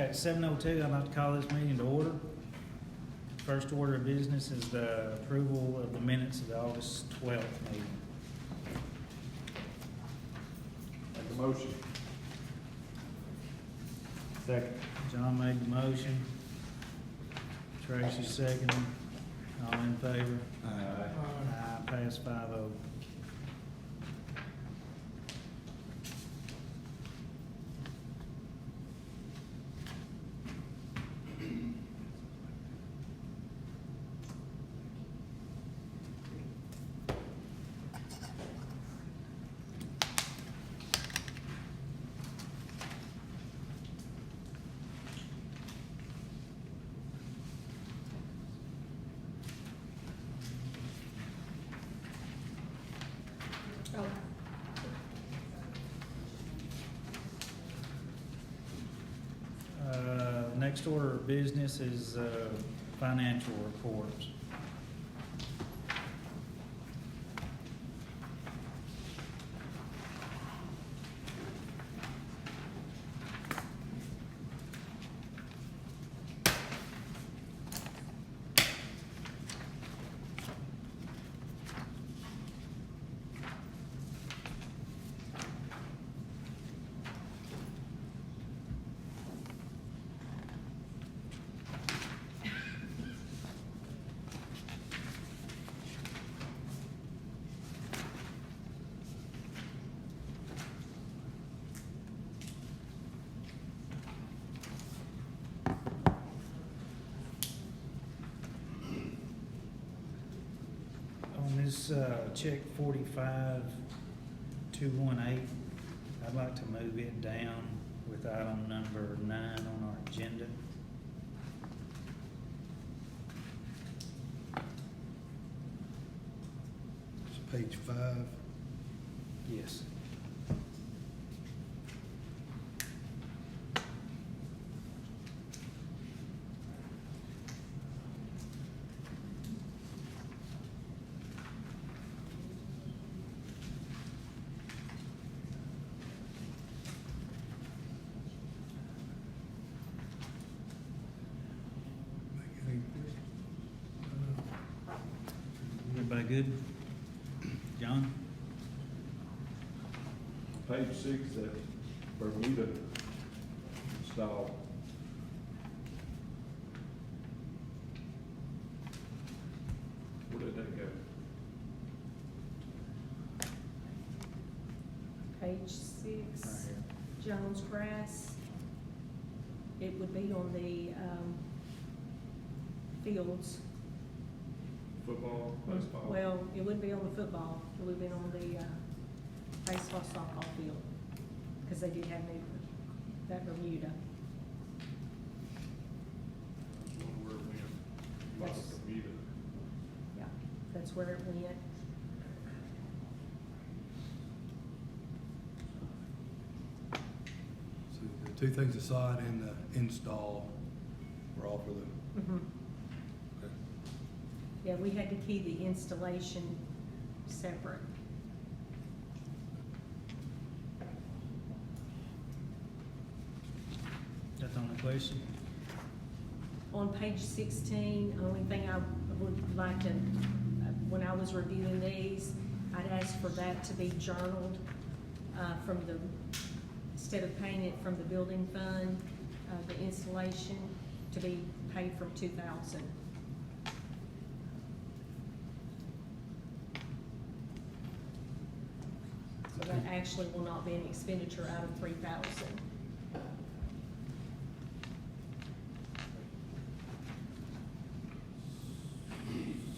Okay, at 7:02, I'd like to call this meeting to order. First order of business is the approval of the minutes of the August 12th meeting. Make a motion. Second. John made the motion. Tracy seconded. All in favor? Aye. Pass 5-0. Next order of business is financial reports. On this check 45218, I'd like to move it down with item number 9 on our agenda. It's page 5. Yes. Everybody good? John? Page 6, that Bermuda install. Where did that go? Page Right 6, here. Jones Grass. It would be on the fields. Football, baseball? Well, it would be on the football, it would be on the baseball softball field, because they did have that Bermuda. Where it went. Yes. Bermuda. Yeah, that's where it went. So the two things aside and the install were all for the, Mhm. okay. Yeah, we had to key the installation separate. That's the only question? On page 16, the only thing I would like to, when I was reviewing these, I'd ask for that to be journaled from the, instead of paying it from the building fund, the installation to be paid from 2000. So that actually will not be an expenditure out of 3,000.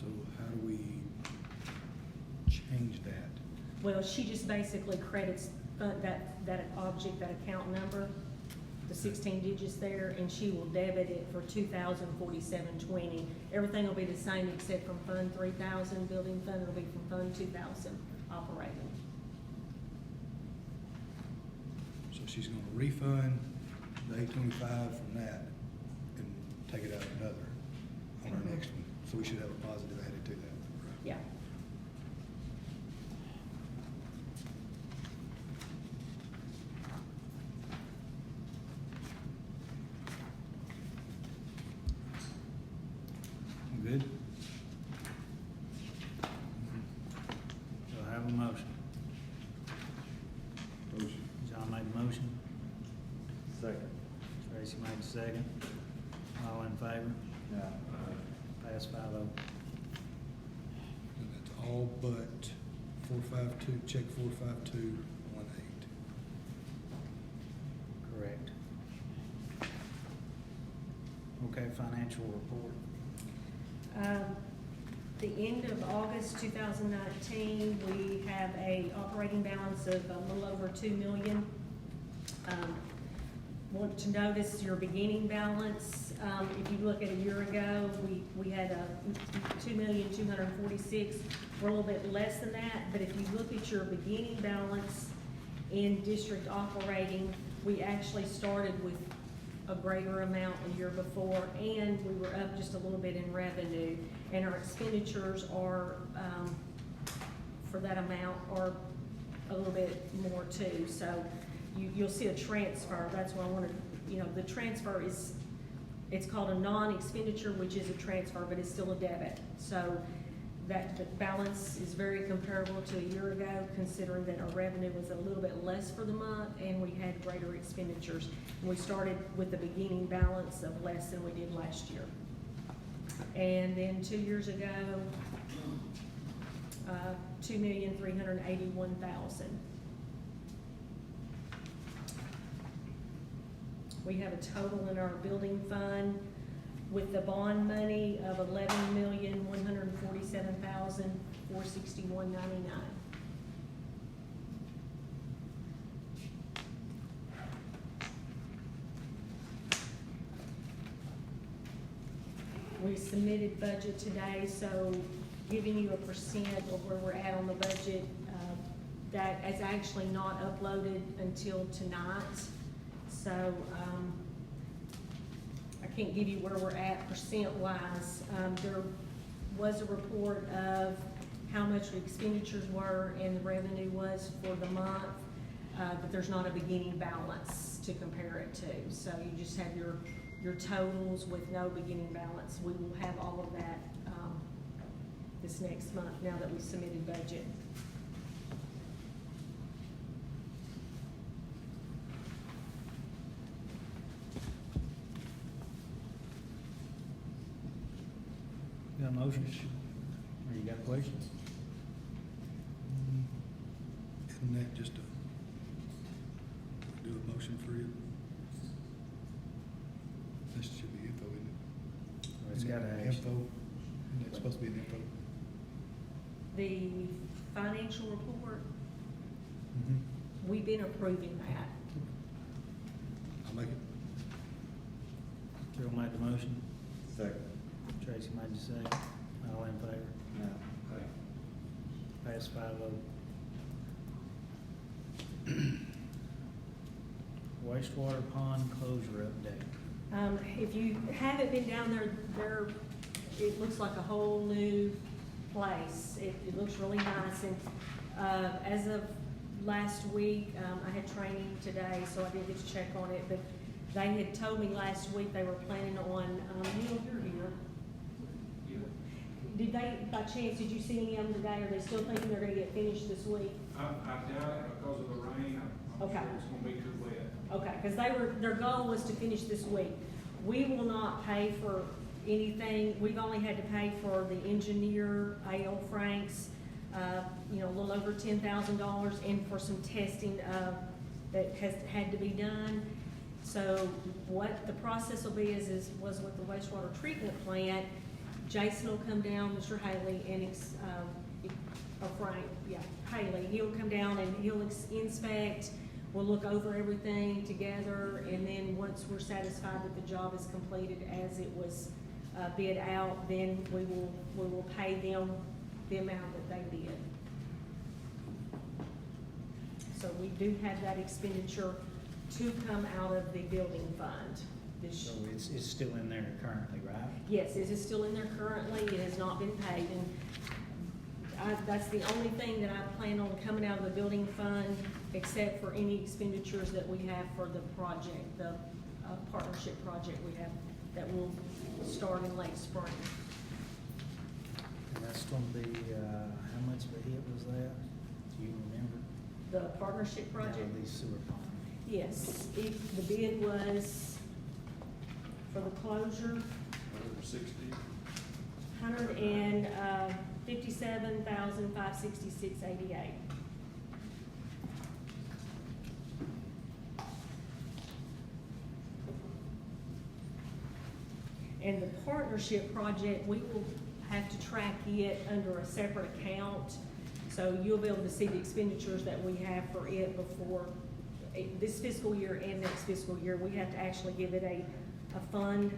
So how do we change that? Well, she just basically credits that object, that account number, the 16 digits there, and she will debit it for 2,047.20. Everything will be the same except from Fund 3,000, building fund will be from Fund 2,000, operating. So she's gonna refund the $825 from that and take it out of another on our next one. So we should have a positive added to that, right? Yeah. a motion? Second. Tracy made a second. All in favor? Pass 5-0. And that's all but 452, check 45218. Correct. Okay, financial report. The end of August 2019, we have a operating balance of a little over 2 million. Want to notice your beginning balance. If you look at a year ago, we had a 2,246,000. We're a little bit less than that, but if you look at your beginning balance in district operating, we actually started with a greater amount the year before, and we were up just a little bit in revenue. And our expenditures are, for that amount, are a little bit more too. So you'll see a transfer. That's why I wanted, the transfer is, it's called a non-expenditure, which is a transfer, but it's still a debit. So that the balance is very comparable to a year ago, considering that our revenue was a little bit less for the month and we had greater expenditures. And we started with the beginning balance of less than we did last year. And then 2 years ago, 2,381,000. We have a total in our building fund with the bond money of 11,147,461.99. We submitted budget today, so giving you a percent of where we're at on the budget. That is actually not uploaded until tonight, so I can't give you where we're at percent-wise. There was a report of how much the expenditures were and the revenue was for the month, but there's not a beginning balance to compare it to. So you just have your totals with no beginning balance. We will have all of that this next month now that we submitted budget. You got a motion? Or you got questions? Isn't that just do a motion for it? This should be info, isn't it? Well, it's got Isn't that action. info. Isn't that supposed to be an info? The financial report, Mm-hmm. we've been approving that. I'll make it. Carol made the motion. Second. Tracy made the second. All in favor? Pass 5-0. Wastewater pond closure update. If you haven't been down there, it looks like a whole new place. It looks really nice, and as of last week, I had training today, so I didn't get to check on it, but they had told me last week they were planning on, Neil, you're here. Did they, by chance, did you see any of them today? Are they still thinking they're gonna get finished this week? I doubt it because of the rain. I'm Okay. sure it's gonna be too wet. Okay, because their goal was to finish this week. We will not pay for anything. We've only had to pay for the engineer, A.L. Franks, a little over $10,000, and for some testing that has had to be done. So what the process will be was with the wastewater treatment plant, Jason will come down, Mr. Haley, and Haley, he'll come down and he'll inspect. We'll look over everything together, and then once we're satisfied that the job is completed as it was bid out, then we will pay them the amount that they bid. So we do have that expenditure to come out of the building fund. So it's still in there currently, right? Yes, it is still in there currently. It has not been paid, and that's the only thing that I plan on coming out of the building fund, except for any expenditures that we have for the project, the partnership project we have that will start in late spring. And that's gonna be, how much of a hit was that? Do you remember? The partnership project? No, the sewer pond. Yes, the bid was for the closure, 157,566.88. And the partnership project, we will have to track it under a separate account. So you'll be able to see the expenditures that we have for it before this fiscal year and next fiscal year. We have to actually give it a fund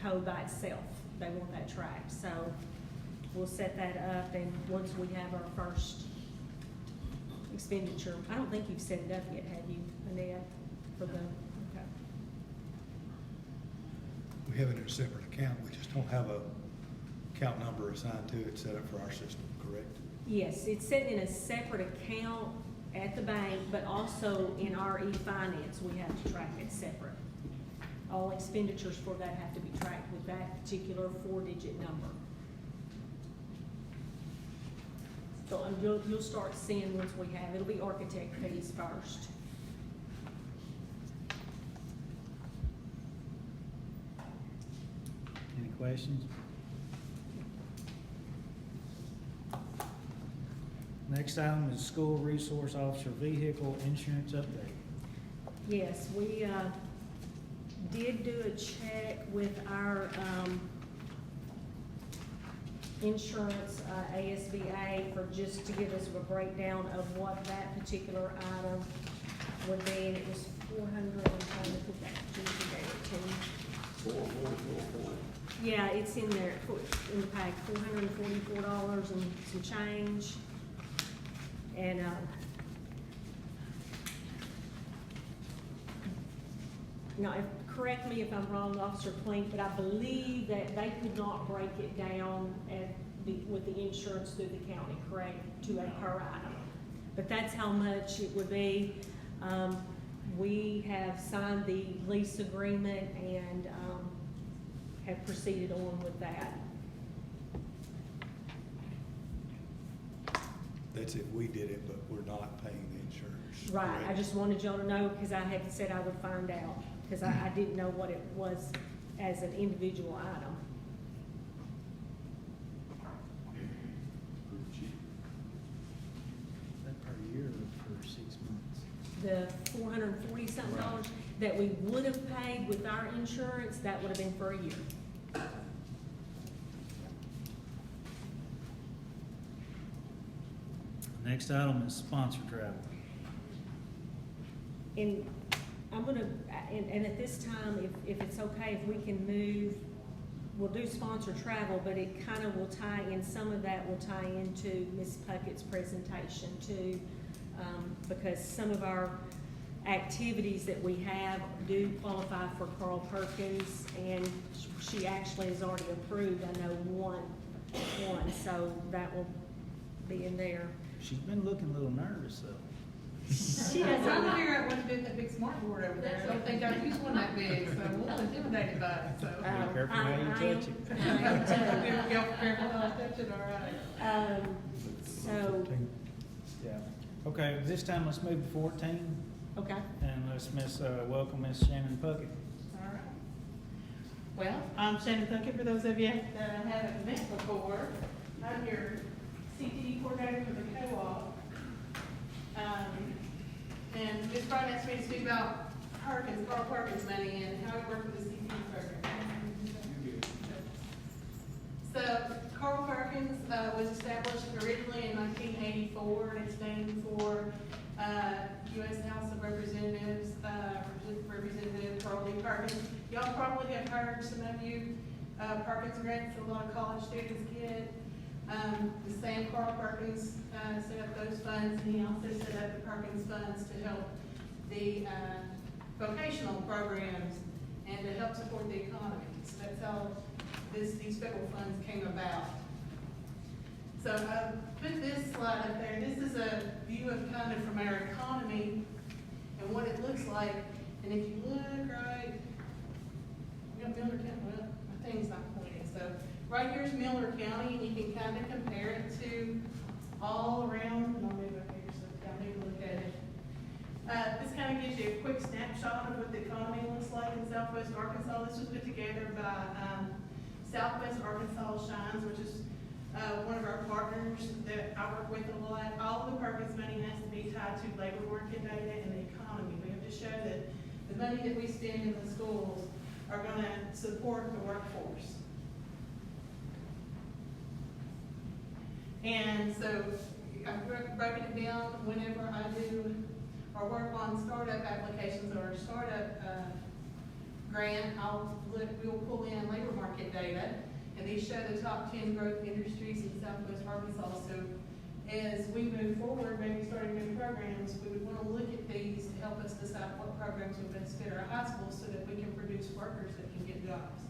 code by itself. They want that tracked. So we'll set that up, and once we have our first expenditure, I don't think you've set it up yet, have you, Annette, for the, okay. We have it in a separate account, we just don't have a account number assigned to it set up for our system, correct? Yes, it's set in a separate account at the bank, but also in our e-finance, we have to track it separate. All expenditures for that have to be tracked with that particular 4-digit number. So you'll start seeing once we have, it'll be architect fees first. Any questions? Next item is school resource officer vehicle insurance update. Yes, we did do a check with our insurance, ASBA, for just to give us a breakdown of what that particular item would be, and it was 400, I'm trying to put that, Judy gave it to me. 444. Yeah, it's in there, in the pack, $444 and some change. And, now, correct me if I'm wrong, Officer Klink, but I believe that they could not break it down with the insurance through the county, correct, to a per item. But that's how much it would be. We have signed the lease agreement and have proceeded on with that. That's if we did it, but we're not paying the insurance. Right, I correct? just wanted y'all to know, because I had said I would find out, because I didn't know what it was as an individual item. Is that per year or for 6 months? The $440-something that we would have paid with our insurance, that would have been for a year. Next item is sponsor travel. And I'm gonna, and at this time, if it's okay, if we can move, we'll do sponsor travel, but it kind of will tie in, some of that will tie into Ms. Puckett's presentation too, because some of our activities that we have do qualify for Carl Perkins, and she actually has already approved, I know, one, so that will be in there. She's been looking a little nervous though. She I'm trying to doesn't, figure out what to do with that big smart board over there. I don't think I've used one that big, so I'm a little intimidated by it, so. Be careful how you touch it. I am too. Be careful how I touch it, all right. So, Yeah. Okay, this time let's move to 14, okay, and let's welcome Miss Shannon Puckett. All right. Well, I'm Shannon Puckett, for those of you that I haven't met before. I'm your CTE coordinator for the co-op. And Ms. Brian asked me to speak about Perkins, Carl Perkins money and how it works with the CTE program. So Carl Perkins was established originally in 1984, and it's named for U.S. House of Representatives, Representative Carl D. Perkins. Y'all probably have heard, some of you, Perkins grants a lot of college students get. The same Carl Perkins set up those funds, and he also set up the Perkins funds to help the vocational programs and to help support the economy. So that's how these federal funds came about. So I put this slide up there. This is a view of kind of from our economy and what it looks like. And if you look right, we got Miller County. Well, my thing's not pointing. So right here's Miller County, and you can kind of compare it to all around. And I'll move up here so you can maybe look at it. This kind of gives you a quick snapshot of what the economy looks like in Southwest Arkansas. This was put together by Southwest Arkansas Shines, which is one of our partners that I work with a lot. All of the Perkins money has to be tied to labor market data and the economy. We have to show that the money that we spend in the schools are going to support the workforce. And so I've broken it down whenever I do or work on startup applications or a startup grant, we'll pull in labor market data, and these show the top 10 growth industries in Southwest Arkansas. So as we move forward, maybe starting new programs, we would want to look at these to help us decide what programs would best fit our high schools so that we can produce workers that can get jobs.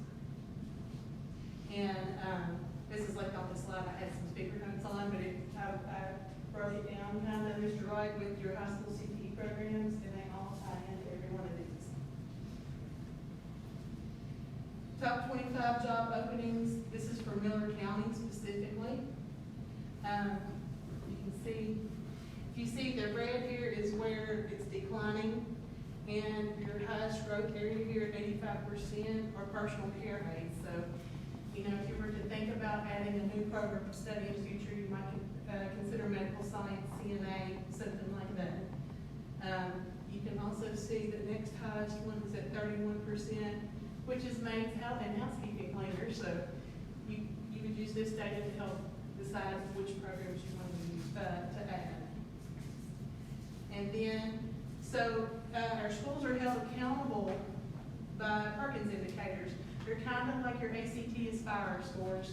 And this is like on the slide, I had some speaker notes on, but I broke it down kind of, Mr. Wright, with your high school CTE programs, and they all tie into every one of these. Top 25 job openings, this is for Miller County specifically. You can see, if you see the red here is where it's declining, and your highest growth area here at 85% are personal care aides. So, you know, if you were to think about adding a new program to study in the future, you might consider medical science, CNA, something like that. You can also see the next highest one is at 31%, which is maids and housekeeping cleaners. So you would use this data to help decide which programs you want to use to add. And then, so our schools are held accountable by Perkins indicators. They're kind of like your ACT Aspire scores,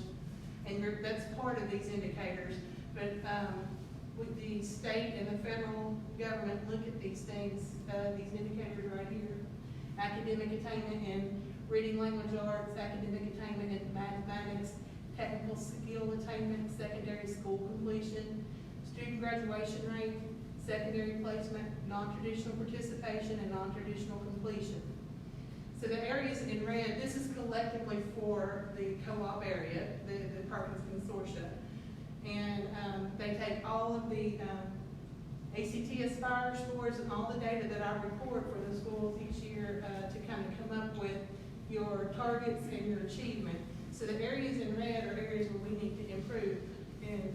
and that's part of these indicators. But with the state and the federal government look at these things, these indicators right here: academic attainment in reading language arts, academic attainment in mathematics, technical skill attainment, secondary school completion, student graduation rate, secondary placement, non-traditional participation, and non-traditional completion. So the areas in red, this is collectively for the co-op area, the Perkins Consortia. And they take all of the ACT Aspire scores and all the data that I report for the schools each year to kind of come up with your targets and your achievement. So the areas in red are areas where we need to improve. And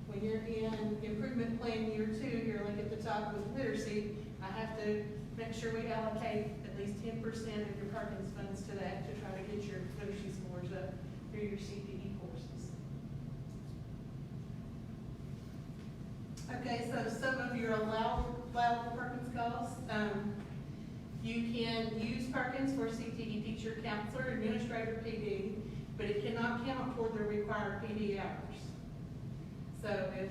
when you're in improvement plan year 2, you're like at the top with literacy, I have to make sure we allocate at least 10% of your Perkins funds to that to try to get your literacy scores up through your CTE courses. Okay, so some of your allowable Perkins costs. You can use Perkins for CTE teacher, counselor, administrator, PD, but it cannot count for the required PD hours. So if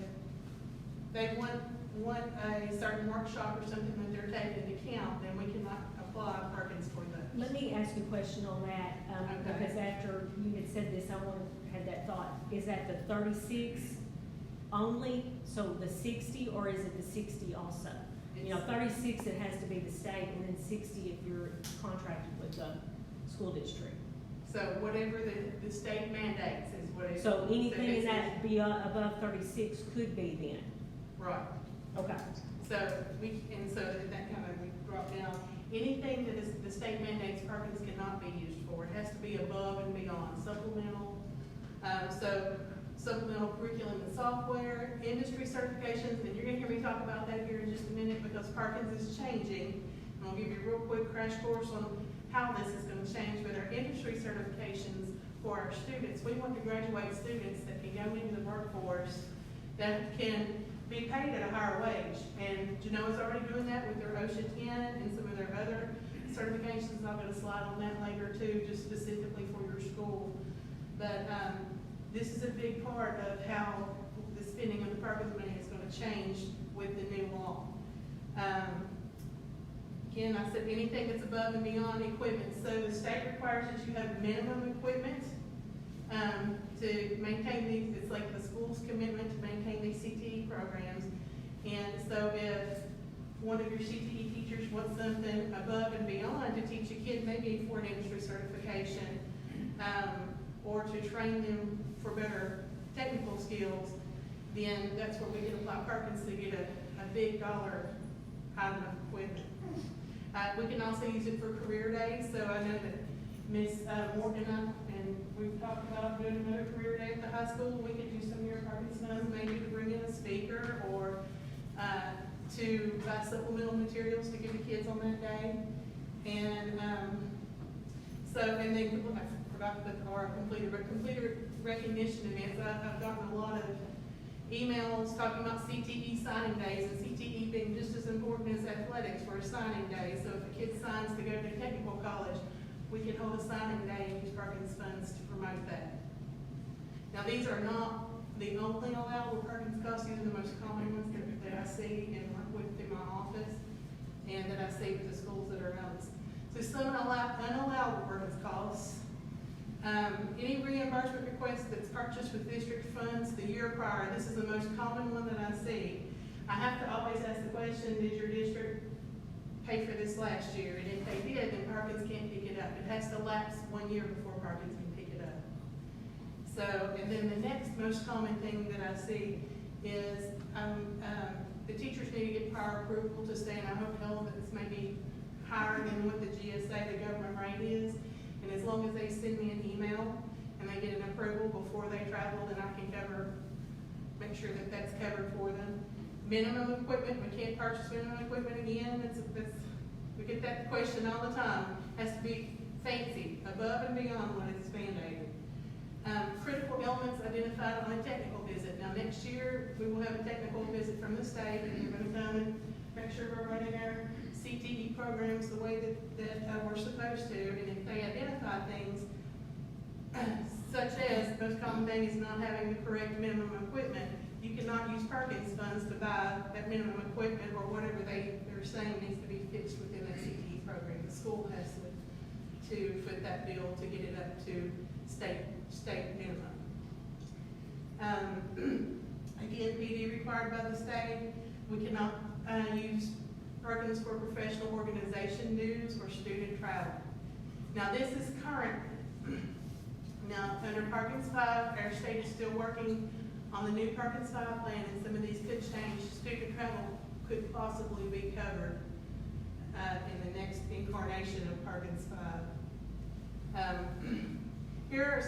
they want a certain workshop or something that they're taking to count, then we cannot apply Perkins for those. Let me ask you a question on that, Okay. because after you had said this, I had that thought. Is that the 36 only, so the 60, or is it the 60 also? You know, 36, it has to be the state, and then 60 if you're contracted with the school district. So whatever the state mandates is what it is. So anything in that above 36 could be then? Right. Okay. So that kind of we brought down, anything that is the state mandates Perkins cannot be used for. It has to be above and beyond supplemental. Supplemental curriculum and software, industry certifications, and you're gonna hear me talk about that here in just a minute because Perkins is changing. And I'll give you a real quick crash course on how this is gonna change with our industry certifications for our students. We want to graduate students that can go into the workforce that can be paid at a higher wage. And Genoa's already doing that with their OSHA 10 and some of their other certifications. I'll get a slide on that later too, just specifically for your school. But this is a big part of how the spending of the Perkins money is going to change with the new law. Again, I said anything that's above and beyond equipment. So the state requires that you have minimum equipment to maintain these. It's like the school's commitment to maintain these CTE programs. And so if one of your CTE teachers wants something above and beyond to teach a kid, maybe for an industry certification, or to train them for better technical skills, then that's where we can apply Perkins to get a big dollar item of We can also use it for career days, so I know that Ms. Morgan and we've talked about doing another career day at the high school. We could use some of your Perkins funds, maybe to bring in a speaker or to buy supplemental materials to give the kids on that day. And and then I forgot to put our completer recognition events. I've gotten a lot of emails talking about CTE signing days, and CTE being just as important as athletics for a signing day. So if a kid signs to go to technical college, we can hold a signing day and use Perkins funds to promote that. Now, these are not the only allowable Perkins costs. These are the most common ones that I see and work with in my office, and that I see with the schools that are around us. So some unallowable Perkins costs. Any reimbursement request that's purchased with district funds the year prior. This is the most common one that I see. I have to always ask the question, did your district pay for this last year? And if they did, then Perkins can't pick it up. It has to lapse 1 year before Perkins can pick it up. So, and then the next most common thing that I see is the teachers need to get prior approval to stay in a hotel that's maybe higher than what the GSA, the government rate is. And as long as they send me an email and they get an approval before they travel, then I can make sure that that's covered for them. Minimum equipment, we can't purchase minimum equipment again. We get that question all the time. Has to be fancy, above and beyond what is mandated. Critical elements identified on a technical visit. Now next year, we will have a technical visit from the state, and they're going to come and make sure we're running our CTE programs the way that we're supposed to. And if they identify things, such as, the most common thing is not having the correct minimum equipment, you cannot use Perkins funds to buy that minimum equipment or whatever they're saying needs to be fixed within that CTE program. The school has to foot that bill to get it up to state minimum. Again, PD required by the state. We cannot use Perkins for professional organization dues or student travel. Now this is current. Now under Perkins 5, our state is still working on the new Perkins 5 plan, and some of these could change. Student travel could possibly be covered in the next incarnation of Perkins 5. Here are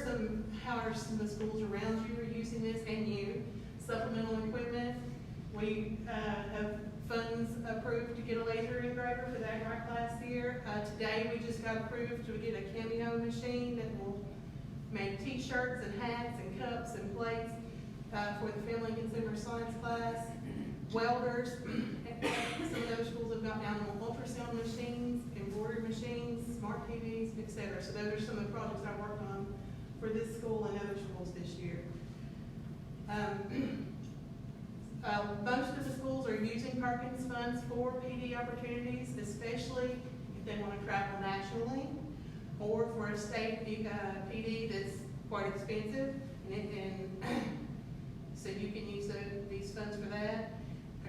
how some of the schools around you are using this, and you. Supplemental equipment. We have funds approved to get a laser engraver for that right class here. Today we just got approved to get a Cameo machine that will make t-shirts and hats and cups and plates for the family and consumer science class. Welders. Some of those schools have got down on ultrasound machines, embroidery machines, smart TVs, etc. So those are some of the projects I worked on for this school and other schools this year. Most of the schools are using Perkins funds for PD opportunities, especially if they want to travel nationally or for a state PD that's quite expensive, and so you can use these funds for that.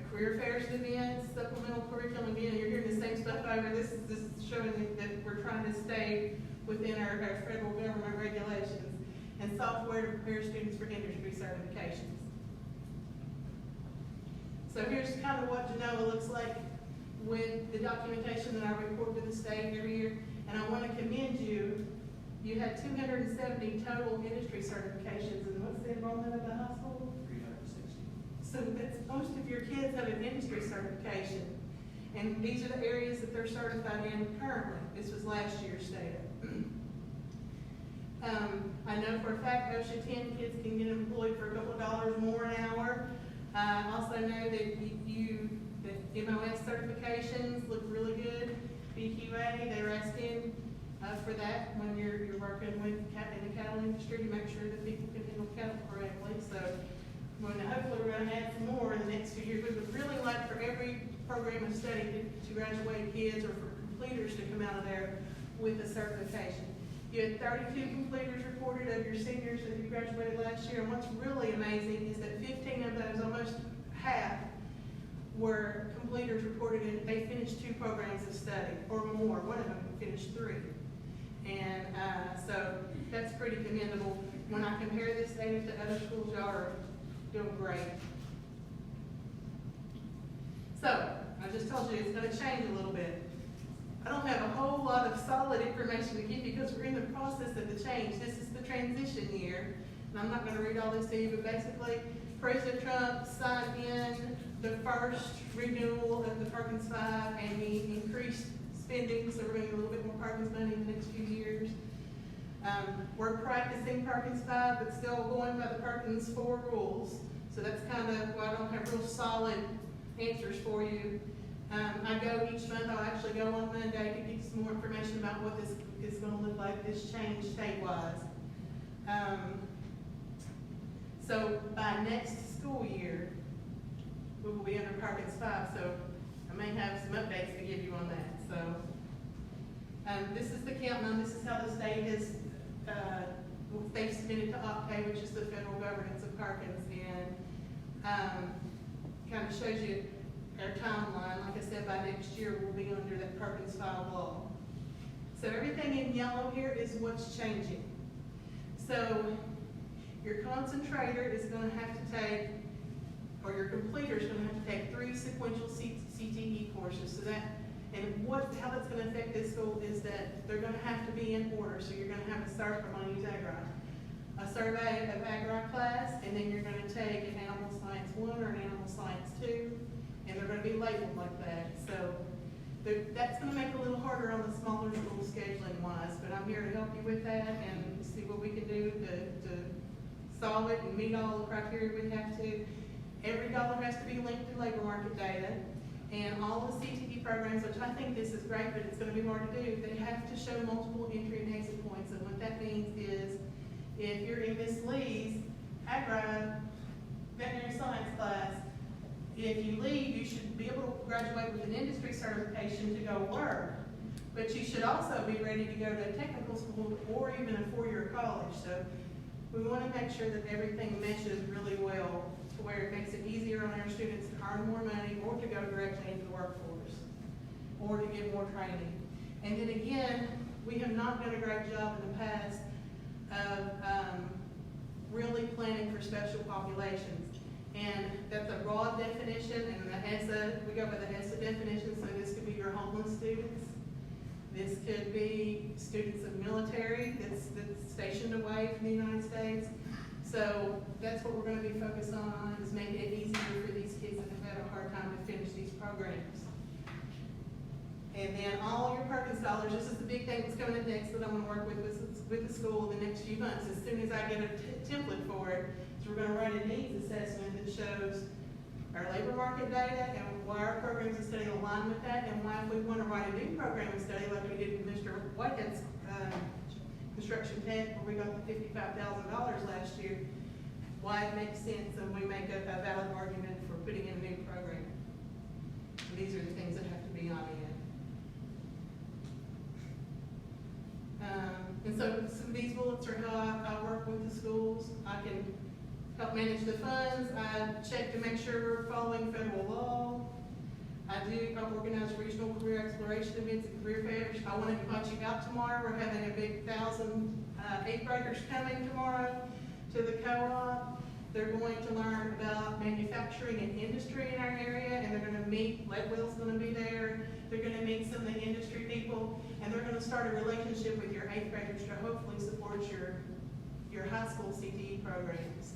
Career fairs and events, supplemental curriculum, again, you're hearing the same stuff over. This is showing that we're trying to stay within our federal government regulations, and software to prepare students for industry certifications. So here's kind of what Genoa looks like with the documentation that I report to the state every year. And I want to commend you. You had 270 total industry certifications, and what's the enrollment of the high school? 360. So that's, most of your kids have an industry certification. And these are the areas that they're certified in currently. This was last year's data. I know for a fact OSHA 10 kids can get employed for a couple of dollars more an hour. I also know that that MOS certifications look really good. BQA, they were asking for that when you're working with in the cattle industry to make sure that people can handle cattle correctly. So hopefully we're going to add some more in the next few years. We would really like for every program of study to graduate kids or for completers to come out of there with a certification. You had 32 completers reported of your seniors that you graduated last year, and what's really amazing is that 15 of those, almost half, were completers reported and they finished 2 programs of study or more. One of them finished 3. And so that's pretty commendable. When I compare this data to other schools, y'all are doing great. So, I just told you it's going to change a little bit. I don't have a whole lot of solid information to give you because we're in the process of the change. This is the transition year. And I'm not gonna read all this to you, but basically, President Trump signed in the first renewal of the Perkins 5, and he increased spending, so we're gonna get a little bit more Perkins money in the next few years. We're practicing Perkins 5, but still going by the Perkins 4 rules. So that's kind of why I don't have real solid answers for you. I go each month, I'll actually go on Monday to get some more information about what this is gonna look like, this change statewide. So by next school year, we will be under Perkins 5, so I may have some updates to give you on that, so. This is the countdown, this is how the state has, they've submitted to Octave, which is the federal governance of Perkins, and kind of shows you our timeline. Like I said, by next year, we'll be under that Perkins 5 law. So everything in yellow here is what's changing. So your concentrator is gonna have to take, or your completer is gonna have to take 3 sequential CTE courses. So that, and how that's gonna affect this school is that they're gonna have to be in order. So you're gonna have I'm gonna use a survey of agri class, and then you're gonna take an animal science 1 or an animal science 2, and they're gonna be labeled like that. So that's gonna make it a little harder on the smaller schools scheduling wise, but I'm here to help you with that and see what we can do to solve it and meet all the criteria we have to. Every dollar has to be linked to labor market data, and all the CTE programs, which I think this is great, but it's gonna be hard to do, they have to show multiple entry and exit points, and what that means is, if you're in Miss Lee's veterinary science class, if you leave, you should be able to graduate with an industry certification to go work. But you should also be ready to go to a technical school or even a 4-year college. So we want to make sure that everything meshes really well to where it makes it easier on our students to earn more money or to go directly into the workforce or to get more training. And then again, we have not done a great job in the past of really planning for special populations. And that's a broad definition, and the HESA, we go by the HESA definition, so this could be your homeless students. This could be students of military that's stationed away from the United States. So that's what we're gonna be focused on, is making it easier for these kids that have had a hard time to finish these programs. And then all your Perkins dollars, this is the big thing that's coming in next that I'm gonna work with the school in the next few months. As soon as I get a template for it, so we're gonna write a needs assessment that shows our labor market data and why our programs of study align with that, and why if we wanna write a new program of study like we did with Mr. Whitehead's construction tech, where we got the $55,000 last year, why it makes sense and we make a valid argument for putting in a new program. And these are the things that have to be on it. And so some of these bullets are how I work with the schools. I can help manage the funds. I check to make sure we're following federal law. I organize regional career exploration events and career fairs. I want to invite you out tomorrow. We're having a big 1,000 8th graders coming tomorrow to the co-op. They're going to learn about manufacturing and industry in our area, and they're going to meet, Leadwell's going to be there. They're going to meet some of the industry people, and they're going to start a relationship with your 8th graders to hopefully support your high school CTE programs.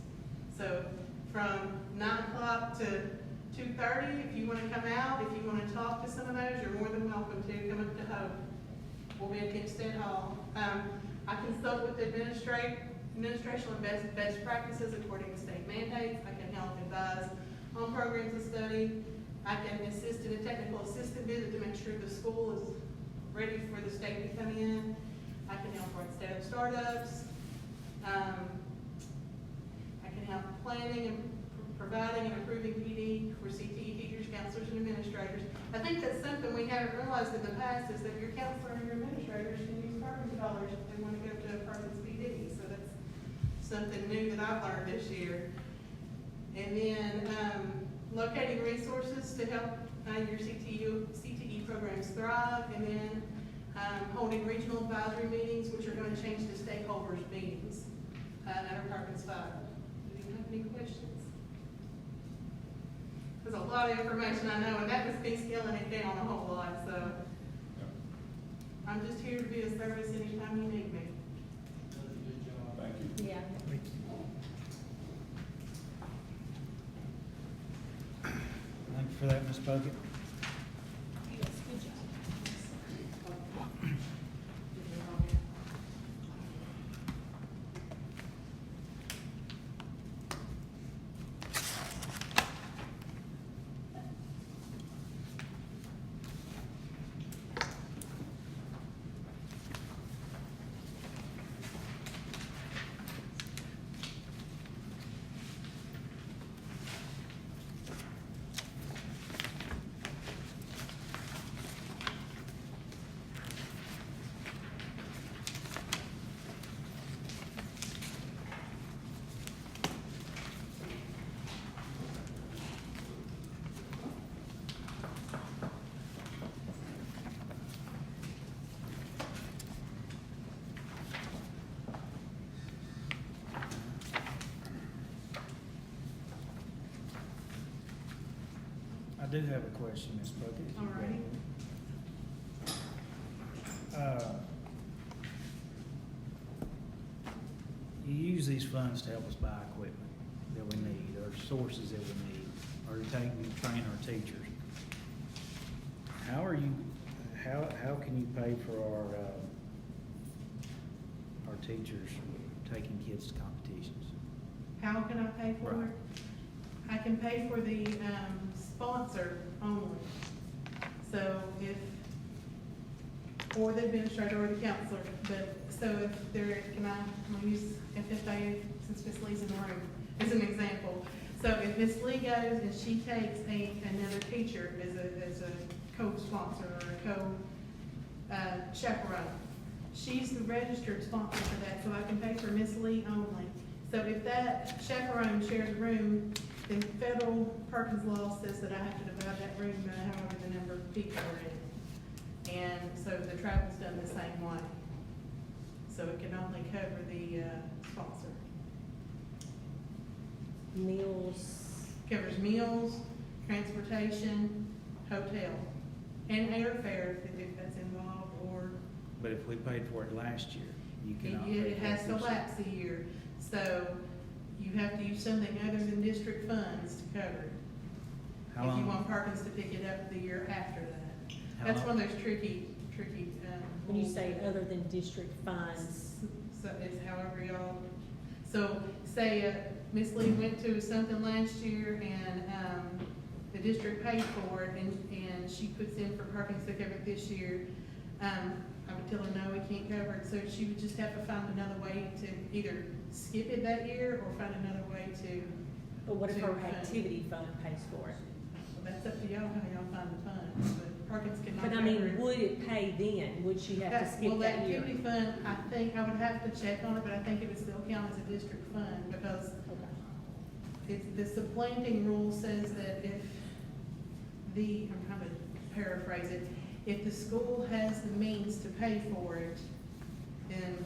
So from 9 o'clock to 2:30, if you want to come out, if you want to talk to some of those, you're more than welcome to come up to Hope. We'll be at Kempstead Hall. I consult with the administration on best practices according to state mandates. I can help advise on programs of study. I can assist in a technical assistant visit to make sure the school is ready for the state to come in. I can help run startups. I can help planning and providing and approving PD for CTE teachers, counselors, and administrators. I think that's something we haven't realized in the past, is that your counselor and your administrators can use Perkins dollars if they want to go to a Perkins PD. So that's something new that I've learned this year. And then locating resources to help your CTE programs thrive, and then holding regional advisory meetings, which are going to change to stakeholders meetings at our Perkins 5. Do you have any questions? There's a lot of information, I know, and that was me scaling it down a whole lot, so. I'm just here to be of service anytime you need me. Thank you. Yeah. Thank you for that, Ms. Puckett. Yes, good job. I do have a question, Ms. Puckett. if you All righty. will. You use these funds to help us buy equipment that we need, or sources that we need, or to train our teachers. How can you pay for our teachers taking kids to competitions? How can I pay for Right. it? I can pay for the, sponsor only. So or the administrator or the counselor, but, so if there, I'm gonna use FFA since Miss Lee's in the room, as an example. So if Miss Lee goes and she takes another teacher as a co-sponsor or a chaperone, she's the registered sponsor for that, so I can pay for Miss Lee only. So if that chaperone shares a room, then federal Perkins law says that I have to divide that room by however the number of people are in. And so the travel's done the same way. So it can only cover the, sponsor. Meals, Covers meals, transportation, hotel, and airfare if that's involved, or But if we paid for it last year, you cannot. pay it for has to this- lapse a year. So you have to use something other than district funds to cover it. How If you long? want Perkins to pick it up the year after that. How That's long? one of those tricky, when you say other than district funds, So it's however y'all, so say, Miss Lee went to something last year and, the district paid for it and she puts in for Perkins to cover it this year. I would tell her, no, we can't cover it, so she would just have to find another way to either skip it that year or find another way to, but what if her To fund. activity fund pays for it? well, that's up to y'all how y'all find the funds, but Perkins cannot But I cover mean, it. would it pay then? Would she have to skip Well, the that year? activity fund, I think, I would have to check on it, but I think it would still count as a district fund, because Okay. the supplanting rule says that if I'm trying to paraphrase it, if the school has the means to pay for it, then,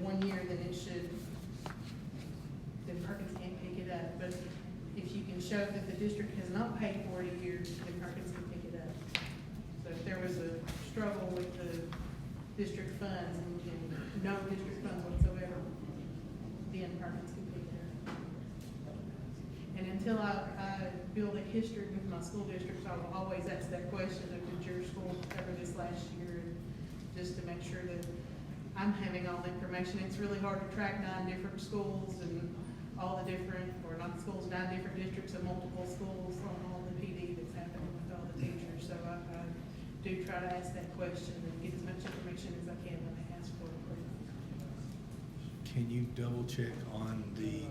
1 year, then Perkins can't pick it up. But if you can show that the district has not paid for it a year, then Perkins can pick it up. So if there was a struggle with the district funds and no district funds whatsoever, then Perkins can pick it up. And until I build a history with my school districts, I will always ask that question of, did your school cover this last year? And just to make sure that I'm having all the information. It's really hard to track 9 different schools and all the different, or not schools, 9 different districts and multiple schools on all the PD that's happening with all the teachers. So I do try to ask that question and get as much information as I can when they ask for it. Can you double check on the,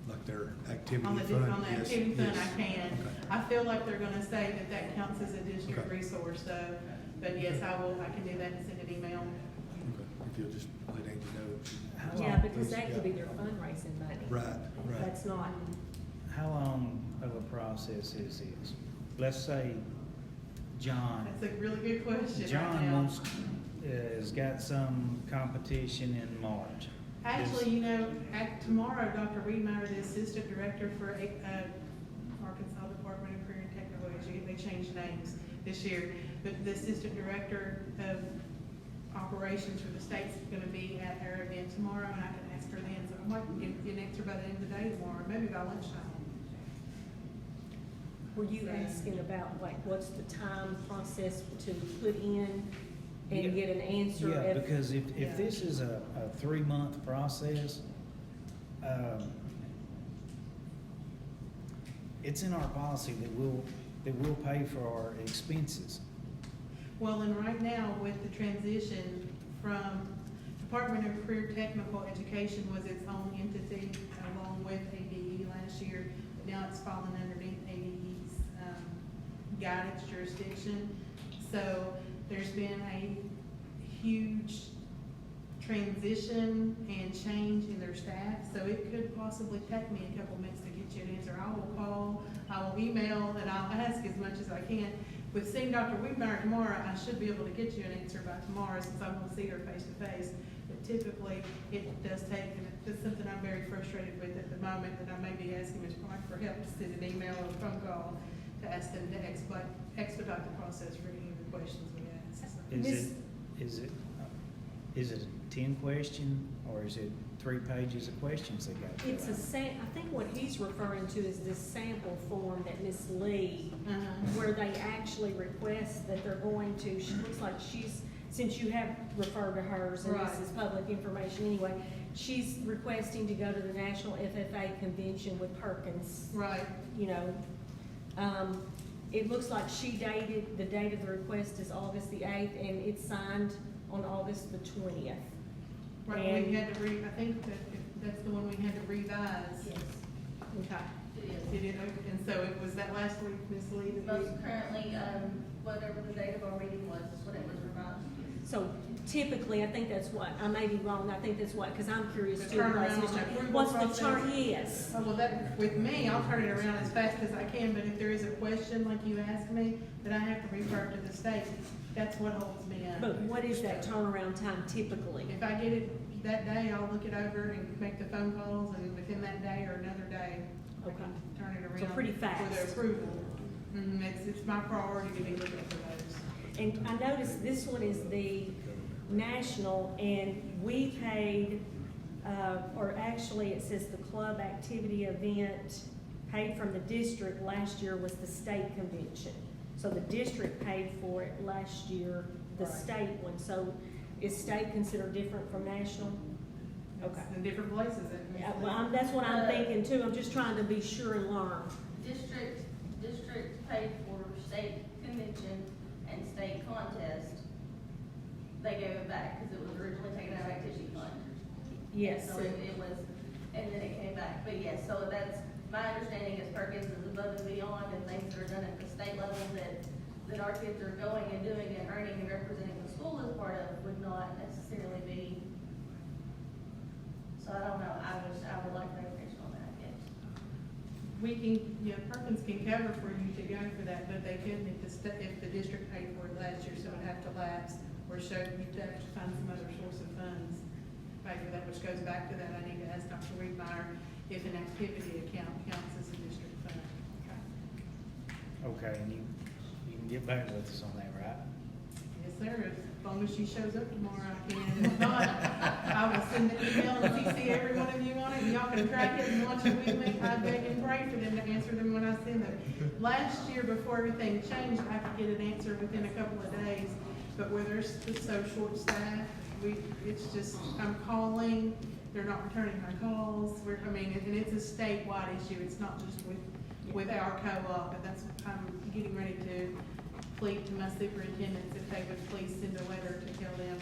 like their activity On the, fund? on the Yes, activity fund, yes. I can. Okay. I feel like they're gonna say that that counts as a district Okay. resource, so, but yes, I can do that and send an email. Okay, if you'll just let Angie know. How Yeah, long- because that could be Yeah. their fundraising money. Right, right. That's not, How long of a process is this? Let's say John, That's a really good question right John now. has got some competition in March. Actually, tomorrow, Dr. Reedmeyer, the Assistant Director for Arkansas Department of Career and Technical Education, they changed names. this year. But the assistant director of operations for the state's gonna be at our event tomorrow, and I can ask her then, so I might get an answer by the end of the day tomorrow, maybe by lunchtime. Were you asking about like what's the time process to put in Yeah. and get an answer? Yeah, if- because Yeah. if this is a 3-month process, it's in our policy that we'll pay for our expenses. Well, and right now, with the transition from Department of Career Technical Education was its own entity along with ADE last year, but now it's fallen underneath ADE's guidance jurisdiction. So there's been a huge transition and change in their staff, so it could possibly take me a couple minutes to get you an answer. I will call, I will email, and I'll ask as much as I can. With seeing Dr. Wiedmeyer tomorrow, I should be able to get you an answer by tomorrow since I'm gonna see her face to face. But typically, it does take, and it's something I'm very frustrated with at the moment, that I may be asking Ms. Clark for help to send an email or a phone call to ask them to expedite the process for any of the questions we ask. So- Is it a 10 question, or is it 3 pages of questions they got to fill It's out? I think what he's referring to is this sample form that Ms. Lee, Uh-huh. where they actually request that they're going to, she looks like she's, since you have referred to hers, and this Right. is public information anyway, she's requesting to go to the National FFA Convention with Perkins, Right, you know. It looks like the date of the request is August the 8th, and it's signed on August the 20th. right, And- we had to I think that that's the one we had to revise. Yes. Okay. It is. It did, and so it was that last week, Ms. Lee, that Most we. currently, whatever the date of our meeting was, is when it was revised. So typically, I think that's what, I may be wrong, I think that's what, because I'm curious The too. turnaround because on the approval What's the process? turn, yes. Oh, well, that, with me, I'll turn it around as fast as I can, but if there is a question like you asked me, then I have to refer to the state. That's what holds me up. But what is that turnaround time typically? If I get it that day, I'll look it over and make the phone calls, and within that day or another day, I Okay. can turn it around. So pretty fast. For the approval. It's my priority to be looking for those. And I noticed this one is the national, and we paid, or actually it says the club activity event paid from the district last year was the state convention. So the district paid for it last year, the Right. state one. So is state considered different from national? Okay. In different places. Yeah, well, that's what I'm thinking too. I'm just trying to be sure and learn. District paid for state convention and state contest. They gave it back because it was originally taken out of activity fund. Yes. So it was, and then it came back. But yes, so that's, my understanding is Perkins is above and beyond, and things that are done at the state level that our kids are going and doing and earning and representing the school as part of would not necessarily be. So I don't know, I would like clarification on that, yes. We can, Perkins can cover for you to go for that, but they couldn't if the district paid for it last year, so it'd have to lapse or show you'd have to find some other source of funds to pay for that, which goes back to that. I need to ask Dr. Wiedmeyer if an activity account counts as a district fund. Okay, and you can get back with us on that, right? Yes, sir, as long as she shows up tomorrow, I can. If not, I will send an email and CC every one of you on it, and y'all can track it and watch it with me. I beg and pray for them to answer them when I send them. Last year, before everything changed, I could get an answer within a couple of days, but where they're just so short-staffed, it's just, I'm calling, they're not returning my calls, and it's a statewide issue, it's not just with our co-op, and that's, I'm getting ready to plead to my superintendents if they would please send a letter to tell them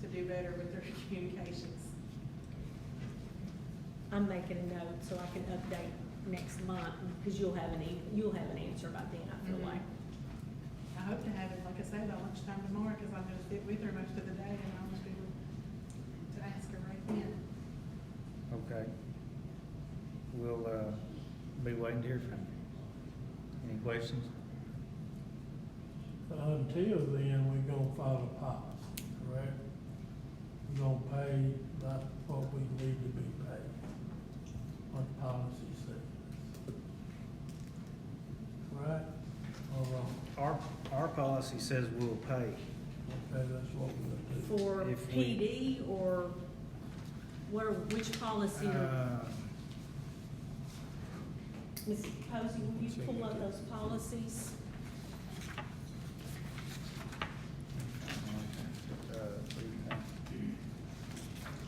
to do better with their communications. I'm making a note so I can update next month, because you'll have an answer by then, I feel Mhm. like. I hope to have it, like I say, by lunchtime tomorrow, because I'm gonna sit with her most of the day, and I'll just be able to ask her right then. Okay. We'll, be waiting to hear from you. Any questions? Until then, we're gonna follow policy, correct? We're gonna pay like what we need to be paid, what the policy says. Right or wrong? our policy says we'll pay. Okay, that's what we're gonna do. For If we- PD or which policy? Mrs. Posey, will you pull up those policies? Uh,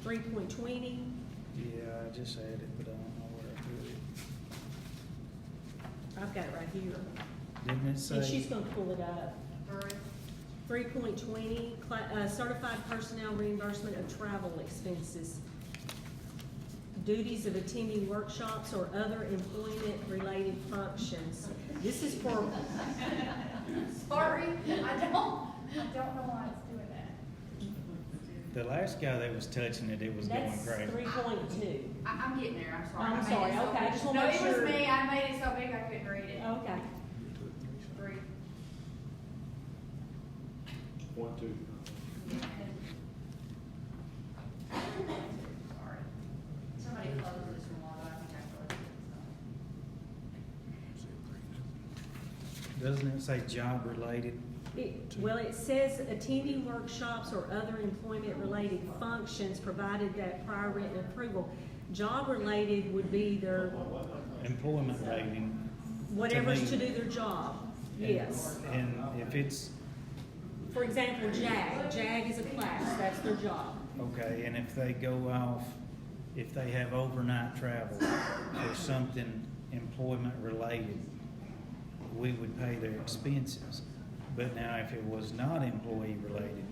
3.20, Yeah, I just had it, but I don't know where I put it. I've got it right here. Didn't it And she's say, gonna pull it up. 3.20, certified personnel reimbursement of travel expenses. Duties of attending workshops or other employment-related functions. This is for, Sorry, I don't know why it's doing that. the last guy that was touching it, it was going that's crazy. 3.2. I'm getting there, I'm sorry. I'm I made sorry, it so okay, I big. just wanna make No, sure. it was me, I made it so big I couldn't read it. Okay. 3. 1, 2. Sorry. Somebody closed this one while I think I closed it, so. Doesn't it say job related? Well, it says attending workshops or other employment-related functions provided that prior written approval. Job-related would be their, Employment rating. whatever's to me. do their job, And- yes. And if it's, For example, JAG is a class, that's their job. okay, and if they go off, if they have overnight travel or something employment related, we would pay their expenses. But now if it was not employee related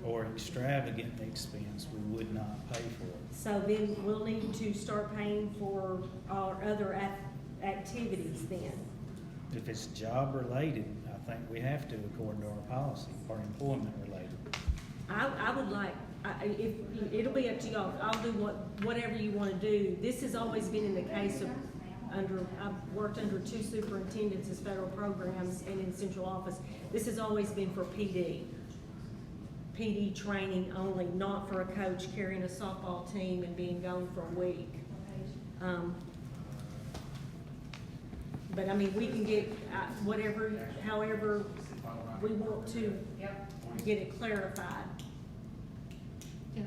or extravagant expense, we would not pay for it. So then we'll need to start paying for our other activities then. If it's job related, I think we have to according to our policy, or employment related. I would like, if, it'll be up to y'all, I'll do whatever you wanna do. This has always been in the case of, I've worked under 2 superintendents as federal programs and in central office. This has always been for PD. PD training only, not for a coach carrying a softball team and being gone for a week. But I mean, we can get, whatever, however we want to Yep. get it clarified. Can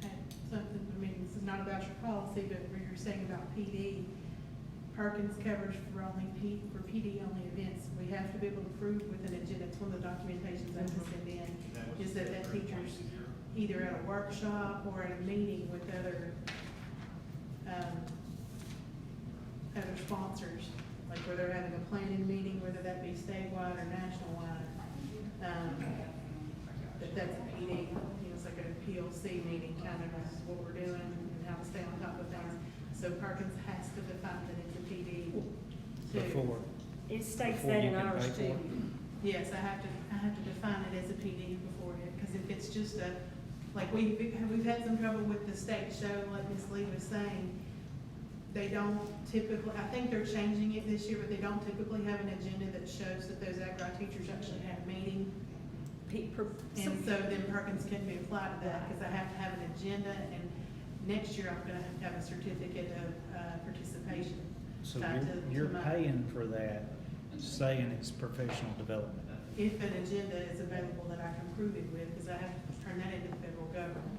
I add something, I mean, this is not about your policy, but where you're saying about PD, Perkins covers for PD only events. We have to be able to prove with an agenda, it's one of the documentations I have to send in, is that teacher's either at a workshop or at a meeting with other sponsors, like where they're having a planning meeting, whether that be statewide or nationwide. That's a PD, it's like a PLC meeting, kind of what we're doing and how to stay on top of things. So Perkins has to define that it's a PD too. Before, It states Before that you in can ours pay for too. it. Yes, I have to define it as a PD before it, because if it's just a, like, we've had some trouble with the state show, like Ms. Lee was saying, they don't typically, I think they're changing it this year, but they don't typically have an agenda that shows that those ag teachers actually had a meeting. And so then Perkins can be applied to that, because I have to have an agenda, and next year I'm gonna have to have a certificate of participation. so tied you're to my- paying for that, saying it's professional development. If an agenda is available that I can prove it with, because I have to turn that into the federal government.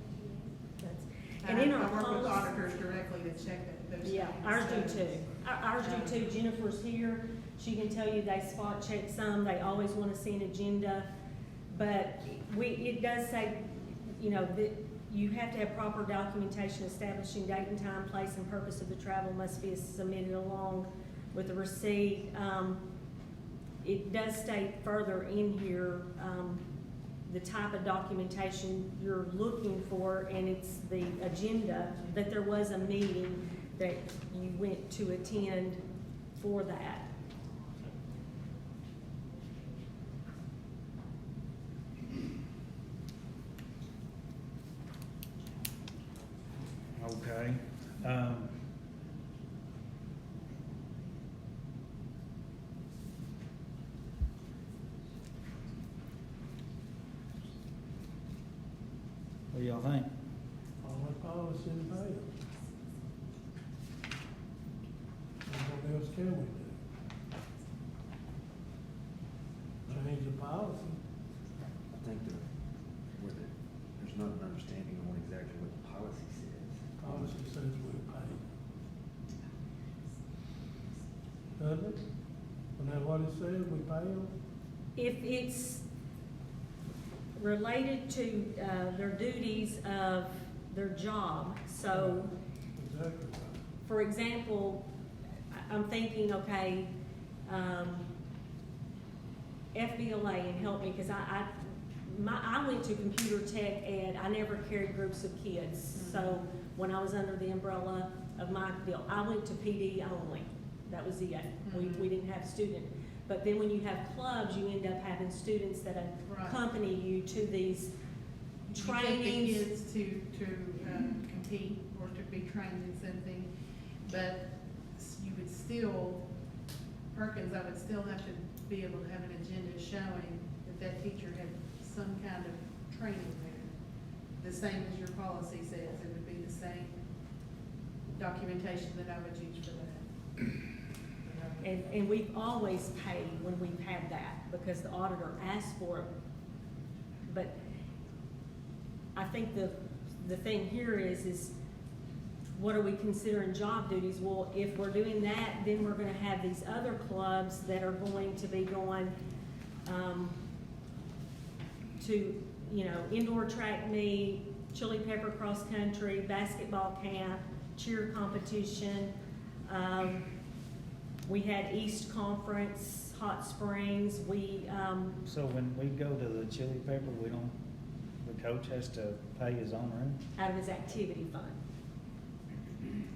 And in our I work with policy- auditors directly to check those things. Yeah, ours do so- too. Ours do too. Jennifer's here. She can tell you they spot check some. They always want to see an agenda. But it does say, that you have to have proper documentation establishing date and time, place, and purpose of the travel must be submitted along with the receipt. It does state further in here, the type of documentation you're looking for, and it's the agenda, that there was a meeting that you went to attend for that. Okay. What do y'all think? Public policy and pay them. What else can we do? Change the policy. there's not an understanding on exactly what the policy says. Policy says we pay. Doesn't it? Isn't that what it says, we pay them? If it's related to, their duties of their job, so, Exactly right. for example, I'm thinking, okay, FBLA, and help me, because I went to computer tech and I never carried groups of kids. So when I was under the umbrella of my deal, I went to PD only. That was it. We didn't have student. But then when you have clubs, you end up having students that Right. accompany you to these trainings. You take the kids to compete or to be trained in something, but you would still, Perkins, I would still have to be able to have an agenda showing that that teacher had some kind of training there. The same as your policy says, it would be the same documentation that I would use for that. And we've always paid when we've had that, because the auditor asked for it. But I think the thing here is what are we considering job duties? Well, if we're doing that, then we're gonna have these other clubs that are going to be going, to, indoor track meet, chili pepper cross country, basketball camp, cheer competition. We had East Conference, Hot Springs, So when we go to the chili pepper, the coach has to pay his own room? out of his activity fund.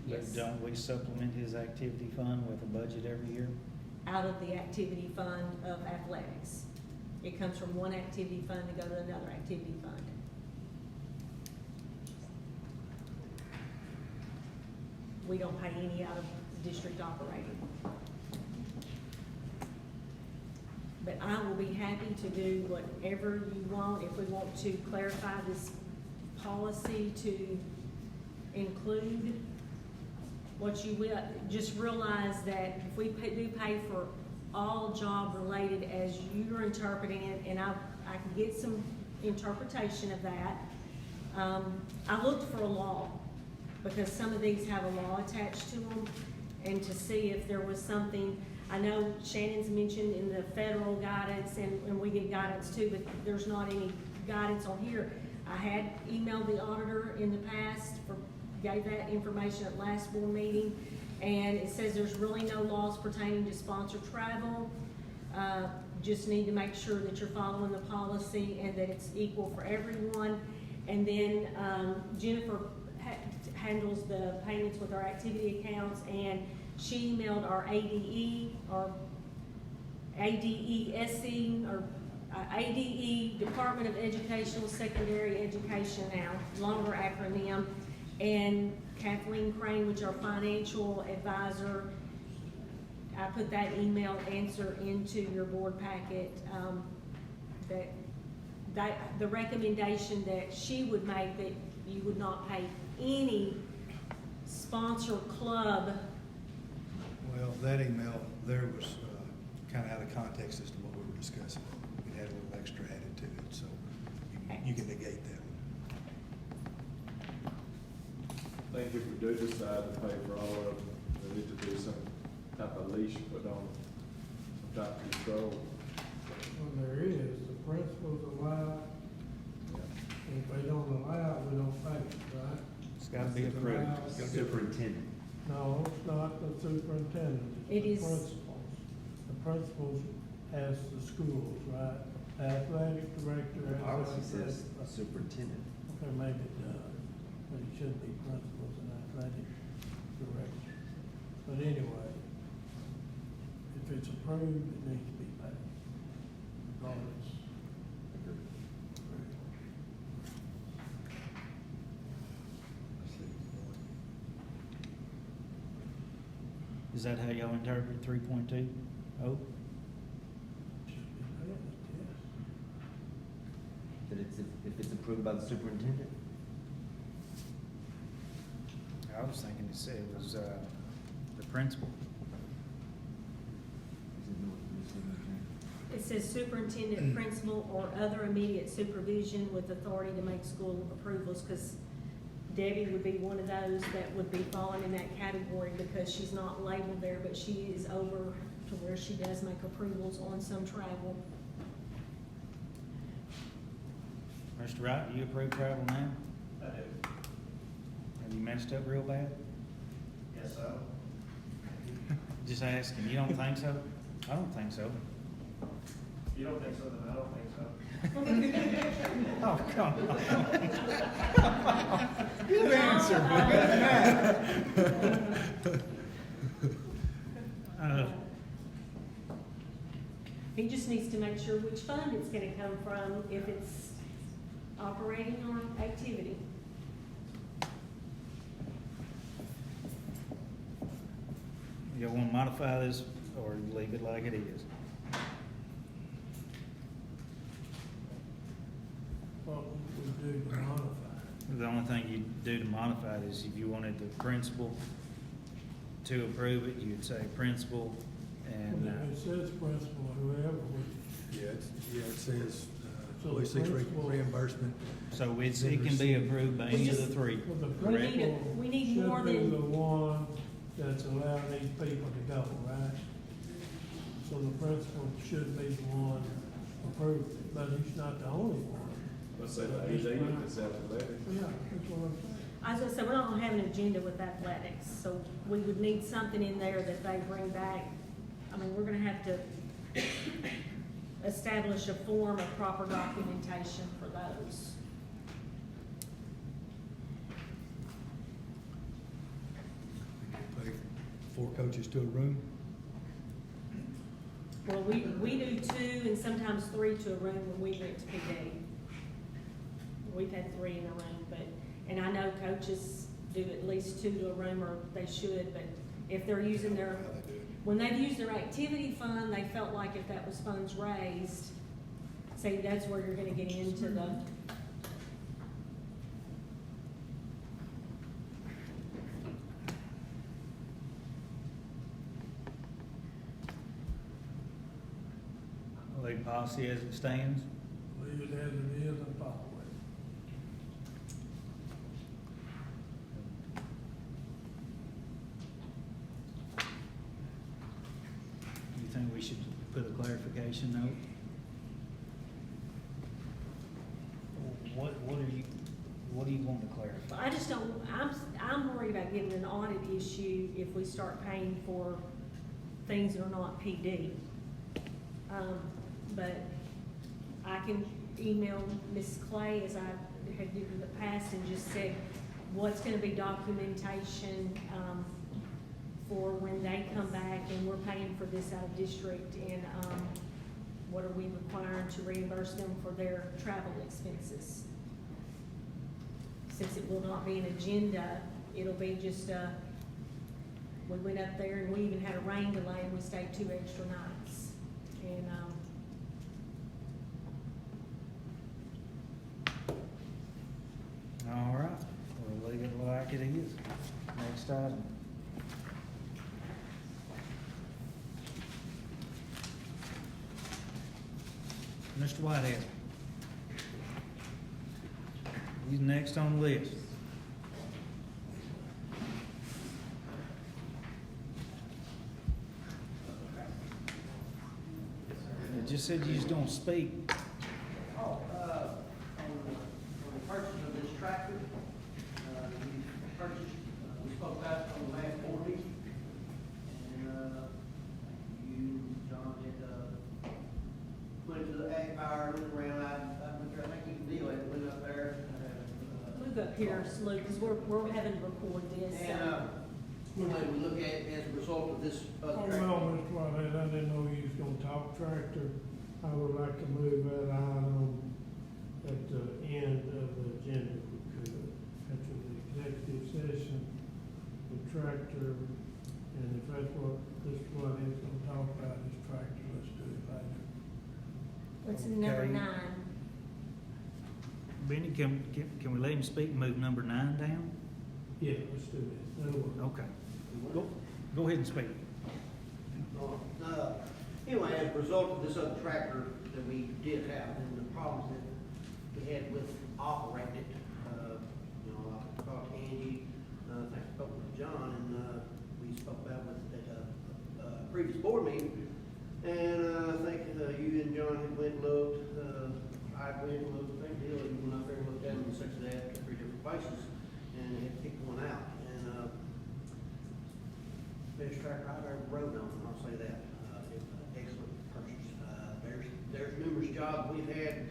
But Yes. don't we supplement his activity fund with a budget every year? Out of the activity fund of athletics. It comes from one activity fund to go to another activity fund. We don't pay any out of district operating. But I will be happy to do whatever you want. If we want to clarify this policy to include what you will, just realize that if we do pay for all job related as you're interpreting it, and I can get some interpretation of that. I looked for a law, because some of these have a law attached to them, and to see if there was something. I know Shannon's mentioned in the federal guidance, and we get guidance too, but there's not any guidance on here. I had emailed the auditor in the past, gave that information at last board meeting, and it says there's really no laws pertaining to sponsored travel. Just need to make sure that you're following the policy and that it's equal for everyone. And then Jennifer handles the payments with our activity accounts, and she emailed our ADE, or ADESE, or ADE, Department of Educational Secondary Education now, longer acronym, and Kathleen Crane, which is our financial advisor. I put that email answer into your board packet, that the recommendation that she would make, that you would not pay any sponsor club. Well, that email there was kind of out of context as to what we were discussing. It had a little extra added to it, so you can negate that one. I think if we do decide to pay for all of them, there needs to be some type of leash put on, some type of control. Well, there is, the principals allow, if they don't allow, we don't pay, right? It's gotta be approved. Superintendent. No, it's not the superintendent. It It's the is- principals. The principals has the schools, right? Athletic director. The has policy athletic- says superintendent. Okay, maybe it does, but it should be principals and athletic director. But anyway, if it's approved, it needs to be paid. Regardless. Is that how y'all interpret 3.2? Oh, Should be paid, yes. That it's, if it's approved by the superintendent? I was thinking it was the principal. Is it not the superintendent? It says superintendent, principal, or other immediate supervision with authority to make school approvals, because Debbie would be one of those that would be falling in that category because she's not labeled there, but she is over to where she does make approvals on some travel. Mr. Wright, you approve travel now? I do. Have you messed up real bad? Yes, so. Just asking, you don't think so? I don't think so. If you don't think so, then I don't think so. Oh, come on. Good answer, He just needs to make sure which fund it's gonna come from, if it's operating or activity. You want to modify this or leave it like it is? What would we do to modify it? The only thing you do to modify it is if you wanted the principal to approve it, you'd say principal and, Well, it says principal, whoever, Yeah, it says, So employee the seeks principal- reimbursement. so it can be approved by any of the three. well, the Correct. principal We need more should be than- the one that's allowing these people to go, right? So the principal should be the one approved, but he's not the only one. Let's say the AD if it's athletic. Yeah, that's what I'm saying. I was gonna say, we're not gonna have an agenda with athletics, so we would need something in there that they bring back. I mean, we're gonna have to establish a form of proper documentation for those. Pay 4 coaches to a room. Well, we do 2 and sometimes 3 to a room when we went to PD. We've had 3 in a room, but, and I know coaches do at least 2 to a room, or they should, but if they're using their, How they do it. when they've used their activity fund, they felt like if that was funds raised, see, that's where you're gonna get into the, Leave policy as it stands. Leave it as it is and follow it. You think we should put a clarification note? What do you want to clarify? I just don't, I'm worried about getting an audit issue if we start paying for things that are not PD. But I can email Ms. Clay, as I had did in the past, and just said, what's gonna be documentation, for when they come back and we're paying for this out of district, and, what are we requiring to reimburse them for their travel expenses? Since it will not be an agenda, it'll be just, we went up there and we even had a rain delay and we stayed 2 extra nights. And, All right, we'll leave it like it is. Next item. Mr. Whitehead. He's next on the list. It just said you just don't speak. On the purchase of this tractor, we purchased, we spoke about it on the last board meeting. And, you, John, had, put it to the ag power, looked around, I went there, I think you can deal with it, went up there. move up here, Slu, because we're having to record this. And, when we look at it as a result of this Oh, other tractor. well, Mr. Whitehead, I didn't know you was gonna talk tractor. I would like to move that item at the end of the agenda, if we could. After the executive session, the tractor, and if that's what this Whitehead's gonna talk about, is tractor, let's do it later. What's number Okay. 9? Benny, can we let him speak and move number 9 down? Yeah, let's do that. That'll work. Okay. Go ahead and speak. Anyway, as a result of this other tractor that we did have, and the problems that we had with operating it, you know, I talked to Angie, I think I spoke with John, and, we spoke about it at a previous board meeting. And, I think, you and John had went and looked, I went and looked, I think Neil, you went up there and looked at them and such of that, to 3 different places, and had picked one out. And, best tractor I've ever rode on, I'll say that. It's an excellent purchase. There's numerous jobs we've had,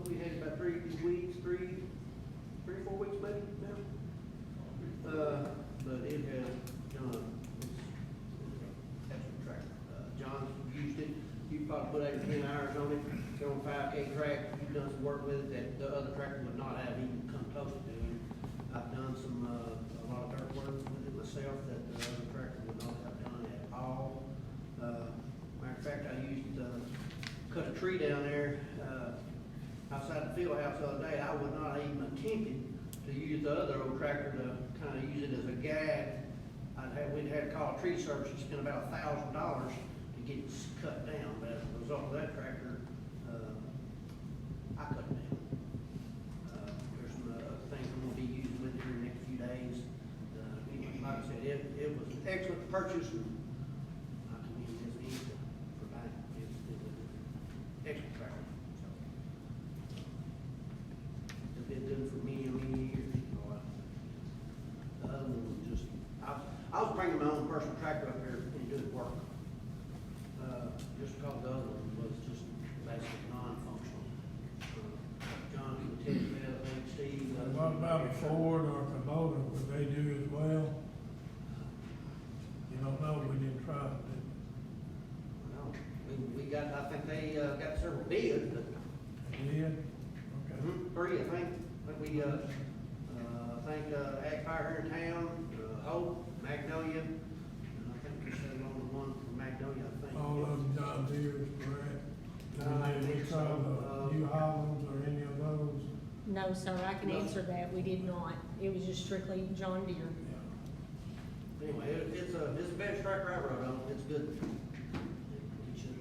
we had about 3 weeks, 3 or 4 weeks maybe now. But it has done, it's an excellent tractor. John's used it, you probably put 8 or 10 hours on it, go on 5K track, you've done some work with it that the other tractor would not have even come close to doing. I've done some, a lot of dirt work with it myself that the other tractor would not have done at all. Matter of fact, I used to cut a tree down there, outside the field house the other day. I would not have even attempted to use the other old tractor to kind of use it as a gag. We'd had to call a tree service and spend about $1,000 to get it cut down, but as a result of that tractor, I cut it down. There's some other things I'm gonna be using with it here in the next few days. Anyway, like I said, it was an excellent purchase, and I commend Ms. Anita for buying it. It's an excellent tractor. So, it's been good for many, many years. You know, the other one was just, I was bringing my own personal tractor up here and doing work. Just because the other one was just basically non-functional. John can attest to that, I think Steve. What about a Ford or a Kubota, would they do as well? You don't know, we didn't try it, did Well, we got, I think they, got several bids, but, we? Did? Okay. 3, I think. I think, Ag Fire here in town, Hope, Magnolia, and I think we settled on the one from Magnolia, I think. All of them John Deere's, correct? I Did we think try so. the New Hollands or any of those? No, sir, I can No. answer that. We did not. It was just strictly John Deere. Yeah. Anyway, it's the best tractor I rode on, it's good. It should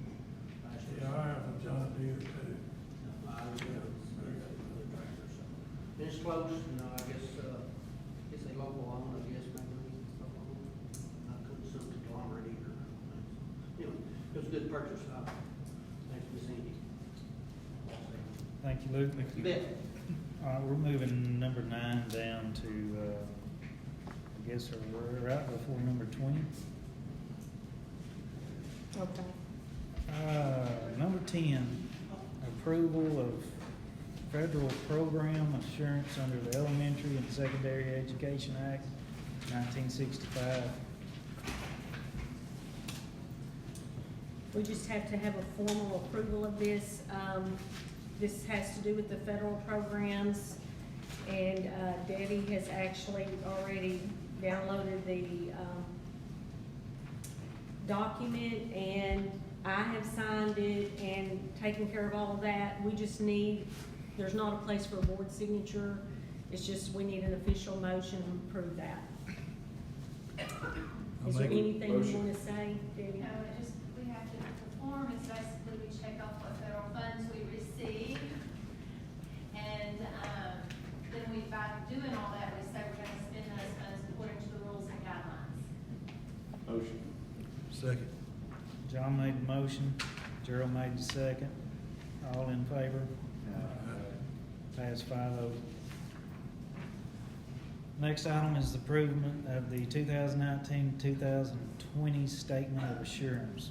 last us. Yeah, I have a John Deere too. I was, good tractor, so. And it's close, you know, I guess, it's a local one, I guess, maybe, it's local. I couldn't sue the conglomerate either. Anyway, it was a good purchase, thanks, Miss Andy. Thank you, Luke. You bet. All right, we're moving number 9 down to, I guess we're right before number 20. Okay. Number 10, approval of federal program assurance under the Elementary and Secondary Education Act, 1965. We just have to have a formal approval of this. This has to do with the federal programs, and Debbie has actually already downloaded the document, and I have signed it and taken care of all of that. We just need, there's not a place for a board signature. It's just, we need an official motion to approve that. Is there anything you Motion. want to say, Debbie? No, it just, we have to, the form is basically we check off what federal funds we receive. And, then we, by doing all that, we say we're gonna spend those funds according to the rules and guidelines. Motion. Second. John made the motion, Gerald made the second. All in favor? Pass 5-0. Next item is the approval of the 2019-2020 Statement of Assurance.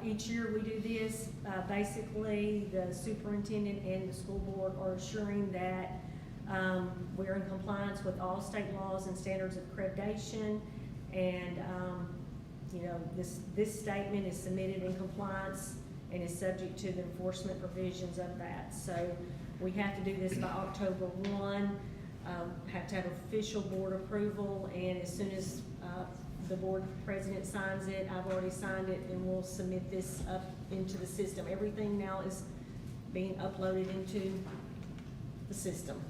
Each year we do this. Basically, the superintendent and the school board are assuring that we're in compliance with all state laws and standards of accreditation. And, you know, this statement is submitted in compliance and is subject to the enforcement provisions of that. So we have to do this by October 1. Have to have official board approval, and as soon as the board president signs it, I've already signed it, and we'll submit this up into the system. Everything now is being uploaded into the system.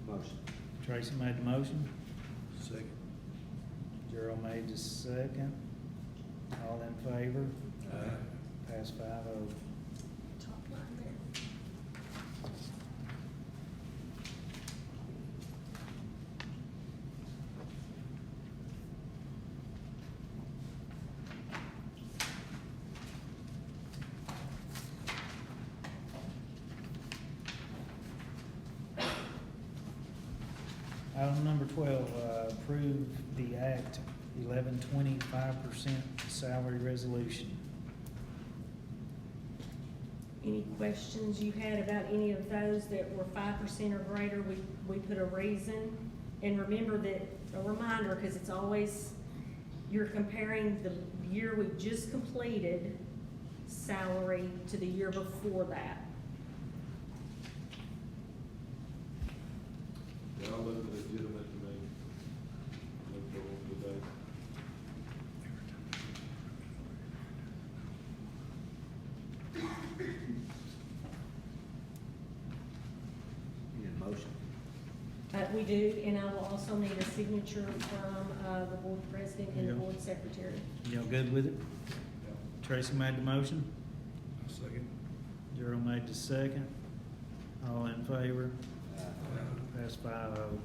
Motion. Tracy made the motion, Second. Gerald made the second. All in favor? Pass 5-0. Top line there. Item number 12, approve the Act 1120 5% salary resolution. Any questions you had about any of those that were 5% or greater, we put a reason. And remember that, a reminder, because it's always, you're comparing the year we just completed salary to the year before that. They all look legitimate to me. Look for them today. Need a motion? We do, and I will also need a signature from, the board president and the Yeah. board secretary. Y'all good with it? Tracy made the motion. I'll second. Gerald made the second. All in favor? Aye. Pass 5-0.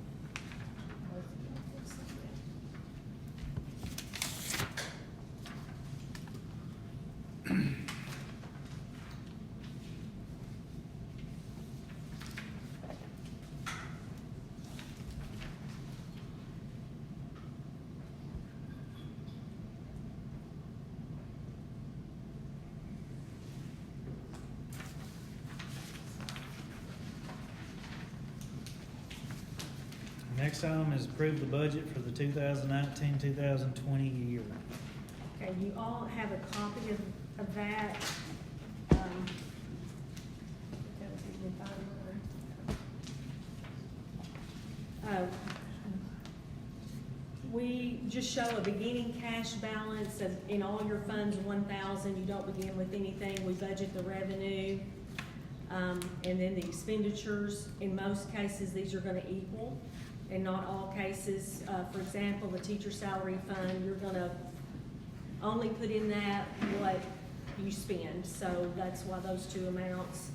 Next item is approve the budget for the 2019-2020 year. Okay, you all have a copy of that. That was even fine. We just show a beginning cash balance of, in all your funds, 1,000. You don't begin with anything. We budget the revenue, and then the expenditures. In most cases, these are gonna equal. In not all cases, for example, the teacher salary fund, you're gonna only put in that what you spend, so that's why those two amounts.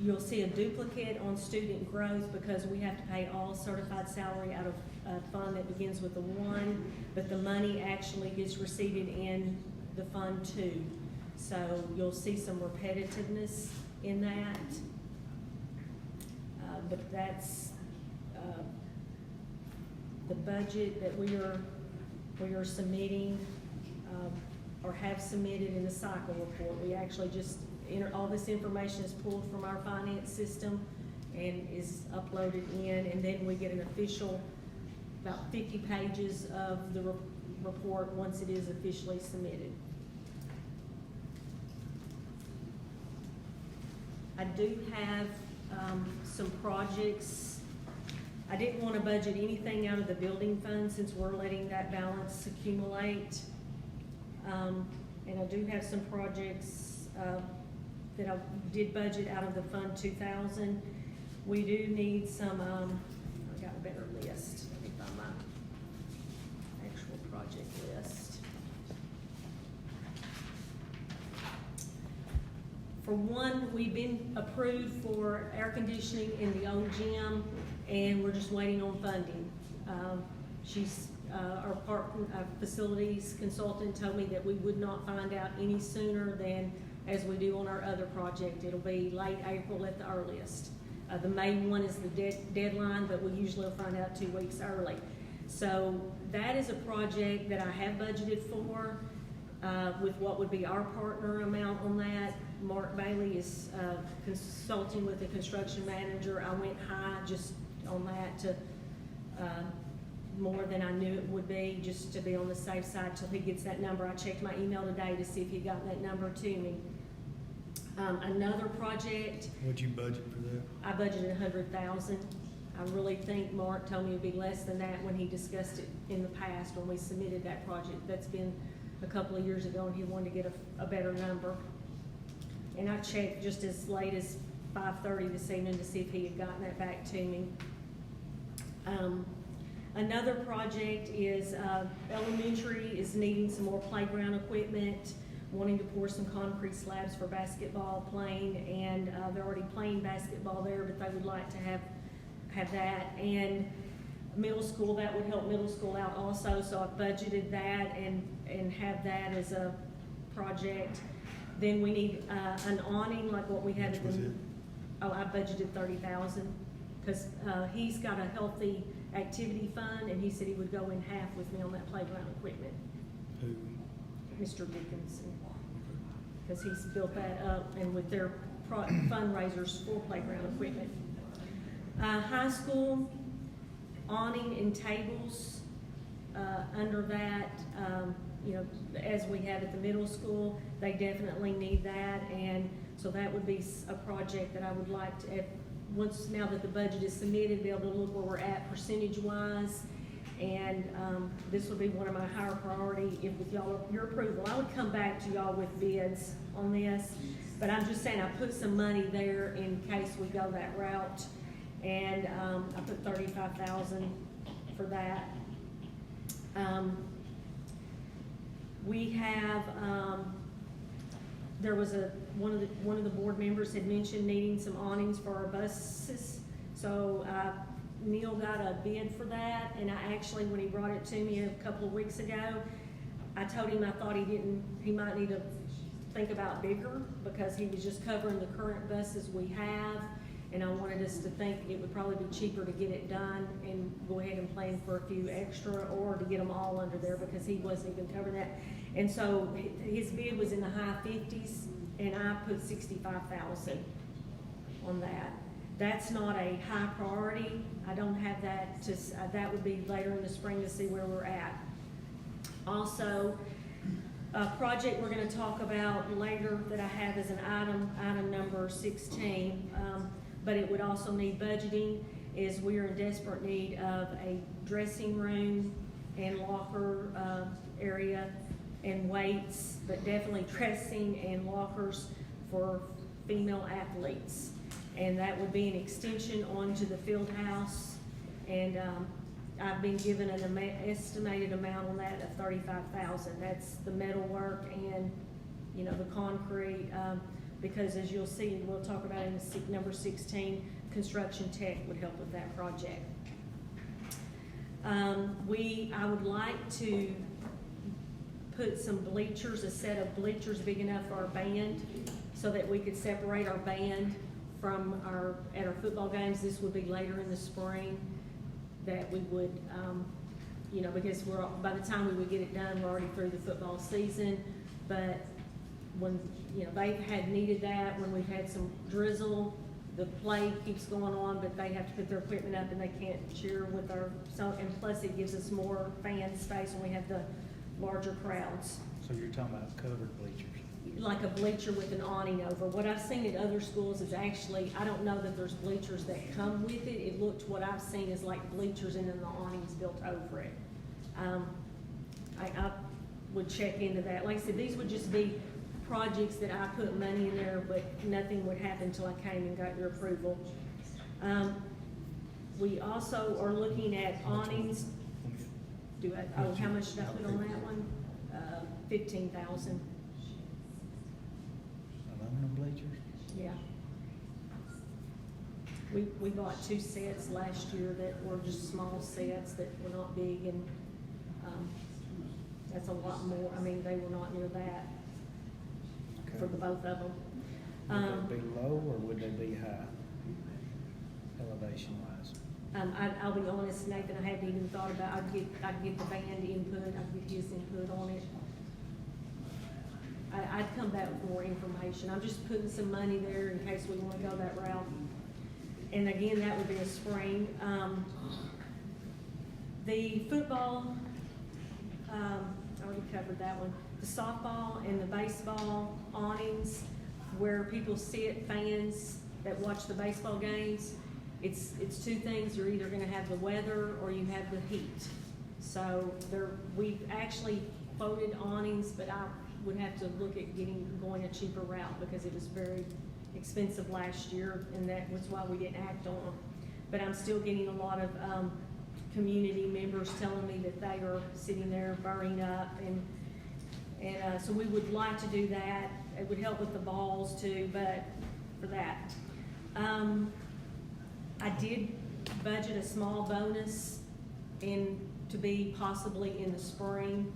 You'll see a duplicate on student growth because we have to pay all certified salary out of a fund that begins with a 1, but the money actually gets received in the fund 2. So you'll see some repetitiveness in that. But that's, the budget that we are submitting, or have submitted in the cycle report. We actually just all this information is pulled from our finance system and is uploaded in, and then we get an official, about 50 pages of the report once it is officially submitted. I do have some projects. I didn't want to budget anything out of the building fund since we're letting that balance accumulate. And I do have some projects that I did budget out of the Fund 2000. We do need some, I got a better list. Let me find my actual project list. For one, we've been approved for air conditioning in the old gym, and we're just waiting on funding. Our facilities consultant told me that we would not find out any sooner than as we do on our other project. It'll be late April at the earliest. The May 1 is the deadline, but we usually will find out 2 weeks early. So that is a project that I have budgeted for with what would be our partner amount on that. Mark Bailey is consulting with the construction manager. I went high just on that to more than I knew it would be, just to be on the safe side till he gets that number. I checked my email today to see if he got that number to me. Another project. What'd you budget for that? I budgeted $100,000. I really think Mark told me it'd be less than that when he discussed it in the past when we submitted that project. That's been a couple of years ago, and he wanted to get a better number. And I checked just as late as 5:30 this evening to see if he had gotten that back to me. Another project is, elementary is needing some more playground equipment, wanting to pour some concrete slabs for basketball playing, and, they're already playing basketball there, but they would like to have that. And middle school, that would help middle school out also, so I've budgeted that and have that as a project. Then we need, an awning like what we had Which at the. was it? Oh, I budgeted 30,000, cause, he's got a healthy activity fund, and he said he would go in half with me on that playground equipment, Who? Mr. Dickinson. Cause he's built that up, and with their fundraisers for playground equipment. High school, awning and tables, under that, you know, as we have at the middle school, they definitely need that, and so that would be a project that I would like to, once, now that the budget is submitted, be able to look where we're at percentage-wise, and, this would be one of my higher priority, if with y'all, your approval, I would come back to y'all with bids on this, but I'm just saying, I put some money there in case we go that route, and, I put 35,000 for that. We have, there was one of the board members had mentioned needing some awnings for our buses. So, Neil got a bid for that, and I actually, when he brought it to me a couple of weeks ago, I told him I thought he might need to think about bigger, because he was just covering the current buses we have, and I wanted us to think it would probably be cheaper to get it done and go ahead and plan for a few extra, or to get them all under there, because he wasn't even covering that. And so his bid was in the high 50s, and I put 65,000 on that. That's not a high priority. I don't have that that would be later in the spring to see where we're at. Also, a project we're gonna talk about later that I have as an item number 16, but it would also need budgeting, is we are in desperate need of a dressing room and locker area and weights, but definitely dressing and lockers for female athletes. And that would be an extension onto the field house. And I've been given an estimated amount on that of 35,000. That's the metal work and, you know, the concrete, because as you'll see, we'll talk about in number 16, construction tech would help with that project. I would like to put some bleachers, a set of bleachers big enough for our band, so that we could separate our band from at our football games. This would be later in the spring, that we would, you know, because by the time we would get it done, we're already through the football season. But when, you know, they had needed that when we've had some drizzle, the play keeps going on, but they have to put their equipment up and they can't cheer with and plus it gives us more fan space when we have the larger crowds. So you're talking about covered bleachers? Like a bleacher with an awning over. What I've seen at other schools is actually, I don't know that there's bleachers that come with it. It looked, what I've seen is like bleachers and then the awning's built over it. I would check into that. Like I said, these would just be projects that I put money in there, but nothing would happen until I came and got your approval. We also are looking at awnings. How much did I put on that one? 15,000. Aluminum bleachers? Yeah. We bought 2 sets last year that were just small sets that were not big, and, that's a lot more. I mean, they were not near that for the both of them. Would they be low or would they be high, elevation wise? I'll be honest, Nathan, I hadn't even thought about, I'd get the band input, I'd get his input on it. I'd come back with more information. I'm just putting some money there in case we wanna go that route. And again, that would be a spring. The football, I already covered that one. The softball and the baseball awnings, where people sit, fans that watch the baseball games, it's 2 things. You're either gonna have the weather or you have the heat. So we've actually quoted awnings, but I would have to look at going a cheaper route, because it was very expensive last year, and that was why we didn't act on them. But I'm still getting a lot of community members telling me that they are sitting there burning up, and so we would like to do that. It would help with the balls too, but for that. I did budget a small bonus to be possibly in the spring.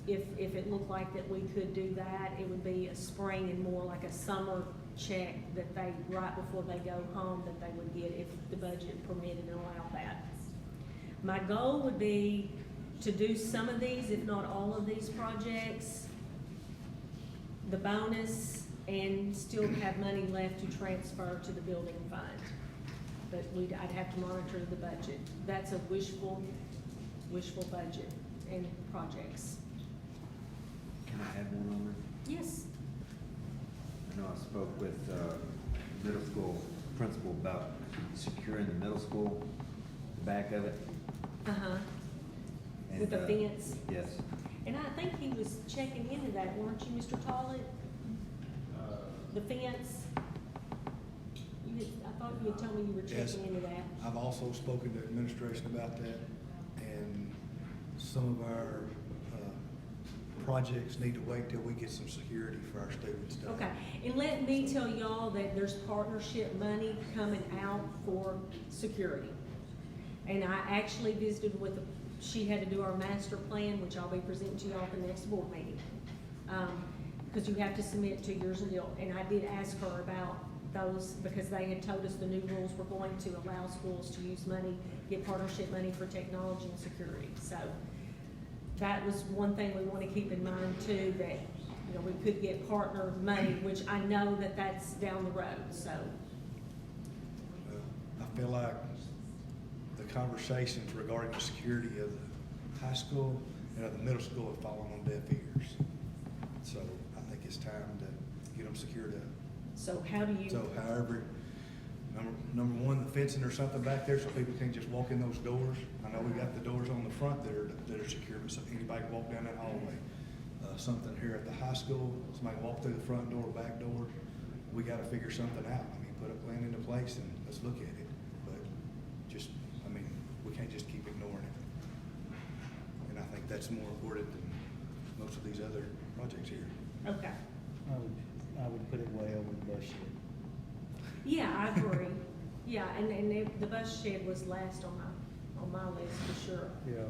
If it looked like that we could do that, it would be a spring and more like a summer check that they, right before they go home, that they would get if the budget permitted and allowed that. My goal would be to do some of these, if not all of these projects, the bonus, and still have money left to transfer to the building fund. But I'd have to monitor the budget. That's a wishful budget and projects. Can I add one on there? Yes. I know I spoke with middle school principal about securing the middle school, the back of it. Uh-huh. And, With the fence? Yes. And I think he was checking into that, weren't you, Mr. Tollett? The fence? I thought you had told me you were Yes. checking into that. I've also spoken to administration about that, and some of our projects need to wait till we get some security for our students done. Okay, and let me tell y'all that there's partnership money coming out for security. And I actually visited with, she had to do our master plan, which I'll be presenting to y'all at the next board meeting. Because you have to submit 2 years and deal, and I did ask her about those, because they had told us the new rules were going to allow schools to use money, get partnership money for technology and security. So that was one thing we want to keep in mind too, that, you know, we could get partner money, which I know that that's down the road, so. I feel like the conversations regarding the security of the high school and of the middle school have fallen on deaf ears. So I think it's time to get them secured up. So how do you? So however, number one, the fencing or something back there so people can't just walk in those doors. I know we got the doors on the front that are secure, but so anybody can walk down that hallway. Something here at the high school, somebody can walk through the front door, back door. We gotta figure something out. I mean, put a plan into place and let's look at it. But just, I mean, we can't just keep ignoring it. And I think that's more important than most of these other projects here. Okay. I would put it way over the bus shed. Yeah, I agree. Yeah, and the bus shed was last on my list for sure. Yeah.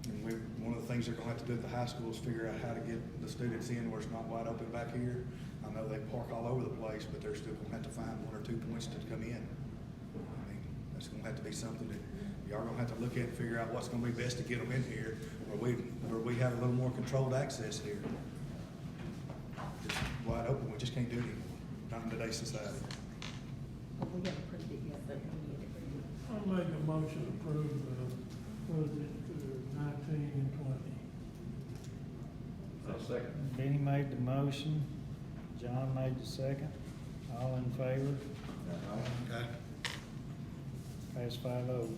And one of the things they're gonna have to do at the high school is figure out how to get the students in where it's not wide open back here. I know they park all over the place, but they're still gonna have to find 1 or 2 points to come in. I mean, that's gonna have to be something that y'all gonna have to look at and figure out what's gonna be best to get them in here, where we have a little more controlled access here. It's wide open, we just can't do it anymore, not in today's society. We haven't printed it yet, but we need to print it. I'll make a motion to approve the budget for 19 and 20. I'll second. Benny made the motion, John made the second. All in favor? Okay. Pass 5-0.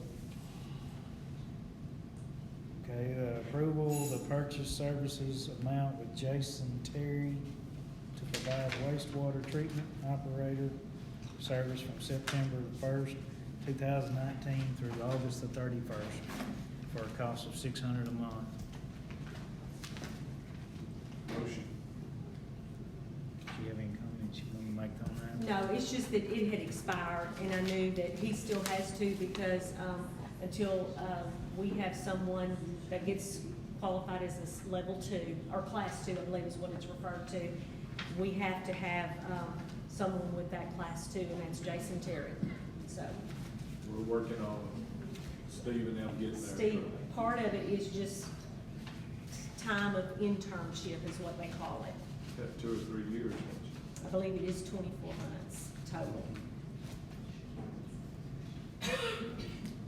Okay, approval of the purchase services amount with Jason Terry to provide wastewater treatment operator service from September 1st, 2019 through August the 31st for a cost of $600 a month. Motion. Do you have any comments you want to make on that? No, it's just that it had expired, and I knew that he still has to, because until we have someone that gets qualified as this level 2, or class 2, I believe is what it's referred to, we have to have someone with that class 2, and that's Jason Terry. So, We're working on Steve and them getting there. Steve, part of it is just time of internship is what they call it. Got 2 or 3 years. don't you? I believe it is 24 months total.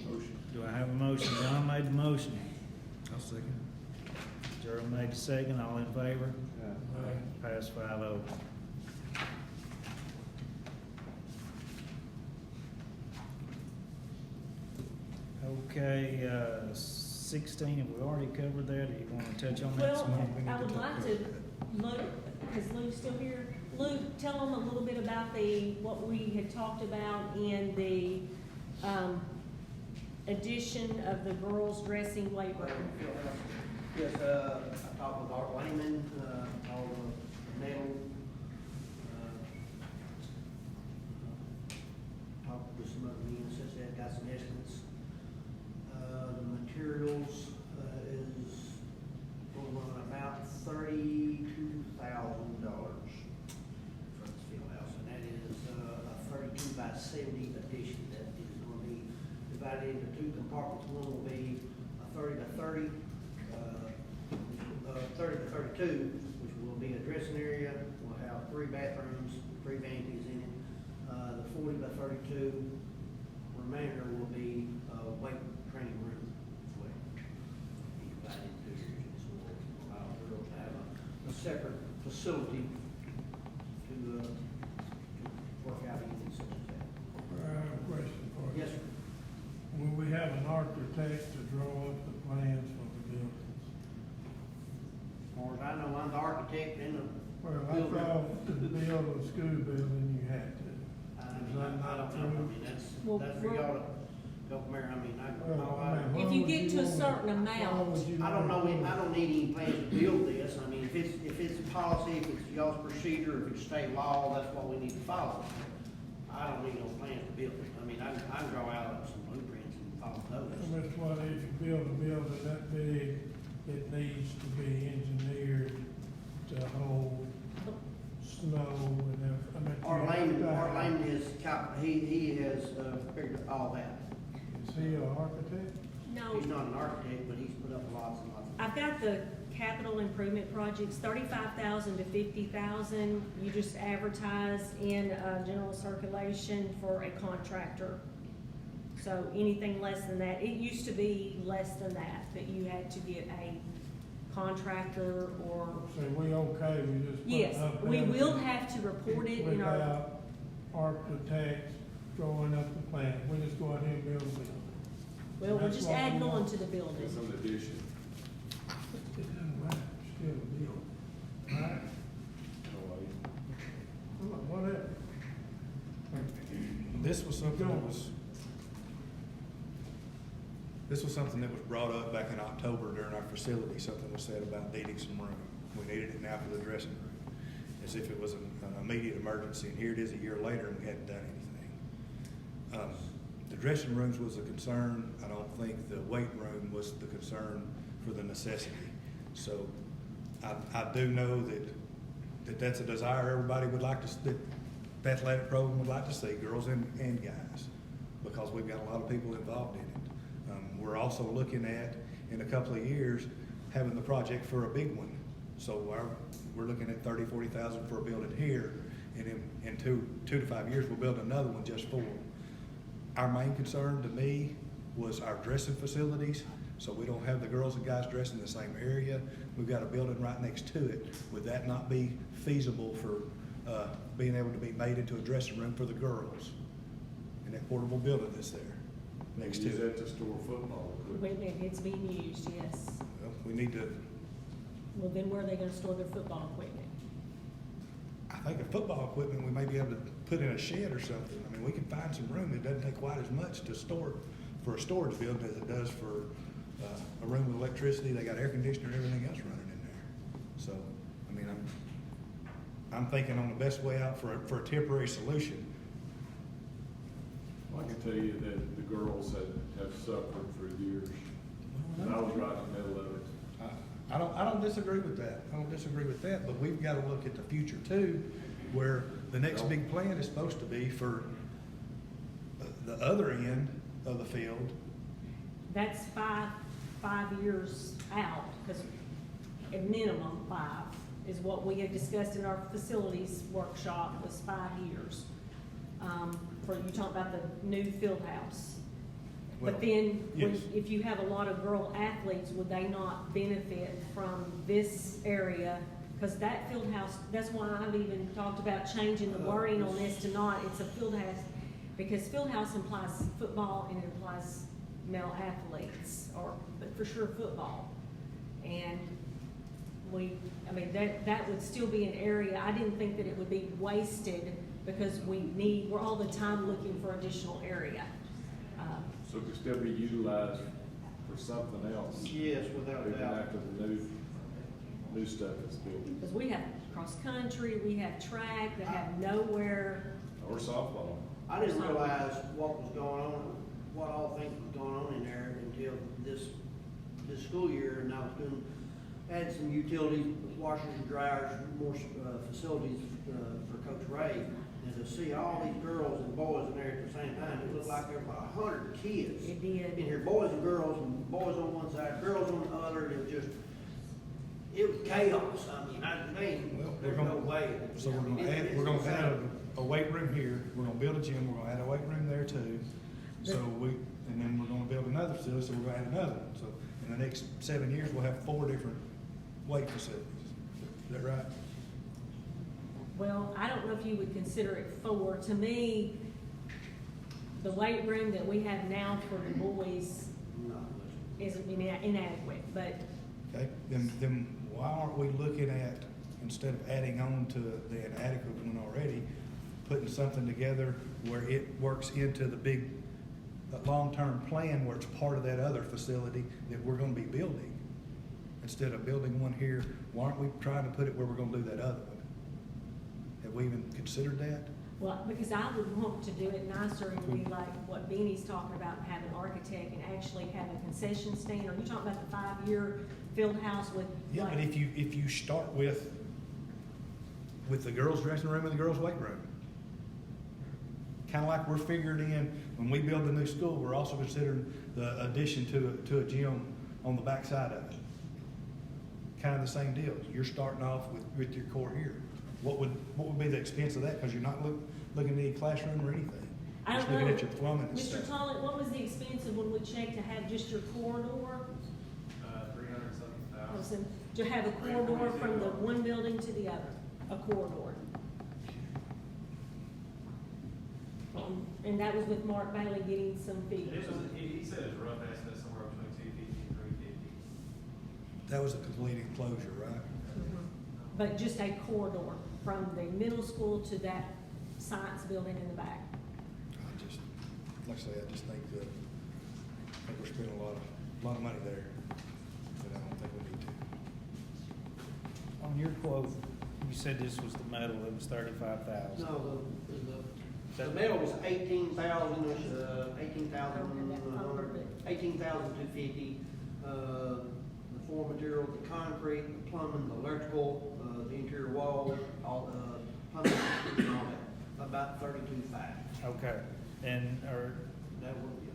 Motion. Do I have a motion? John made the motion. I'll second. Gerald made the second. All in favor? Pass 5-0. Okay, 16, have we already covered that, or you want to touch on that some more? Well, I would like to, Luke, is Luke still here? Luke, tell them a little bit about what we had talked about in the Addition of the girls' dressing weight room. Yes, I talked with Art Lehman, all the metal, talked with some other units, since they had got some estimates. The materials, is going on about $32,000 for this field house, and that is, a 32 by 70 addition that is gonna be divided into two compartments. One will be a 30 by 30, 30 to 32, which will be a dressing area. We'll have 3 bathrooms, 3 vanities in it. The 40 by 32 remainder will be a weight training room as well. Be divided into two areas, so we'll allow the girls to have a separate facility to work out in such as that. I have a question for you. Yes, sir. Will we have an architect to draw up the plans for the buildings? As far as I know, I'm the architect and the Well, I builder. thought to build a school building, you had to. Is that I not don't know, I true? mean, that's Well, for y'all to go from there, I mean, Well, I mean, I If why you would get to a want- certain why amount, would you don't know, want to- I don't need any plans to build this, I mean, if it's policy, if it's y'all's procedure, if it's state law, that's what we need to follow. I don't need no plans to build it, I mean, I can draw out some blueprints and follow those. That's why if you build a building that big, it needs to be engineered to hold snow and everything. Art Lehman is, he has, figured all that. Is he an architect? no. He's not an architect, but he's put up lots and lots of. I've got the capital improvement projects, 35,000 to 50,000. You just advertise in, general circulation for a contractor. So anything less than that, it used to be less than that you had to get a contractor or, So we okay, we just. put yes, up we buildings will have to report it in our, Without architects drawing up the plan, we just go ahead and build a building. well, we're That's just what we adding on want. to the building. It's an addition. It doesn't matter, still a building, right? Whatever. This was something that was brought up back in October during our facility. Something was said about needing some room. We needed it now for the dressing room, as if it was an immediate emergency. And here it is a year later, and we hadn't done anything. The dressing rooms was a concern. I don't think the weight room was the concern for the necessity. So I do know that that's a desire everybody would like to, that the athletic program would like to see, girls and guys, because we've got a lot of people involved in it. We're also looking at, in a couple of years, having the project for a big one. So we're looking at 30,000, 40,000 for a building here, and in two to 5 years, we'll build another one just for them. Our main concern to me was our dressing facilities, so we don't have the girls and guys dressed in the same area. We've got a building right next to it. Would that not be feasible for being able to be made into a dressing room for the girls in that portable building that's there next to Use it? that to store football equipment. When it's being used, yes. Well, we need to, Well, then where are they gonna store their football equipment? I think of football equipment, we may be able to put in a shed or something. I mean, we can find some room. It doesn't take quite as much to store for a storage building as it does for a room with electricity. They got air conditioner and everything else running in there. So, I mean, I'm thinking on the best way out for a temporary solution. I can tell you that the girls have suffered for years. And I was right in the middle of it. I don't disagree with that. I don't disagree with that, but we've got to look at the future too, where the next big plan is supposed to be for the other end of the field. That's five years out, because a minimum 5 is what we had discussed in our facilities workshop, was 5 years. For, you talk about the new field house. But Well, then, yes. if you have a lot of girl athletes, would they not benefit from this area? Because that field house, that's why I've even talked about changing the wording on this to not, it's a field house, because field house implies football and it implies male athletes, but for sure football. And that would still be an area, I didn't think that it would be wasted, because we're all the time looking for additional area. So it could still be utilized for something else. Yes, without a Even doubt. after the new stuff is built, Because we have cross-country, we have track that have nowhere. or softball. I didn't realize what was going on, what all things was going on in there until this school year, and I was doing, add some utilities, washers and dryers, more, facilities, for Coach Ray. And to see all these girls and boys in there at the same time, it looked like there were about 100 kids. It did. In here, boys and boys on one side, girls on the other, and it was just, it was chaos. I mean, Well, there's no way. So I we're mean, gonna add, it's we're gonna add insane. a weight room here, we're gonna build a gym, we're gonna add a weight room there too. So and then we're gonna build another facility, so we're gonna add another one. So in the next 7 years, we'll have 4 different weight facilities. Is that right? Well, I don't know if you would consider it 4. To me, the weight room that we have now for the boys Not much. is inadequate, but Okay, then why aren't we looking at, instead of adding on to the inadequate one already, putting something together where it works into the big, long-term plan where it's part of that other facility that we're gonna be building? Instead of building one here, why aren't we trying to put it where we're gonna do that other one? Have we even considered that? well, because I would want to do it nicer and be like what Benny's talking about, have an architect and actually have a concession stand. Are you talking about the 5-year field house with Yeah, like? but if you start with the girls' dressing room and the girls' weight room, kind of like we're figuring in, when we build the new school, we're also considering the addition to a gym on the backside of it. Kind of the same deal. You're starting off with your core here. What would be the expense of that? Because you're not looking at any classroom or anything. I Just don't looking know. at your plumbing and Mr. stuff. Tollett, what was the expense of when we checked to have just your corridor? 370,000. To have a corridor from the one building to the other, a corridor. And that was with Mark Bailey getting some figures. He said it's rough estimate somewhere between 250 and 350. That was a complete enclosure, right? But just a corridor from the middle school to that science building in the back. Like I say, I just think that we're spending a lot of money there, but I don't think we need to. On your quote, you said this was the metal, it was 35,000. No, the metal was 18,000, $18,250. The floor material, the concrete, the plumbing, the electrical, the interior walls, all the plumbing, and all that, about 32,500. Okay, and That would be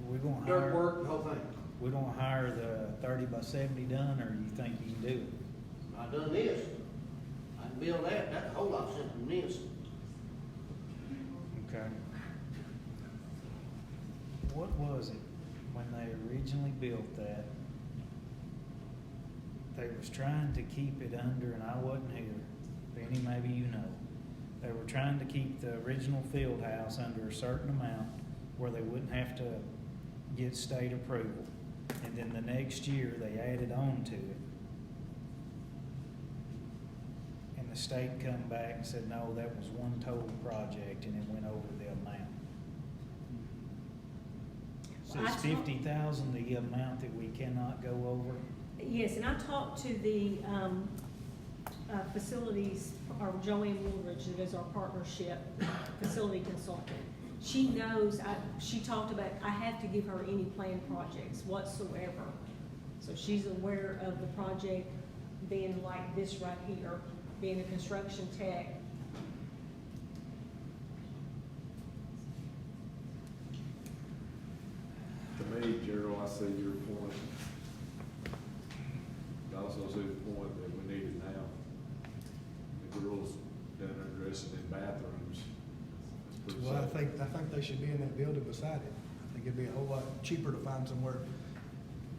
we gonna dirt hire, work, the whole thing. we gonna hire the 30 by 70 done, or you think you can do it? I done this. I can build that. That's a whole lot simpler than this. Okay. What was it when they originally built that? They was trying to keep it under, and I wasn't here, Benny, maybe you know. They were trying to keep the original field house under a certain amount where they wouldn't have to get state approval. And then the next year, they added on to it. And the state come back and said, no, that was one total project, and it went over the amount. So Well, I is talked- 50,000 the amount that we cannot go over? Yes, and I talked to the facilities, or Joanne Woolridge, that is our partnership facility consultant. She knows, she talked about, I have to give her any planned projects whatsoever. So she's aware of the project being like this right here, being a construction tech. To me, Gerald, I see your point. I also see the point that we need it now. The girls down there dressing in bathrooms. That's pretty Well, I sad. think they should be in that building beside it. I think it'd be a whole lot cheaper to find somewhere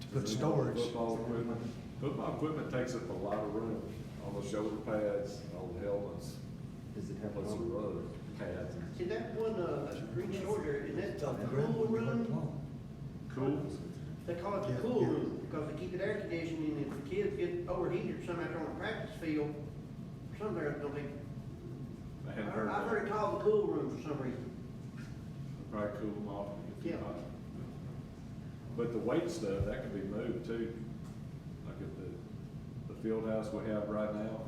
to put storage. Football equipment takes up a lot of room, all the shoulder pads, all the helmets, Does it have what's the other pads. See, that one, green storage area, is that the Top of the ground cool would be worth room? long. Cool. They call it Yeah, the cool yeah. room, because they keep it air conditioning, and if the kids get overheated, some out there on the practice field, some there, they'll be, I hadn't heard I've heard it that. called the cool room for some reason. Probably cool them off and get you Yeah. know. But the weight stuff, that can be moved too, like at the field house we have right now.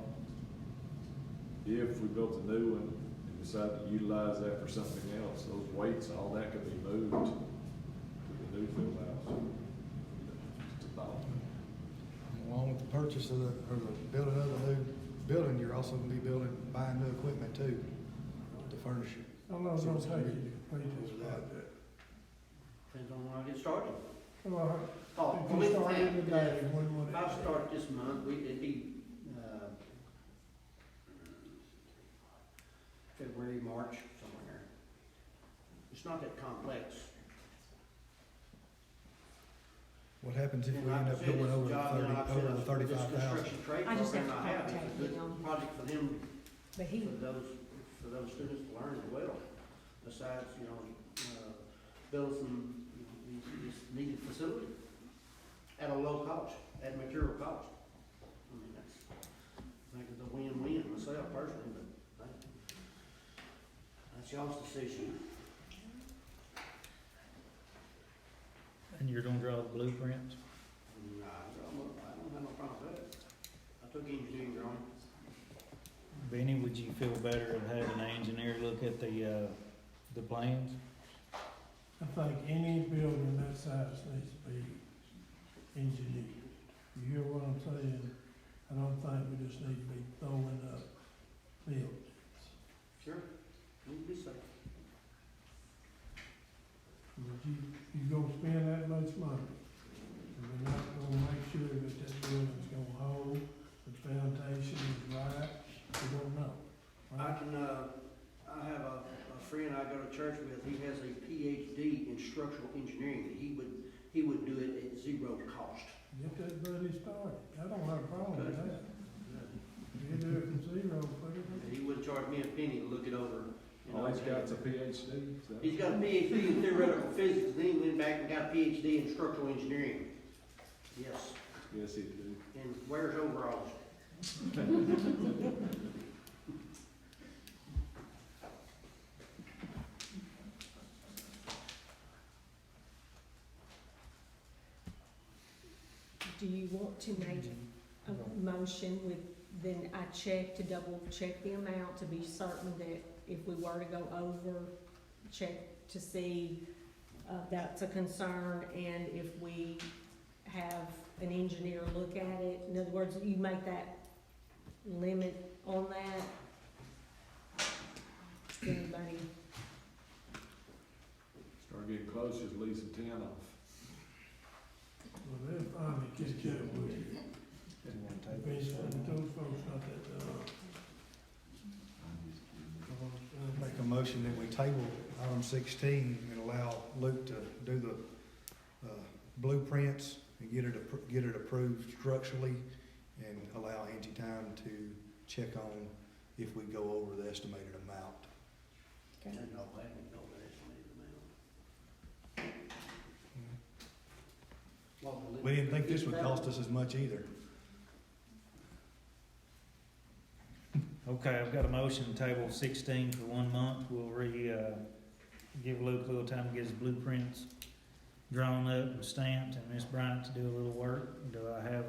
If we built a new one and decided to utilize that for something else, those weights, all that could be moved to the new field house. Just a thought. Along with the purchase of or the building of the new building, you're also gonna be buying new equipment too, to furnish it. How long is it gonna take you to complete this project? Depends on when I get started. Well, Oh, if well, you we started can, today, when would if it I take? start this month, it'd be, February, March, somewhere. It's not that complex. What happens if And we like end I up said, going this over the job, you know, like I said, over the this 35,000? construction trade I just have program to I have, contact it's a good him. project for them, But he, for those students to learn as well. Besides, build some, this needed facility at a low cost, at material cost. I mean, I think it's a win-win myself personally, but that's y'all's decision. And you're gonna draw the blueprints? Nah, I don't have no problem with that. I took engineering drawing. Benny, would you feel better of having an engineer look at the plans? I think any building that size needs to be engineered. You hear what I'm saying? I don't think we just need to be throwing up buildings. Sure, need to be safe. But you gonna spend that much money, and we're not gonna make sure that building's gonna hold, the foundation is right, we don't know. I Right? can, I have a friend I go to church with, he has a PhD in structural engineering, that he would do it at zero cost. Get that buddy started, I don't have a problem with that. You do it from zero, put it in. He wouldn't charge me a penny to look it over. you All know. he's got's a PhD, is that? He's got a PhD in theoretical physics, then he went back and got a PhD in structural engineering. Yes, Yes, he do. and wears overalls. do you want to make a motion with, then I check to double check the amount to be certain that if we were to go over, check to see, that's a concern, and if we have an engineer look at it, in other words, you make that limit on that? Does anybody, Start getting close, just leasing 10 off. Well, they'll finally catch up with you. Eventually, those folks not that, Make a motion that we table item 16 and allow Luke to do the blueprints and get it approved structurally, and allow Angie time to check on if we go over the estimated amount. okay. And no, I haven't know that estimated amount. Well, We didn't think this would cost us as much either. Okay, I've got a motion to table 16 for 1 month. We'll give Luke a little time to get his blueprints drawn up and stamped, and Miss Bryant to do a little work. Do I have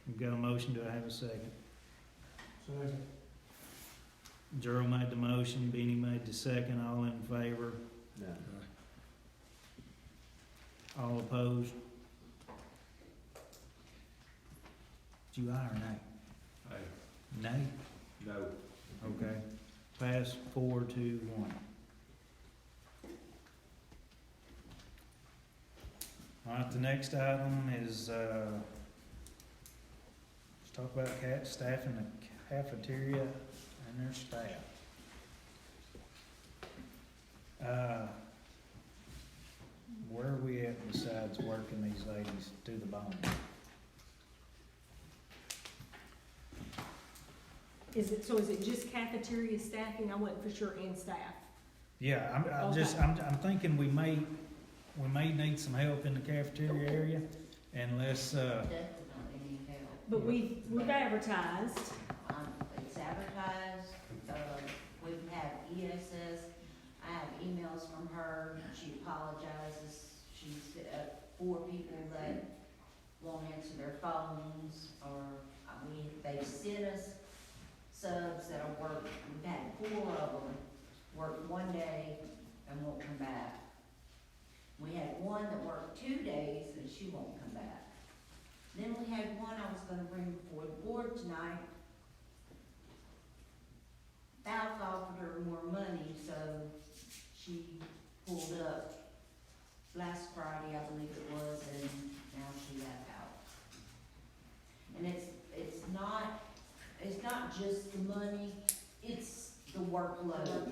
we've got a motion, do I have a second? second. Gerald made the motion, Benny made the second, all in favor, No. all opposed? Did you aye or nay? Hey, Nay? no. Okay, pass 4-1. All right, the next item is, let's talk about staff in the cafeteria and their staff. Where are we at besides working these ladies to the bone? Is it just cafeteria staffing? I wasn't for sure, and staff. Yeah, Okay. I'm thinking we may need some help in the cafeteria area, and let's, Definitely need help. But we've advertised. It's advertised, we have ESS I have emails from her, she apologizes, she's, 4 people that won't answer their phones, or, they've sent us subs that'll work, we've had 4 of them work 1 day and won't come back. We had one that worked 2 days and she won't come back. Then we had one I was gonna bring before the board tonight. Alf offered her more money, so she pulled up last Friday, I believe it was, and now she got out. And it's not just the money, it's the workload.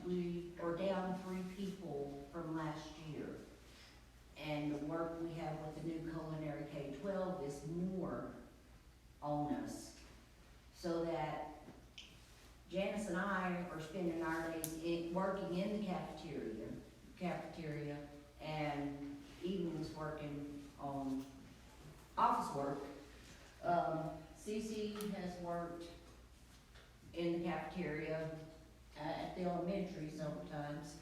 We are down 3 people from last year. And the work we have with the new culinary K-12 is more on us. So that Janice and I are spending our days working in the cafeteria, and evenings working on office work. Cece has worked in the cafeteria at the elementary several times.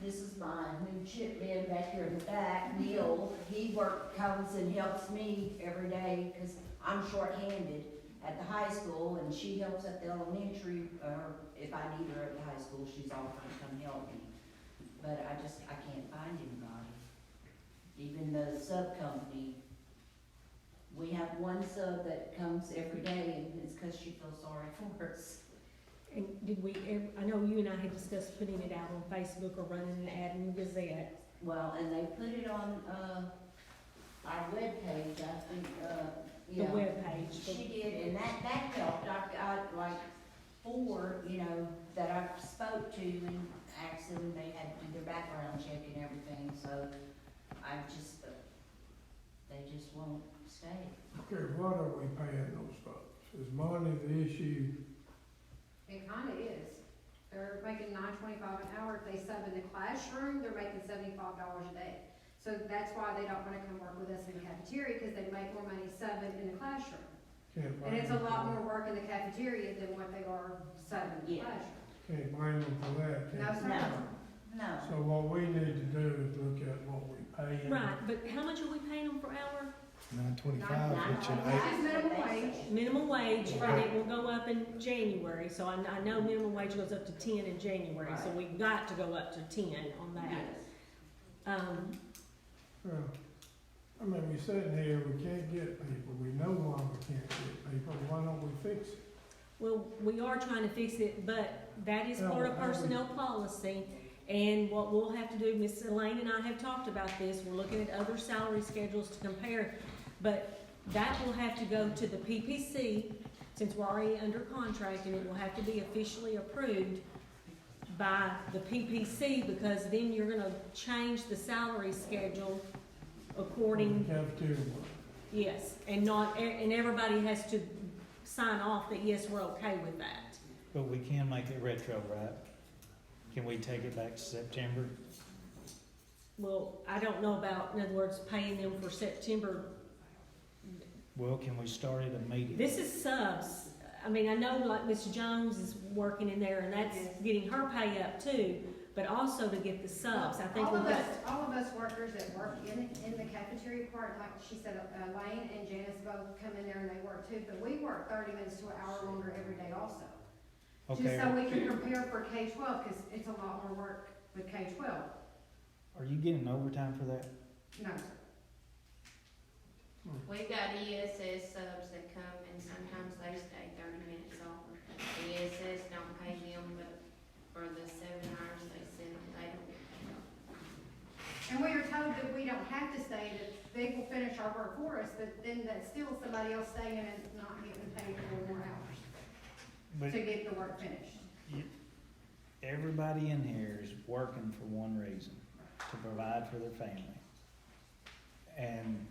This is my new chip man back here in the back, Neil. He comes and helps me every day because I'm shorthanded at the high school, and she helps at the elementary, or if I need her at the high school, she's offered to come help me. But I can't find anybody. Even the sub company, we have one sub that comes every day, and it's because she feels sorry for us. And did we ever, I know you and I had discussed putting it out on Facebook or running an ad in the Gazette. Well, and they put it on, our webpage, I think, The yeah. webpage. She did, and that helped. I got like 4, that I spoke to and asked them, they had to do their background check and everything, so they just won't stay. Okay, what are we paying those folks? Is money the issue? It kinda is. They're making $9.25 an hour. If they sub in the classroom, they're making $75 a day. So that's why they don't wanna come work with us in the cafeteria, because they make more money subbing in the classroom. Can't blame And it's a them lot for more work in the cafeteria than what they are subbing in the Yeah. classroom. that. Can't blame them for that, can No, you? sir. No. So what we need to do is look at what we pay. them. Right, but how much are we paying them per hour? $9.25, which This is minimum wage. Minimum wage, and it will go up in January, so I know minimum wage goes up to 10 in January, so Right. we've got to go up to 10 on that. Yes. Well, I mean, we're sitting here, we can't get people, we know why we can't get people, why don't we fix it? Well, we are trying to fix it, but that is part of No, I would- personnel policy. And what we'll have to do, Ms. Elaine and I have talked about this, we're looking at other salary schedules to compare. But that will have to go to the PPC, since we're already under contract, and it will have to be officially approved by the PPC, because then you're gonna change the salary schedule according, Cafeteria work. yes, and everybody has to sign off that, yes, we're okay with that. But we can make it retro, right? Can we take it back to September? Well, I don't know about, in other words, paying them for September. Well, can we start it immediately? This is subs. I mean, I know like Ms. Jones is working in there, and that's getting her pay up too, but also to get the subs. I think All we've of got, us workers that work in the cafeteria part, like she said, Lane and Janice both come in there and they work too, but we work 30 minutes to an hour longer every day also. Just Okay, so we can prepare for K-12, because it's a lot more work with K-12. are you getting overtime for that? No, sir. We've got ESS subs that come and sometimes they stay 30 minutes over. ESS don't pay them, but for the 7 hours they sit, they don't get paid. And we are told that we don't have to stay, that they will finish our work for us, but then that's still somebody else staying and not getting paid for more hours But to get the work finished. everybody in here is working for one reason, to provide for their family. And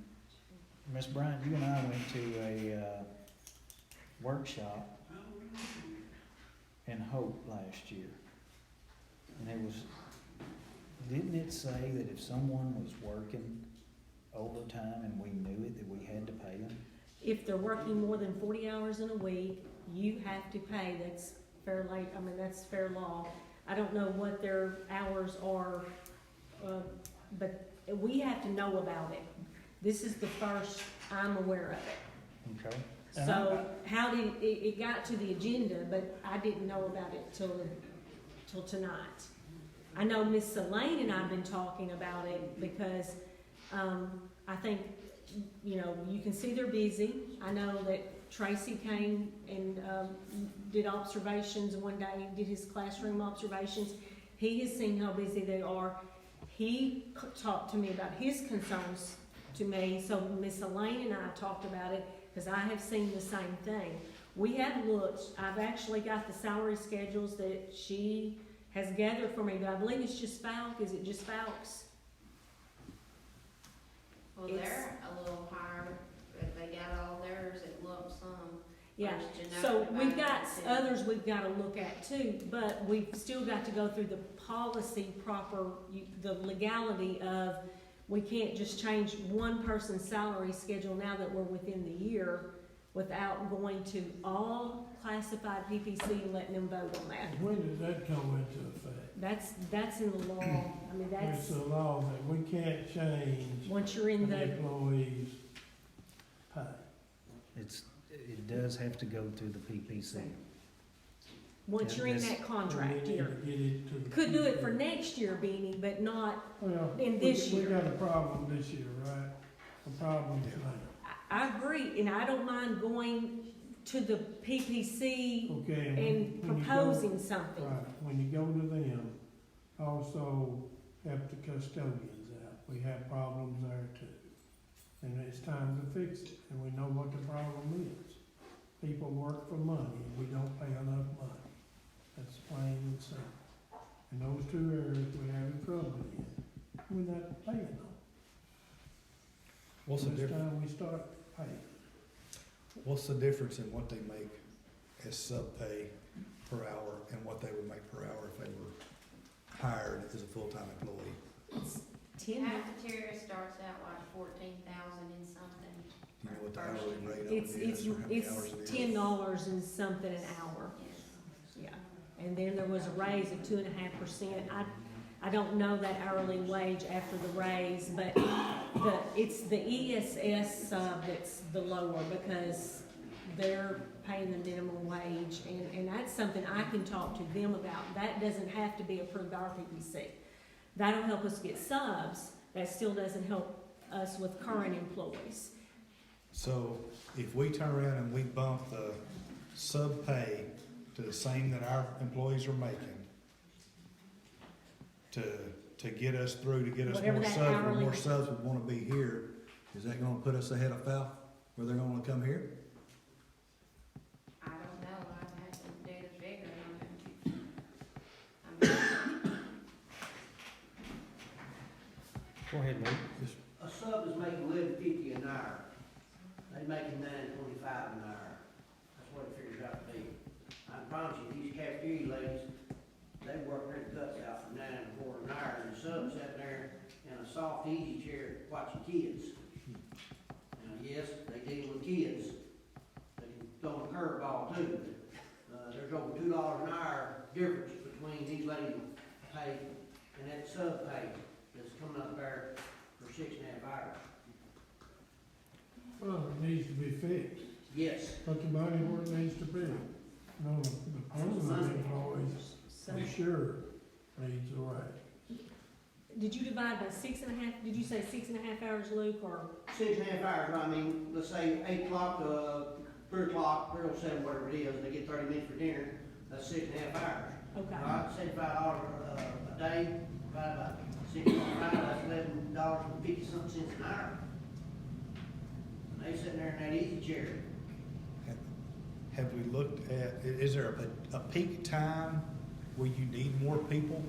Ms. Bryant, you and I went to a workshop in Hope last year. And it was, didn't it say that if someone was working overtime and we knew it, that we had to pay them? if they're working more than 40 hours in a week, you have to pay. That's fair that's fair law. I don't know what their hours are, but we have to know about it. This is the first I'm aware of it. Okay. So how did, it got to the agenda, but I didn't know about it till tonight. I know Miss Elaine and I've been talking about it because, I think, you know, you can see they're busy. I know that Tracy came and, did observations one day, did his classroom observations. He has seen how busy they are. He talked to me about his concerns to me, so Miss Elaine and I talked about it, because I have seen the same thing. We have looked, I've actually got the salary schedules that she has gathered for me, but I believe it's just Falk. Is it just Falk's? Well, It's- they're a little higher, if they got all theirs at lump sum. Yeah, Whereas Genoa so we've divided got it others we've got to look at too, but we've still got to go through the policy proper, the legality of, we can't just change one person's salary schedule now that we're within the year without going to all classified PPC and letting them vote on that. When does that come into effect? That's in the law. I mean, It's that's, a law that we can't change once you're in the the, employee's pay. It does have to go through the PPC. once you're in Yes. that contract We need year. to get it to the Could do it for people. next year, Beanie, but not, Well, in this we year. got a problem this year, right? A problem now. I agree, and I don't mind going to the PPC Okay. and when you go- proposing something. Right, when you go to them, also help the custodians out. We have problems there too. And it's time to fix it, and we know what the problem is. People work for money, and we don't pay enough money. That's plain and simple. And those two areas we have trouble in, we're not paying them. What's the It's difference, time we start paying. what's the difference in what they make as sub pay per hour and what they would make per hour if they were hired as a full-time employee? It's 10, Cafeteria starts out like 14,000 and something. You know what the hourly rate of it's, it it's, is, or how many hours it it's is? $10 and something an hour, Yes. yeah. And then there was a raise of 2.5%. I don't know that hourly wage after the raise, but it's the ESS sub that's the lower, because they're paying the minimum wage, and that's something I can talk to them about. That doesn't have to be approved by our PPC. That'll help us get subs, that still doesn't help us with current employees. So if we turn around and we bump the sub pay to the same that our employees are making, to get us through, to get us Whatever more that subs, where hourly- more subs would wanna be here, is that gonna put us ahead of Falk, where they're gonna wanna come here? I don't know, I'd have to do the figure on it. Go ahead, Luke. A sub is making $11.50 an hour. They making $9.25 an hour. That's what it figures out to be. I promise you, these cafeteria ladies, they work their guts out for $9.25 an hour, and the sub's sitting there in a soft, easy chair watching kids. Now, yes, they deal with kids. They can throw a curveball too. There's over $2 an hour difference between these ladies' pay and that sub pay that's coming up there for 6.5 hours. Well, it needs to be fixed. Yes. Put the money where it needs to be. No, the permanent employees, So, for sure, needs a raise. did you divide by 6.5, did you say 6.5 hours, Luke, or? 6.5 hours, I mean, let's say 8 o'clock to 3 o'clock, 3 or 7, whatever it is, they get 30 minutes for dinner, that's 6.5 hours. Okay. Right, $75 a day, divided by 6.5, that's $11.50 an hour. And they sitting there in that easy chair. Have we looked at, is there a peak time where you need more people?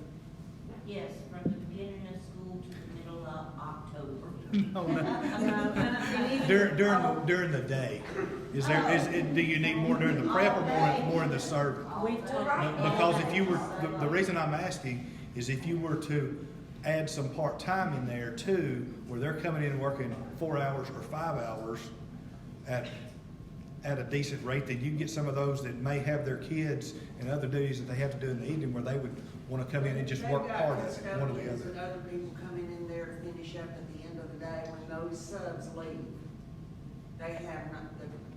Yes, from the beginning of school to the middle of October. During the day, do you need more during the prep or more in the service? We've talked, Because if you were, the reason I'm asking is if you were to add some part-time in there too, where they're coming in and working 4 hours or 5 hours at a decent rate, then you can get some of those that may have their kids and other duties that they have to do in the evening where they would wanna come in and just work part of it, one or the They've got custodians other. and other people coming in there to finish up at the end of the day when those subs leave. They have not,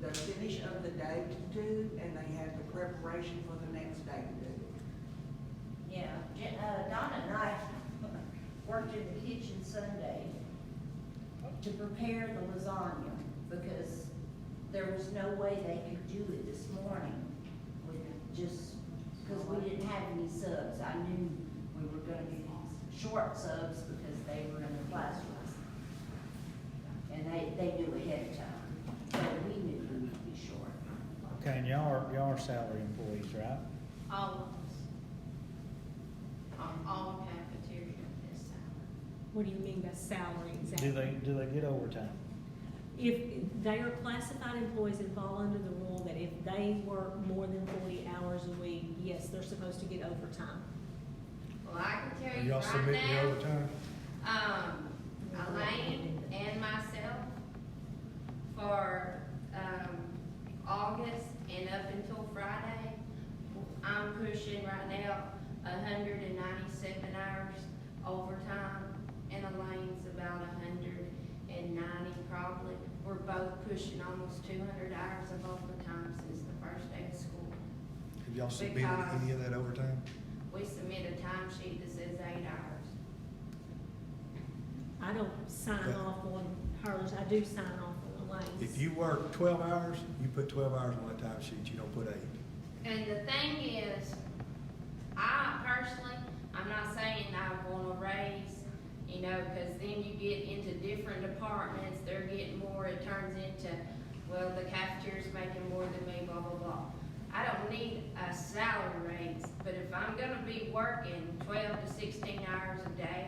the finish of the day to do, and they have the preparation for the next day to do. Yeah, Donna and I worked in the kitchen Sunday to prepare the lasagna, because there was no way they could do it this morning with just, because we didn't have any subs. I knew we were gonna be short subs because they were in the classrooms. And they knew ahead of time, so we knew we would be short. Okay, and y'all are salary employees, right? All of us. All cafeteria is salary. What do you mean by salary exactly? Do they get overtime? If they are classified employees and fall under the rule that if they work more than 40 hours a week, yes, they're supposed to get overtime. Well, I can tell Are you y'all right submitting your now, overtime? Elaine and myself, for, August and up until Friday, I'm pushing right now 197 hours overtime, and Elaine's about 190 probably. We're both pushing almost 200 hours of overtime since the first day of school. Have y'all submitted any of that overtime? We submit a timesheet that says 8 hours. I don't sign Okay. off on hers, I do sign off on Elaine's. If you work 12 hours, you put 12 hours on that time sheet, you don't put 8. And the thing is, I personally, I'm not saying I want to raise, you know, because then you get into different departments, they're getting more, it turns into, well, the cafeteria's making more than me, blah, blah, blah. I don't need a salary raise, but if I'm gonna be working 12 to 16 hours a day,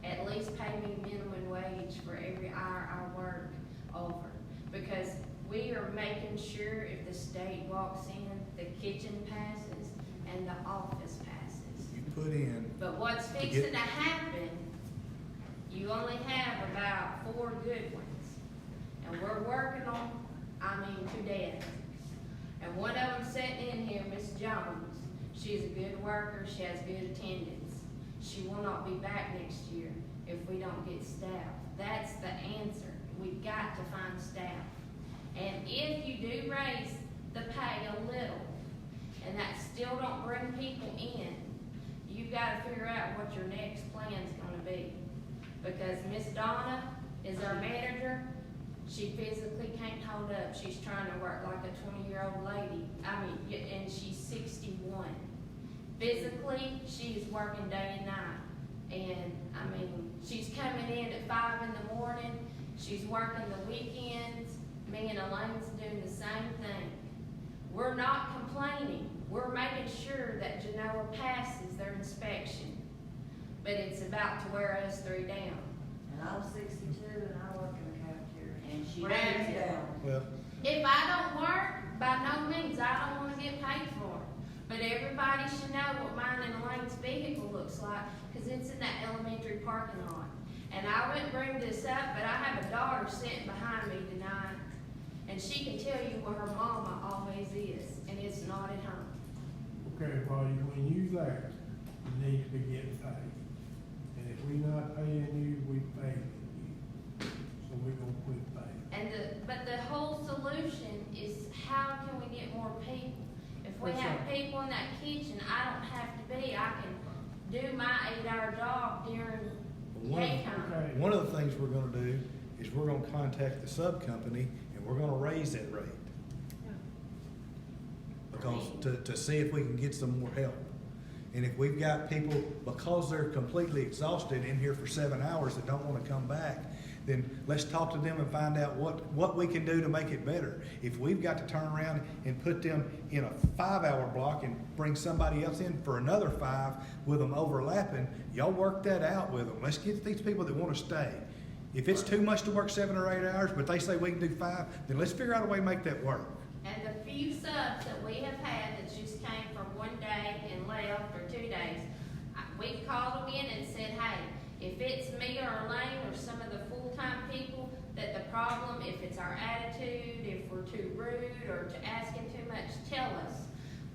at least pay me minimum wage for every hour I work over. Because we are making sure if the state walks in, the kitchen passes and the office passes. You put in, But what's To get- fixing to happen, you only have about 4 good ones. And we're working on, 2 deaths. And one of them sitting in here, Miss Jones, she's a good worker, she has good attendance. She will not be back next year if we don't get staff. That's the answer. We've got to find staff. And if you do raise the pay a little, and that still don't bring people in, you've got to figure out what your next plan's gonna be. Because Miss Donna is our manager, she physically can't hold up. She's trying to work like a 20-year-old lady. And she's 61. Physically, she's working day and night. And, she's coming in at 5 in the morning. She's working the weekends. Me and Elaine's doing the same thing. We're not complaining. We're making sure that Genoa passes their inspection. But it's about to wear us 3 down. And I'm 62 and I work in the cafeteria, and she Right. hands down. well, If I don't work, by no means, I don't wanna get paid for it. But everybody should know what mine and Elaine's vehicle looks like, cause it's in that elementary parking lot. And I wouldn't bring this up, but I have a daughter sitting behind me tonight, and she can tell you where her mama always is, and it's not at home. Okay, well, when you there, you need to be getting paid. And if we not paying you, we paying you. So we gonna quit paying. But the whole solution is how can we get more people? If we That's have right. people in that kitchen, I don't have to be, I can do my 8-hour job during one of, daytime. Okay. one of the things we're gonna do is we're gonna contact the sub company and we're gonna raise that rate. Because, to see if we can get some more help. And if we've got people, because they're completely exhausted in here for 7 hours that don't wanna come back, then let's talk to them and find out what we can do to make it better. If we've got to turn around and put them in a 5-hour block and bring somebody else in for another 5 with them overlapping, y'all work that out with them. Let's get these people that wanna stay. If it's too much to work 7 or 8 hours, but they say we can do 5, then let's figure out a way to make that work. And the few subs that we have had that just came for 1 day and left for 2 days, we called them in and said, hey, if it's me or Elaine or some of the full-time people, that the problem, if it's our attitude, if we're too rude or to asking too much, tell us.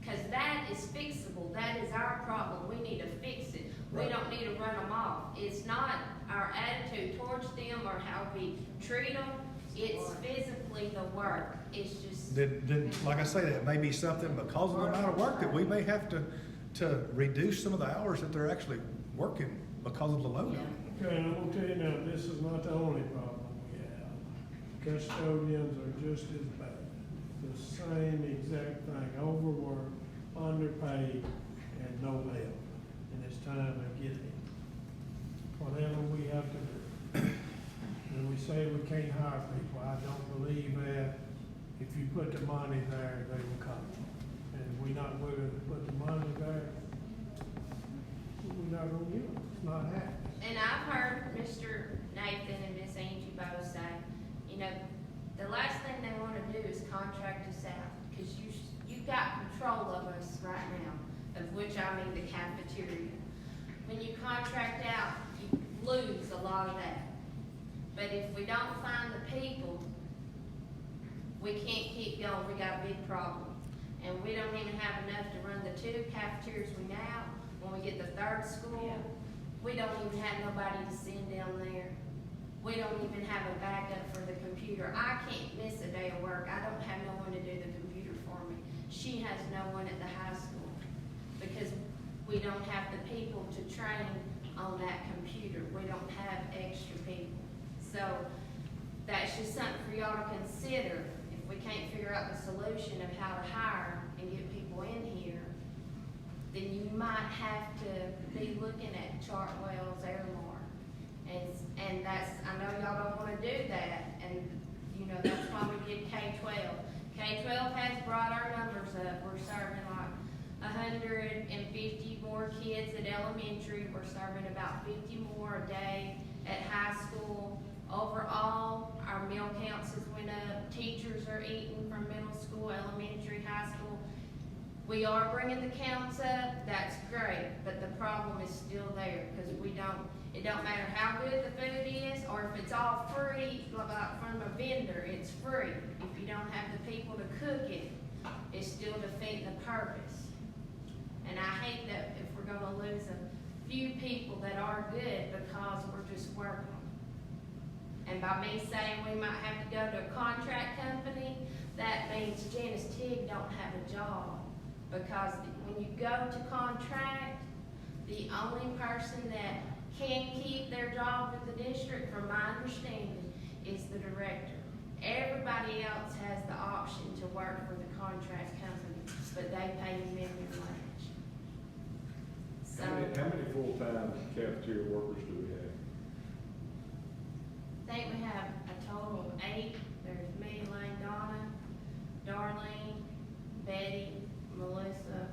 Cause that is fixable, that is our problem, we need to fix it. We Right. don't need to run them off. It's not our attitude towards them or how we treat them, it's physically the work, it's just. Then, like I say, that may be something because of the amount of work that we may have to reduce some of the hours that they're actually working because of the load. Okay, and I'm gonna tell you now, this is not the only problem we have. Custodians are just as bad. The same exact thing, overworked, underpaid, and no help. And it's time to get it. Whatever we have to do. And we say we can't hire people, I don't believe that. If you put the money there, they will come. And if we're not willing to put the money there, we're not gonna get it, it's not happening. And I've heard Mr. Nathan and Miss Angie both say, you know, the last thing they wanna do is contract us out, cause you've got control of us right now, of which I mean the cafeteria. When you contract out, you lose a lot of that. But if we don't find the people, we can't keep going, we got a big problem. And we don't even have enough to run the 2 cafeterias we now, when we get the 3rd school, we don't even have nobody to send down there. We don't even have a backup for the computer. I can't miss a day of work, I don't have no one to do the computer for me. She has no one at the high school, because we don't have the people to train on that computer. We don't have extra people. So that's just something for y'all to consider. If we can't figure out the solution of how to hire and get people in here, then you might have to be looking at Chartwell's, Airmore. And that's, I know y'all don't wanna do that, and you know, that's why we did K-12. K-12 has brought our numbers up. We're serving like 150 more kids at elementary. We're serving about 50 more a day at high school. Overall, our meal counts has went up. Teachers are eating from middle school, elementary, high school. We are bringing the counts up, that's great, but the problem is still there, because it don't matter how good the food is, or if it's all free, like from a vendor, it's free. If you don't have the people to cook it, it's still defeating the purpose. And I hate that if we're gonna lose a few people that are good because we're just working them. And by me saying we might have to go to a contract company, that means Janice Tigg don't have a job. Because when you go to contract, the only person that can keep their job with the district, from my understanding, is the director. Everybody else has the option to work for the contract company, but they pay minimum wage. So, How many full-time cafeteria workers do we have? I think we have a total of 8. There's me, Lane, Donna, Darlene, Betty, Melissa,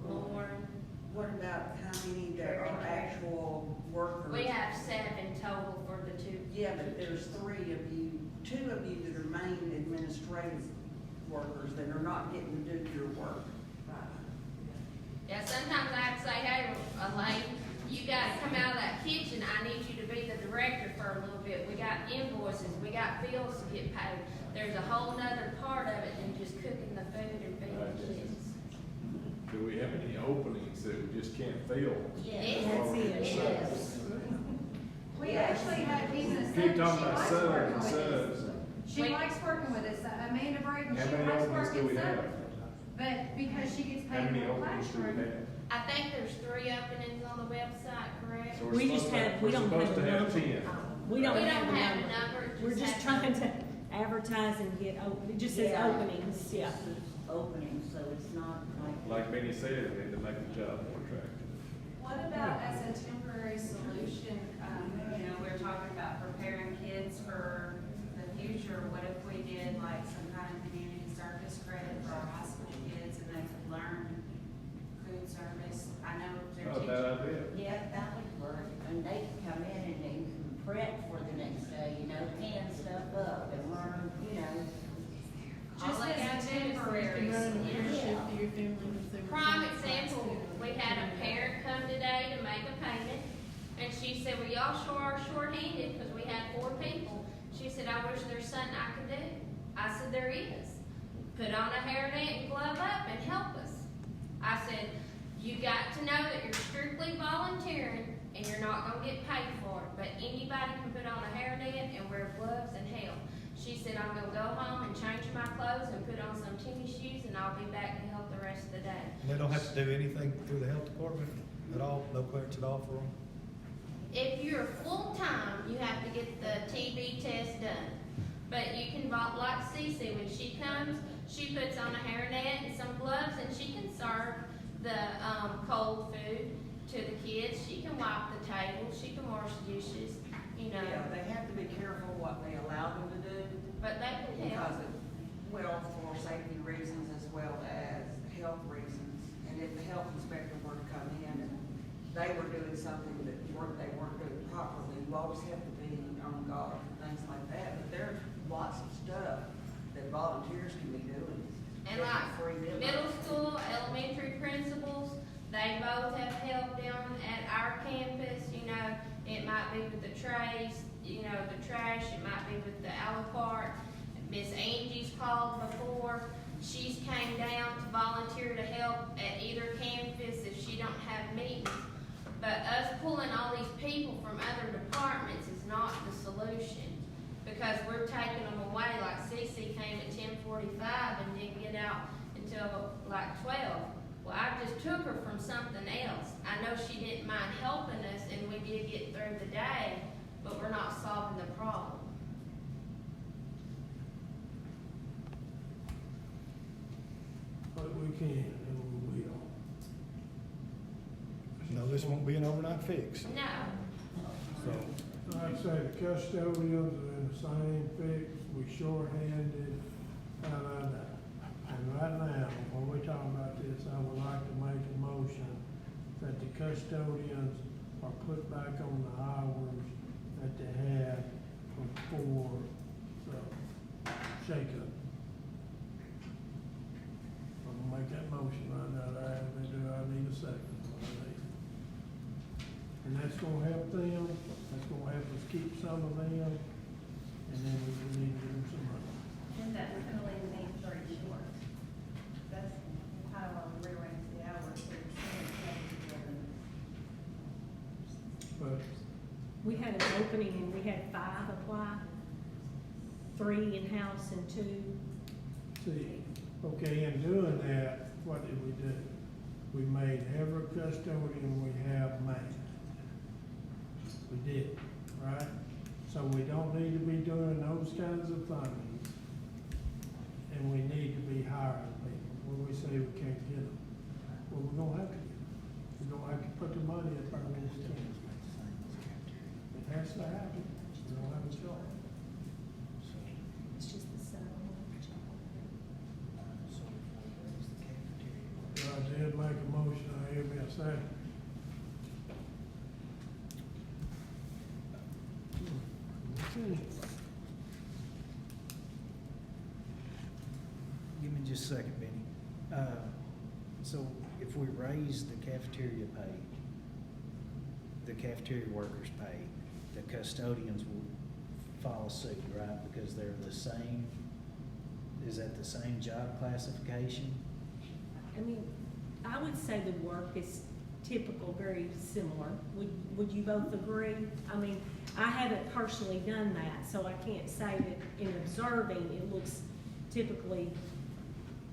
Lauren. What about how many that are actual workers? We have 7 total for the 2. Yeah, but there's 3 of you, 2 of you that are main administrative workers that are not getting to do your work. Yeah, sometimes I have to say, hey, Elaine, you gotta come out of that kitchen, I need you to be the director for a little bit. We got invoices, we got bills to get paid. There's a whole nother part of it than just cooking the food and feeding the kids. Do we have any openings that we just can't fill? Yes. Yes. We actually had pieces. Keep talking about subs and subs. She likes working with us. Amanda Braden, How she many likes openings do working we have? subs. But because she gets How paid many in the openings do we classroom. have? I think there's 3 openings on the website, correct? So we're We just supposed to have- we don't we're have supposed a to have number. 10. We don't We have don't a have a number. number, We're just have- trying to advertise and get, it just says Yeah. openings, yeah. Opening, so it's not Like Benny said, we need to make the job more attractive. What about as a temporary solution, you know, we're talking about preparing kids for the future. What if we did like some kind of community service credit for our high school kids and they could learn food service? I know they're Not a teaching. bad idea. Yeah, that would work, and they can come in and they can prep for the next day, you know, pan stuff up and learn, you know. Just as a temporary solution. Prime example, we had a parent come today to make a payment, and she said, well, y'all sure are short-handed, because we had 4 people. She said, I wish there's something I could do. I said, there is. put on a hairnet and glove up and help us. I said, you got to know that you're strictly volunteering and you're not gonna get paid for it, but anybody can put on a hairnet and wear gloves and help. She said, I'm gonna go home and change my clothes and put on some tennis shoes and I'll be back to help the rest of the day. And they don't have to do anything through the health department at all, no clearance at all for them? If you're full-time, you have to get the TB test done. But you can vote like Cece, when she comes, she puts on a hairnet and some gloves and she can serve the cold food to the kids. She can wipe the table, she can wash dishes, you know. Yeah, they have to be careful what they allow them to do. But they can help. Because well, for safety reasons as well as health reasons. And if the health inspector were to come in and they were doing something that they weren't doing properly, you always have to be on guard for things like that. But there's lots of stuff that volunteers can be doing. And like middle school, elementary principals, they both have help down at our campus, you know. It might be with the trays, you know, the trash, it might be with the a la carte. Miss Angie's called before. She's came down to volunteer to help at either campus if she don't have meetings. But us pulling all these people from other departments is not the solution, because we're taking them away. Like Cece came at 10:45 and didn't get out until like 12. Well, I just took her from something else. I know she didn't mind helping us and we did get through the day, but we're not solving the problem. But we can, and we will. No, this won't be an overnight fix. No. So, Like I say, the custodians are in the same fix, we shorthanded, and right now, when we're talking about this, I would like to make a motion that the custodians are put back on the hours that they had before the shakeup. I'm gonna make that motion right now, I need a second. And that's gonna help them, that's gonna help us keep some of them, and then we need to give them some money. And that's gonna leave me 3 short. That's how I rearrange the hours, so it's together. But We had an opening and we had 5 apply, 3 in-house and 2. see, okay, in doing that, what did we do? We made every custodian we have man. We did, right? So we don't need to be doing those kinds of things, and we need to be hiring people. When we say we can't get them, well, we're gonna have to get them. We're gonna have to put the money up our own stand. It has to happen. We don't have a choice. It's just the salary. I did make a motion, I hear me a second. Give me just a second, Benny. So if we raise the cafeteria pay, the cafeteria workers' pay, the custodians will follow suit, right? Because they're the same, is that the same job classification? I mean, I would say the work is typical, very similar. Would you both agree? I mean, I haven't personally done that, so I can't say that in observing, it looks typically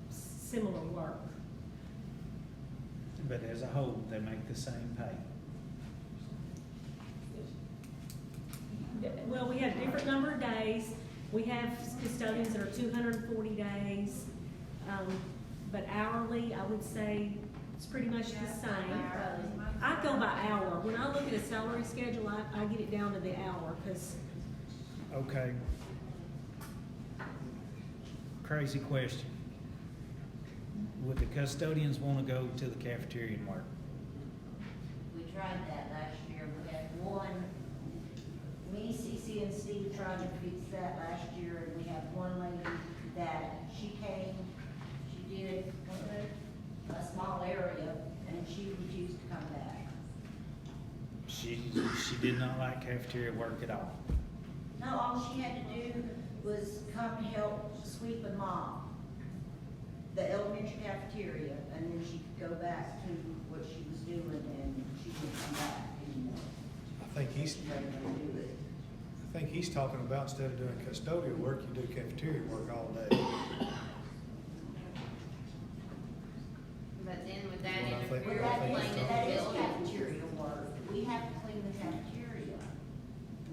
similar work. But as a whole, they make the same pay. Well, we have different number of days. We have custodians that are 240 days. But hourly, I would say it's pretty much the same. I go by hour. When I look at a salary schedule, I get it down to the hour, because Okay. Crazy question. Would the custodians want to go to the cafeteria and work? We tried that last year. We had one, me, Cece, and Steve tried to fix that last year, and we had one lady that she came, she did a small area, and she refused to come back. She did not like cafeteria work at all. No, all she had to do was come help sweep and mop. the elementary cafeteria, and then she could go back to what she was doing, and she wouldn't come back anymore. I think he's, They don't do it. I think he's talking about instead of doing custodial work, you do cafeteria work all day. But then would that Well, I think- interfere But with cleaning that the is building? cafeteria work. We have to clean the cafeteria.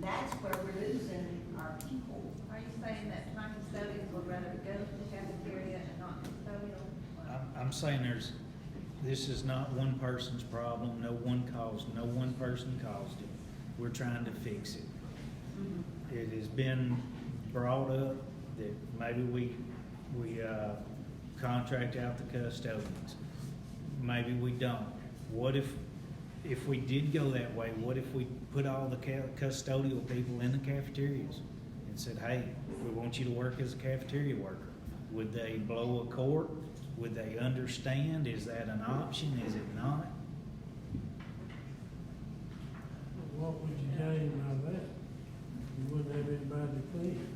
That's where we're losing our people. Are you saying that my custodians would rather go to the cafeteria and not custodial? I'm saying this is not one person's problem, no one person caused it. We're trying to fix it. It has been brought up that maybe we contract out the custodians. Maybe we don't. What if we did go that way, what if we put all the custodial people in the cafeterias and said, hey, we want you to work as a cafeteria worker? Would they blow a court? Would they understand? Is that an option? Is it not? What would you gain out of that? You wouldn't have anybody to clean.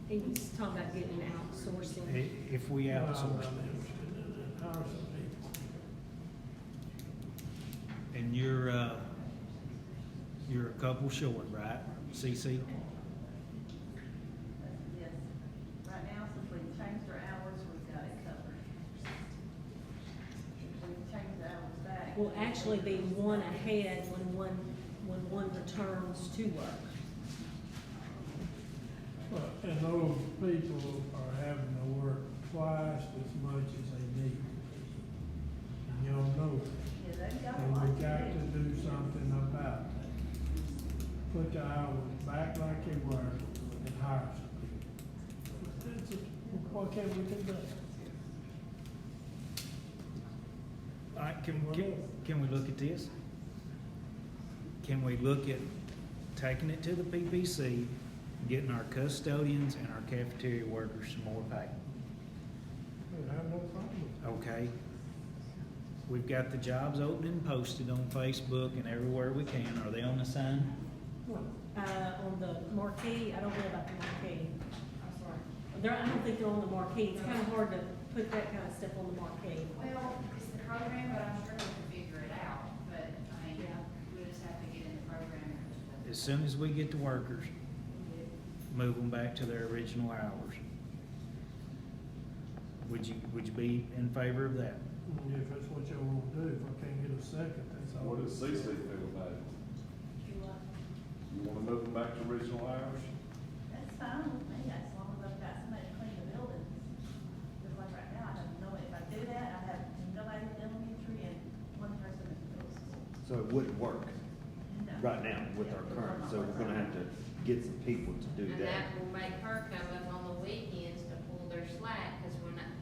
He's talking about getting outsourcing. If we Well, I'm outsource. not interested in that. Hire some people. And you're a couple short, right, CC? Yes. Right now, since we've changed our hours, we've got it covered. If we change the hours back. Will actually be one ahead when one returns to work. Well, and those people are having to work twice as much as they need. And y'all know that. Yeah, they've got a And lot we to got do. to do something about that. Put the hours back like they were and hire some people. Why can't we do that? All right, can we look at this? Can we look at taking it to the PPC, getting our custodians and our cafeteria workers some more pay? I have no problem. Okay? We've got the jobs open and posted on Facebook and everywhere we can. Are they on the sign? On the marquee, I don't know about the marquee. I'm sorry. I don't think they're on the marquee. It's kind of hard to put that kind of stuff on the marquee. Well, it's the program, but I'm sure we can figure it out, but, I mean, Yeah. we just have to get in the program. As soon as we get the workers, move them back to their original hours. Would you be in favor of that? If that's what y'all want to do, if I can't get a second, that's all. What does CC feel about it? You wanna move them back to original hours? That's fine with me, as long as I've got somebody to clean the buildings. Because like right now, I don't know, if I do that, I have nobody in elementary and one person in the middle school. So it wouldn't work No. right now with our current, so we're gonna have to get some people to do And that. that will make her come up on the weekends to pull their slack, cause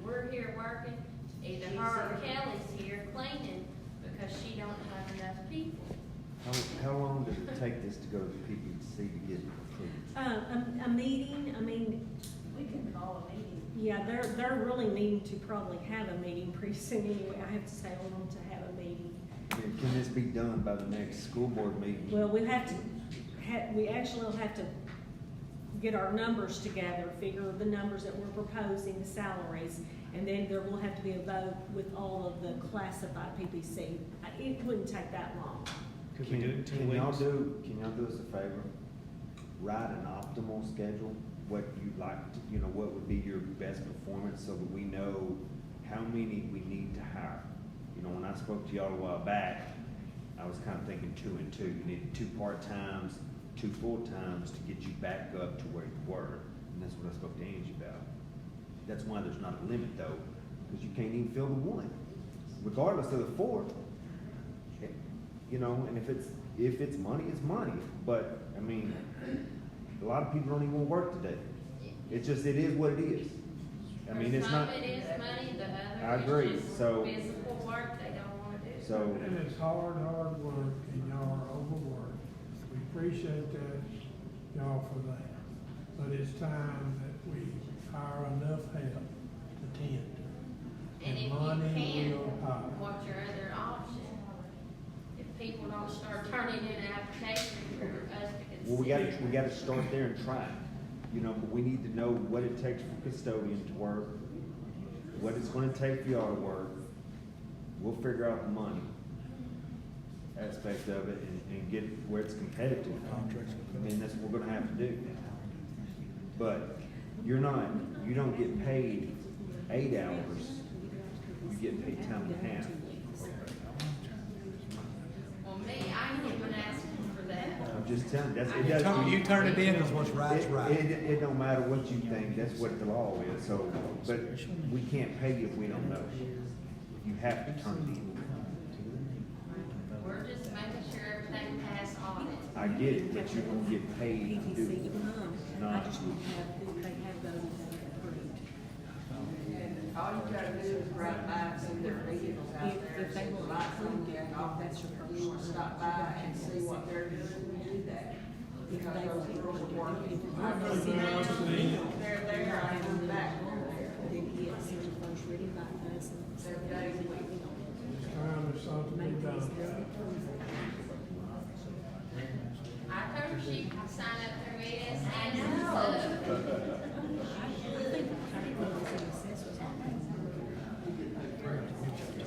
we're here working, either her or Kelly's here cleaning, because she don't have enough people. How long does it take this to go to the PPC to get approved? A meeting, I mean, We can call a meeting. yeah, they're really needing to probably have a meeting pretty soon anyway. I have to say on them to have a meeting. And can this be done by the next school board meeting? Well, we have to, we actually will have to get our numbers together, figure the numbers that we're proposing, the salaries, and then there will have to be a vote with all of the classified PPC. It wouldn't take that long. Could we do it in 2 Can y'all weeks? can y'all do us a favor? Write an optimal schedule, what you'd like to, what would be your best performance so that we know how many we need to hire. When I spoke to y'all a while back, I was kind of thinking 2 and 2. You needed 2 part-times, 2 full-times to get you back up to where you were. And that's what I spoke to Angie about. That's why there's not a limit though, because you can't even fill the 1, regardless of the 4. And if it's money, it's money. But I mean, a lot of people don't even want to work today. It is what it is. I mean, it's not. For some it is money, the I other agree. is just So- physical work they don't wanna do. So And it's hard work, and y'all are overworked. We appreciate that, y'all for that. But it's time that we hire enough help to tend. And if money you will can, hire. what's your other option? If people don't start turning in applications for us to consider. well, we gotta start there and try. But we need to know what it takes for custodian to work, what it's gonna take for y'all to work. We'll figure out the money aspect of it and get it where it's competitive. I mean, that's what we're gonna have to do. But you don't get paid 8 hours, you get paid time and a half. Well, me, I ain't even asking for that. I'm just telling, that's, You turn it in, because what's right's right. It don't matter what you think, that's what the law is, so, but we can't pay you if we don't know. You have to turn it in. We're just making sure everything passed on it. I get it, but you're gonna get paid to do it. I Not, just want to have, they have those that are approved. All you gotta do is ride by and see their vehicles out there, If they see the will lights on approve there, it, and all that. that's your You wanna stop by and see what they're doing, we do that. Because those girls are working. They're there, I come back, they're there. Then he had sent the first reading by us and 7 days a week. Time is something to be make these done. very approved. I told her she could sign up through ES and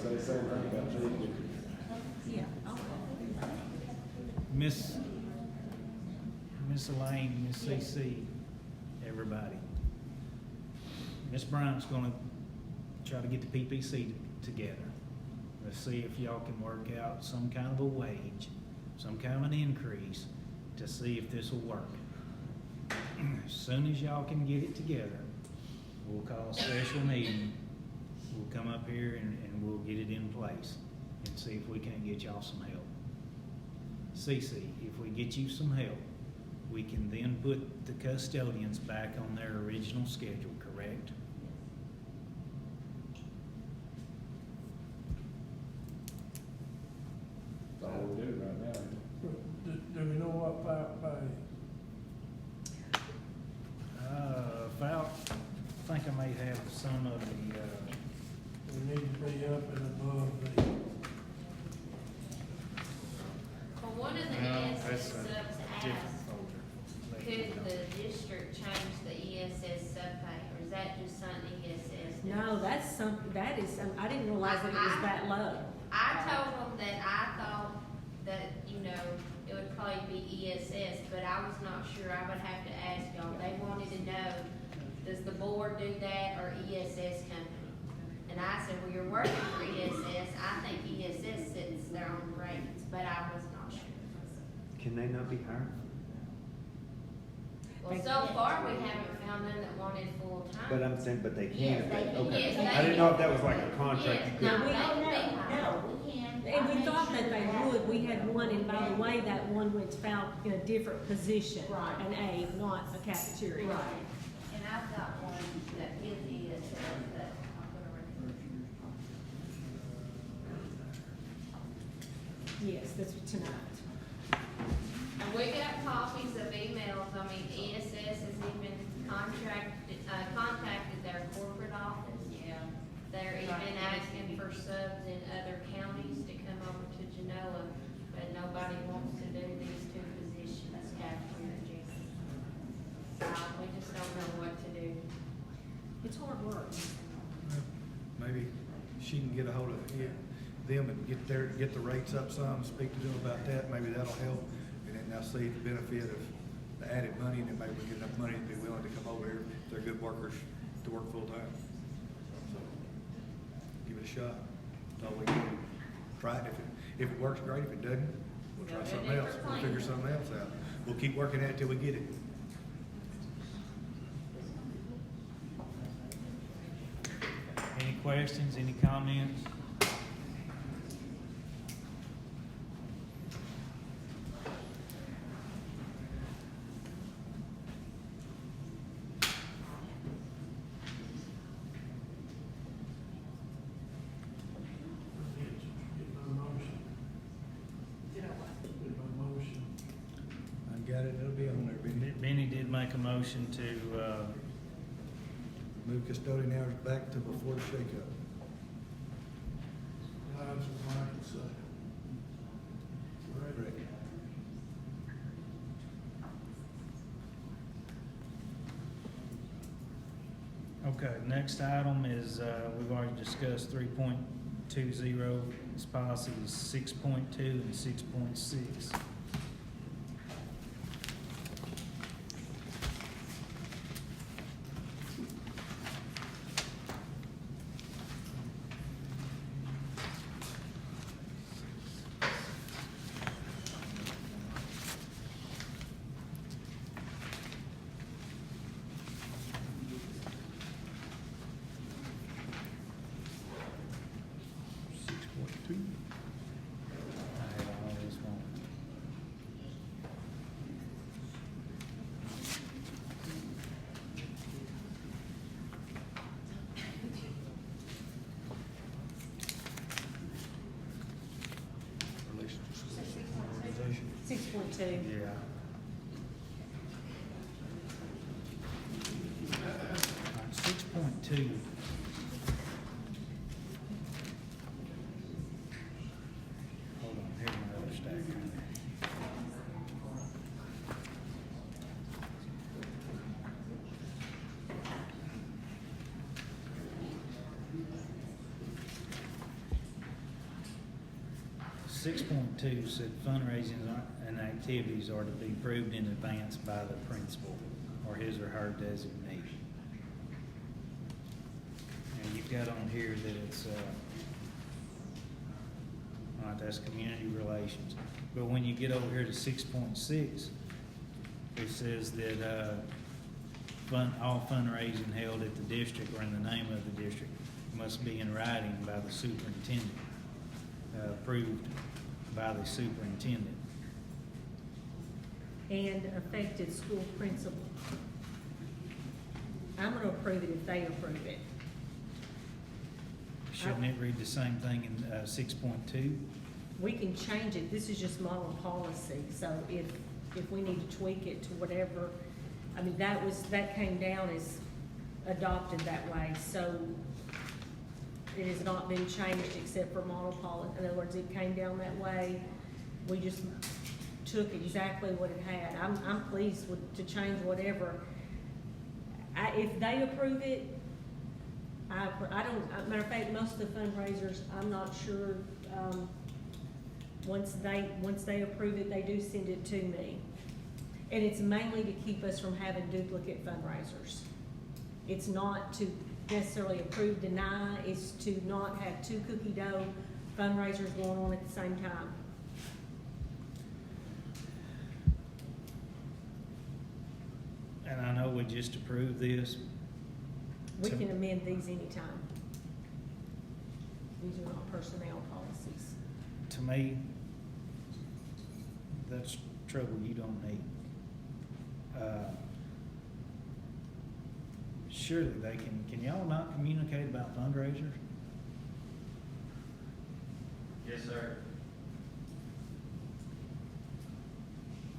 Say the same thing about me. Yeah. Miss Elaine, Miss CC, everybody. Miss Bryant's gonna try to get the PPC together. Let's see if y'all can work out some kind of a wage, some kind of an increase to see if this will work. As soon as y'all can get it together, we'll call a special meeting. We'll come up here and we'll get it in place and see if we can't get y'all some help. CC, if we get you some help, we can then put the custodians back on their original schedule, correct? That's all we do right now. Do we know what pay? About, I think I may have some of the, We need to be up and above the, Well, one of the no, ESS that's subs a different asked, folder. could the district change the ESS subpay, or is that just something ESS does? No, that's something, that is, I didn't realize that it was that low. I told them that I thought that, you know, it would probably be ESS, but I was not sure. I would have to ask y'all. They wanted to know, does the board do that or ESS company? And I said, well, you're working for ESS. I think ESS sets their own rates, but I was not sure. can they not be hired? Well, so far, we haven't found none that wanted full-time. But I'm saying, but they can Yes, if they they, can. okay. Yes, they I didn't know if that was like a Yes, contract you no, couldn't. they can be hired. we can. And we thought that they would, we had one, and by the way, that one was found in a different position. Right. An A, not a cafeteria. Right. And I've got one that is ESS that I'm gonna recommend. Yes, that's tonight. And we got copies of emails. I mean, ESS has even contacted their corporate office. Yeah. They're even asking for subs in other counties to come over to Genoa, but nobody wants to do these two positions, Catherine and Jason. We just don't know what to do. It's hard work. Maybe she can get a hold of them and get the rates up some, speak to them about that, maybe that'll help. And then they'll see the benefit of the added money, and then maybe we get enough money to be willing to come over here, if they're good workers, to work full-time. So, give it a shot, that's all we can do. Try it, if it works, great, if it doesn't, we'll try something else, we'll figure something else out. We'll keep working at it till we get it. Any questions, any comments? get my motion. Get my motion. I got it, it'll be on there, Benny. Benny did make a motion to, Move custodian hours back to before the shakeup. That's what Mike said. Ready? okay. next item is, we've already discussed 3.20, this policy is 6.2 and 6.6. I have all this one. Organization. 6.2. Yeah. 6.2. Hold on, here's my other stack. Six point two said fundraising and activities are to be approved in advance by the principal or his or her designee. And you've got on here that it's, all right, that's community relations. But when you get over here to 6.6, it says that, all fundraising held at the district or in the name of the district must be in writing by the superintendent, approved by the superintendent. And affected school principal. I'm gonna approve it if they approve it. Shouldn't it read the same thing in 6.2? We can change it, this is just model policy, so if we need to tweak it to whatever, I mean, that came down as adopted that way, so it has not been changed except for model policy. In other words, it came down that way, we just took exactly what it had. I'm pleased to change whatever. If they approve it, I don't, matter of fact, most of the fundraisers, I'm not sure, once they approve it, they do send it to me. And it's mainly to keep us from having duplicate fundraisers. It's not to necessarily approve, deny, it's to not have two cookie dough fundraisers going on at the same time. And I know we just approved this. We can amend these anytime. These are not personnel policies. To me, that's trouble you don't need. Surely they can y'all not communicate about fundraisers? Yes, sir.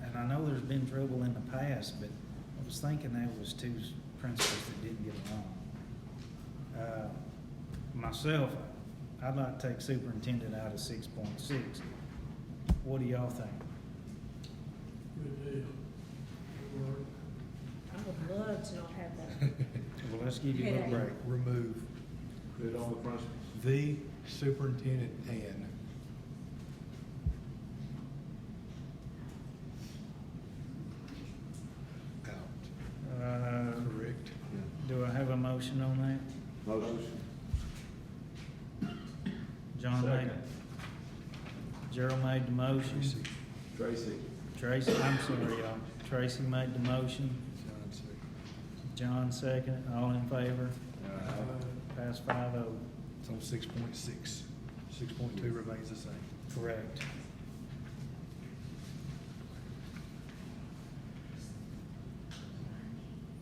And I know there's been trouble in the past, but I was thinking there was two principals that didn't get along. Myself, I'd like to take superintendent out of 6.6. What do y'all think? Good deal. Good work. I would love to not have that. Well, let's give you a little break. Remove Put it on the front. the superintendent and. Out. Correct. Do I have a motion on that? Motion. John made, Second. Gerald made the motion. Tracy. Tracy, I'm sorry, y'all. Tracy made the motion. John, second. John second. All in favor? Pass 5-0. It's on 6.6. 6.2 remains the same. Correct.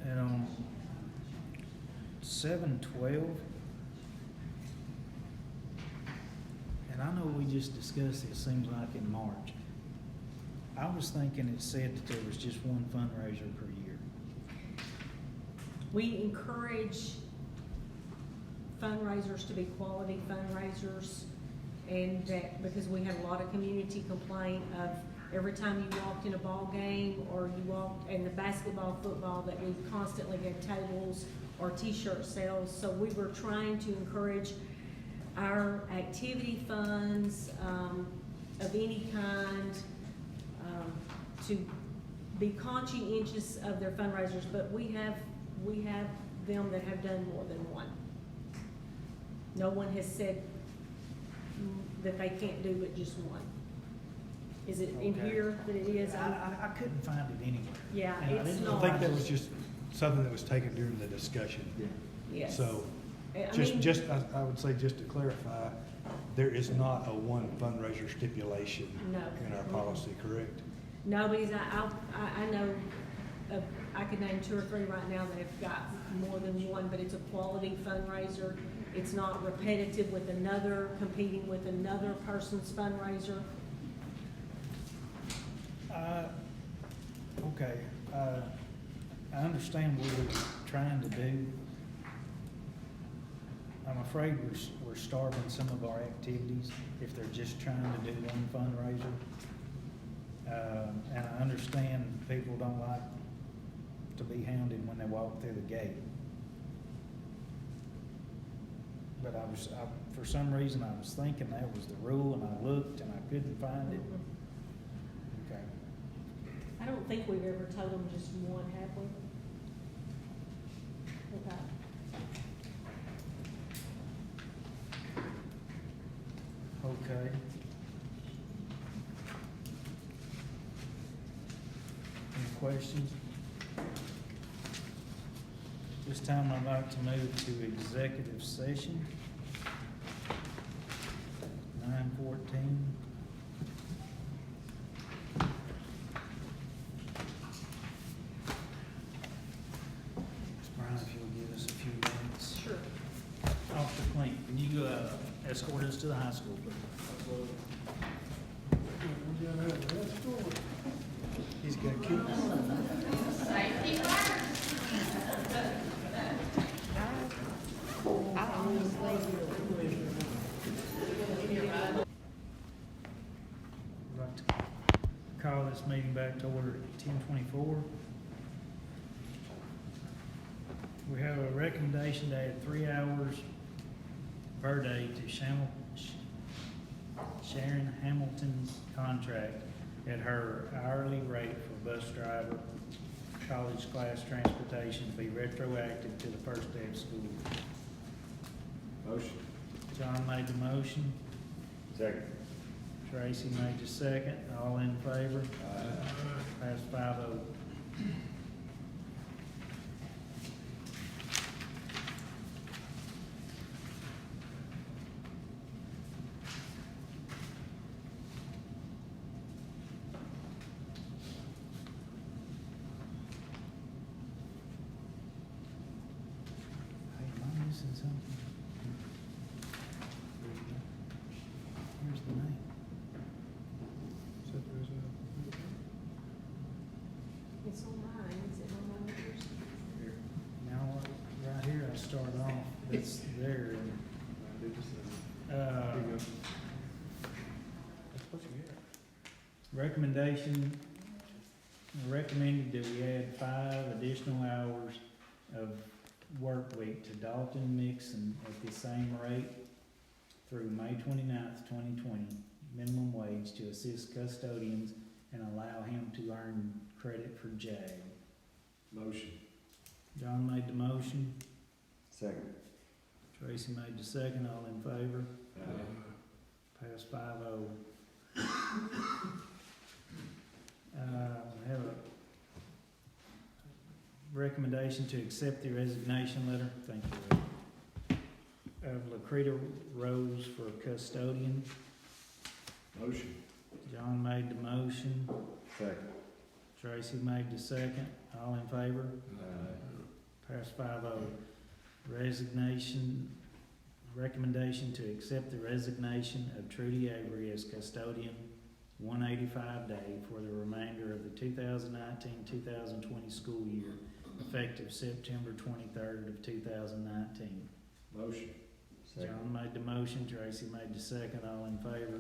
And on 7/12, and I know we just discussed it, seems like in March. I was thinking it said that there was just one fundraiser per year. We encourage fundraisers to be quality fundraisers, and that, because we have a lot of community complaint of every time you walked in a ball game or you walked in the basketball, football, that we constantly had tables or t-shirt sales. So we were trying to encourage our activity funds, of any kind, to be conscientious of their fundraisers, but we have them that have done more than one. No one has said that they can't do but just one. Is it in Okay. here that it is? I couldn't find it anywhere. Yeah, And I it's didn't I know not. think that was just something that was taken during the discussion. Yes. So, I mean, I would say, just to clarify, there is not a one fundraiser stipulation No. in our policy, correct? no, because I know, I could name 2 or 3 right now that have got more than one, but it's a quality fundraiser. It's not repetitive with another, competing with another person's fundraiser. Okay, I understand what we're trying to do. I'm afraid we're starving some of our activities if they're just trying to do one fundraiser. And I understand people don't like to be hounded when they walk through the gate. But for some reason, I was thinking that was the rule, and I looked and I couldn't find it. Okay. I don't think we've ever told them just one, have we? Okay. Okay. Any questions? This time I'd like to move to executive session. 9:14. Brian, if you'll give us a few minutes. Sure. Officer Clint, can you escort us to the high school, please? We gotta have a rest story. He's got kids. Safety first. I'd like to call this meeting back to order at 10:24. We have a recommendation to add 3 hours per day to Sharon Hamilton's contract at her hourly rate for bus driver, college class transportation to be retroactive to the first day of school. Motion. John made the motion. Second. Tracy made the second. All in favor? Pass 5-0. Hey, am I missing something? Where's the name? It's on mine, is it on mine? Now, right here, I start off, that's there, and, recommendation, recommended that we add 5 additional hours of work week to Dalton Mixon at the same rate through May 29th, 2020, minimum wage to assist custodians and allow him to earn credit for JAG. Motion. John made the motion, Second. Tracy made the second, all in favor? Pass 5-0. We have a recommendation to accept the resignation letter, thank you, Ray, of Lakrita Rose for custodian. Motion. John made the motion, Second. Tracy made the second, all in favor? Pass 5-0. Resignation, recommendation to accept the resignation of Trudy Avery as custodian, 185 day for the remainder of the 2019-2020 school year, effective September 23rd of 2019. Motion. John made the motion, Tracy made the second, all in favor?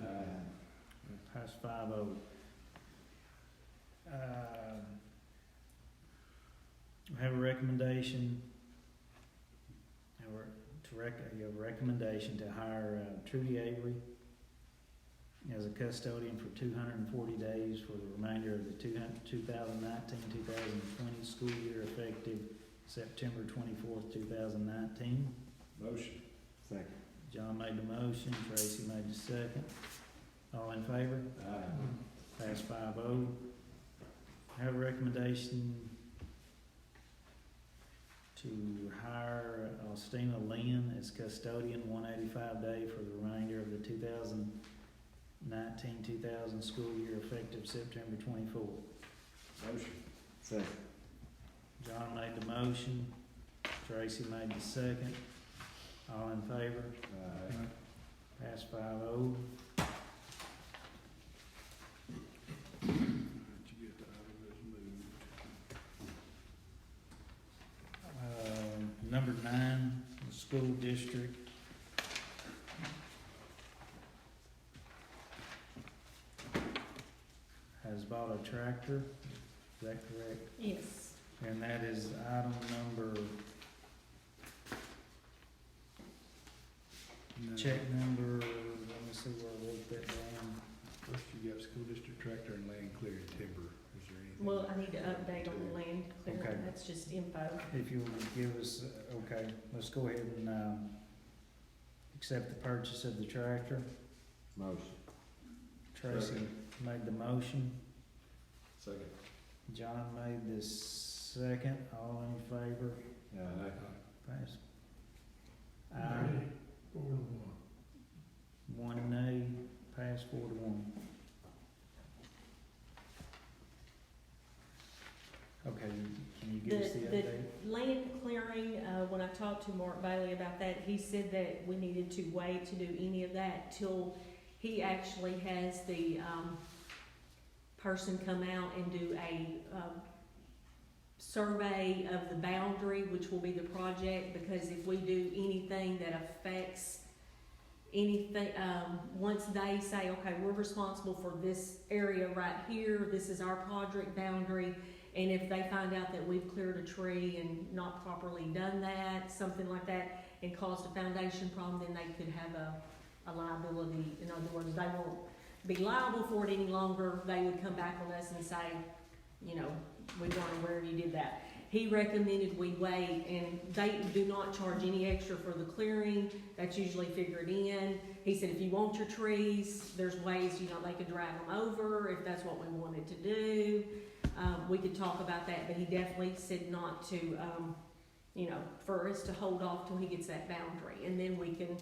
Pass 5-0. We have a recommendation You have a recommendation to hire Trudy Avery as a custodian for 240 days for the remainder of the 2019-2020 school year effective September 24th, 2019. Motion. Second. John made the motion, Tracy made the second. All in favor? Aye. Pass 5-0. Have a recommendation to hire Austina Lynn as custodian, 185 day for the remainder of the 2019-2000 school year effective September 24th. Motion. Second. John made the motion, Tracy made the second. All in favor? Aye. Pass 5-0. Number 9, the school district. Has bought a tractor, is that correct? Yes. And that is item number, check number, let me see where I wrote that down. First you got school district tractor and land clearing timber. Is there anything? Well, I need to update on the land clearing, Okay. that's just info. If you'll give us, okay, let's go ahead and, accept the purchase of the tractor. Motion. Tracy Second. made the motion, Second. John made the second, all in favor, Aye. pass. Aye, 4-1. 1 nay, pass 4-1. Okay, can you give us the update? The land clearing, when I talked to Mark Bailey about that, he said that we needed to wait to do any of that till he actually has the, person come out and do a, survey of the boundary, which will be the project, because if we do anything that affects anything, once they say, okay, we're responsible for this area right here, this is our project boundary, and if they find out that we've cleared a tree and not properly done that, something like that, and caused a foundation problem, then they could have a liability. In other words, they won't be liable for it any longer. They would come back on us and say, you know, we weren't aware you did that. He recommended we wait, and they do not charge any extra for the clearing. That's usually figured in. He said if you want your trees, there's ways, you know, they could drag them over if that's what we wanted to do. We could talk about that, but he definitely said not to, you know, for us to hold off till he gets that boundary, and then we can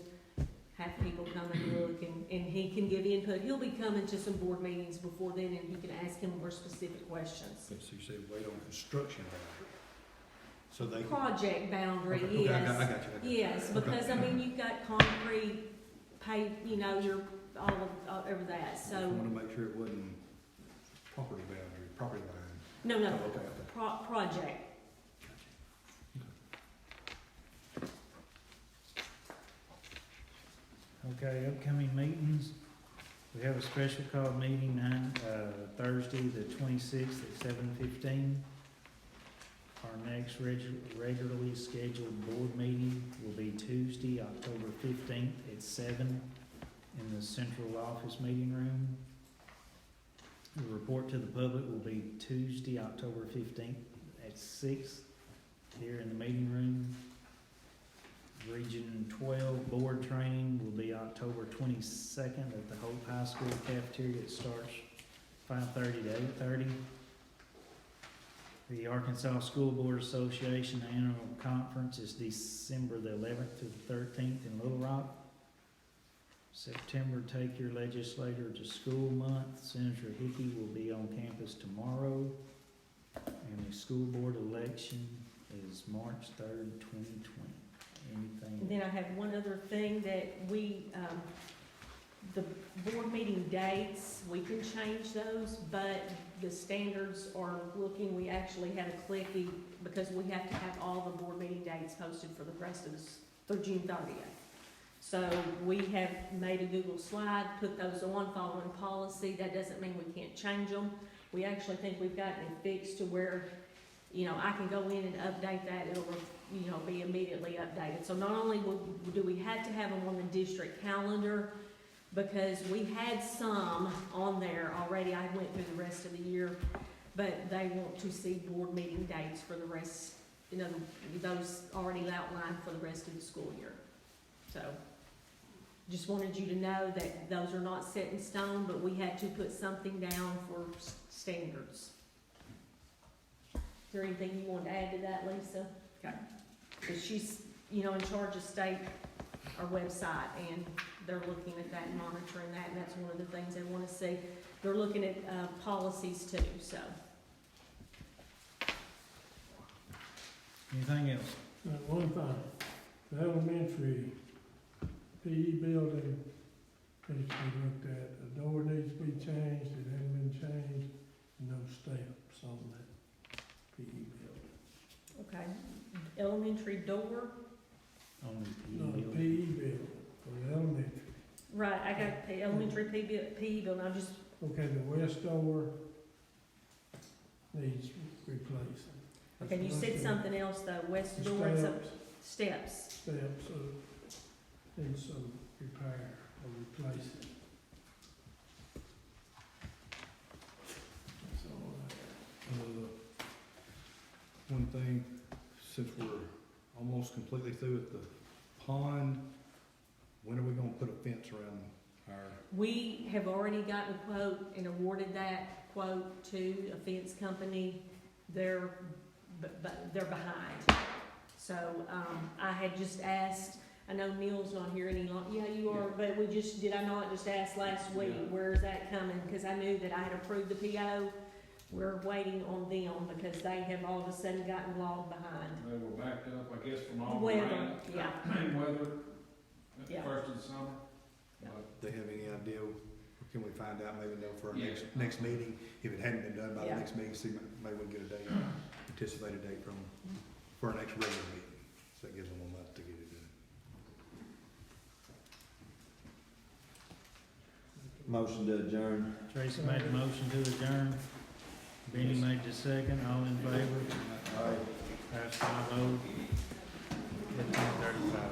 have people come and look, and he can give input. He'll be coming to some board meetings before then, and you can ask him more specific questions. So you say wait on construction boundary. So they. Project boundary, Okay, yes. I got you. Yes, because, I mean, you've got concrete, paved, you know, you're all over that, Just so. wanted to make sure it wasn't property boundary, property line. No, no, Oh, okay. project. Okay, upcoming meetings. We have a special called meeting Thursday, the 26th at 7:15. Our next regularly scheduled board meeting will be Tuesday, October 15th at 7 in the central office meeting room. The report to the public will be Tuesday, October 15th at 6 here in the meeting room. Region 12 board training will be October 22nd at the Hope High School cafeteria. It starts 5:30 to 8:30. The Arkansas School Board Association Annual Conference is December the 11th to the 13th in Little Rock. September, Take Your Legislator to School Month. Senator Hickey will be on campus tomorrow. And the school board election is March 3rd, 2020. And Anything? then I have one other thing that we, the board meeting dates, we can change those, but the standards are looking, we actually had a clicky, because we have to have all the board meeting dates posted for the rest of this, through June 30th. So we have made a Google slide, put those on, following policy. That doesn't mean we can't change them. We actually think we've gotten it fixed to where, you know, I can go in and update that. It'll be immediately updated. So not only do we have to have them on the district calendar, because we had some on there already, I went through the rest of the year, but they want to see board meeting dates for the rest, those already outlined for the rest of the school year. So, just wanted you to know that those are not set in stone, but we had to put something down for standards. Is there anything you want to add to that, Lisa? Okay. Because she's, in charge of state, our website, and they're looking at that and monitoring that, and that's one of the things they want to see. They're looking at policies too, so. Anything else? One thing, the elementary PE building needs to be looked at, the door needs to be changed, it hasn't been changed, and no steps on that PE building. Okay. Elementary door. On the No, the PE PE building, for the elementary. Right, I got the elementary PE building, I just, Okay, the west door needs replacing. okay, you said something else though, west The door, so, steps. steps. Steps, needs some repair or replacing. That's all I have. One thing, since we're almost completely through with the pond, when are we gonna put a fence around our, We have already gotten a quote and awarded that quote to a fence company. They're behind. So, I had just asked, I know Neil's not here any longer, yeah, you are, but did I not just ask last week, Yeah. where's that coming? Cause I knew that I had approved the PO. We're waiting on them because they have all of a sudden gotten logged behind. They were backed up, I guess, from all the Weather, rain. yeah. Weather, Yeah. first of the summer. Yeah. they have any idea, or can we find out, maybe know for our Yeah. next meeting? If it hadn't been done by the Yeah. next meeting, see, maybe we can get a date, anticipated date for our next regular meeting. So that gives them a month to get it done. Motion to adjourn. Tracy made the motion to adjourn. Benny made the second. All in favor? Pass 5-0. 15:35.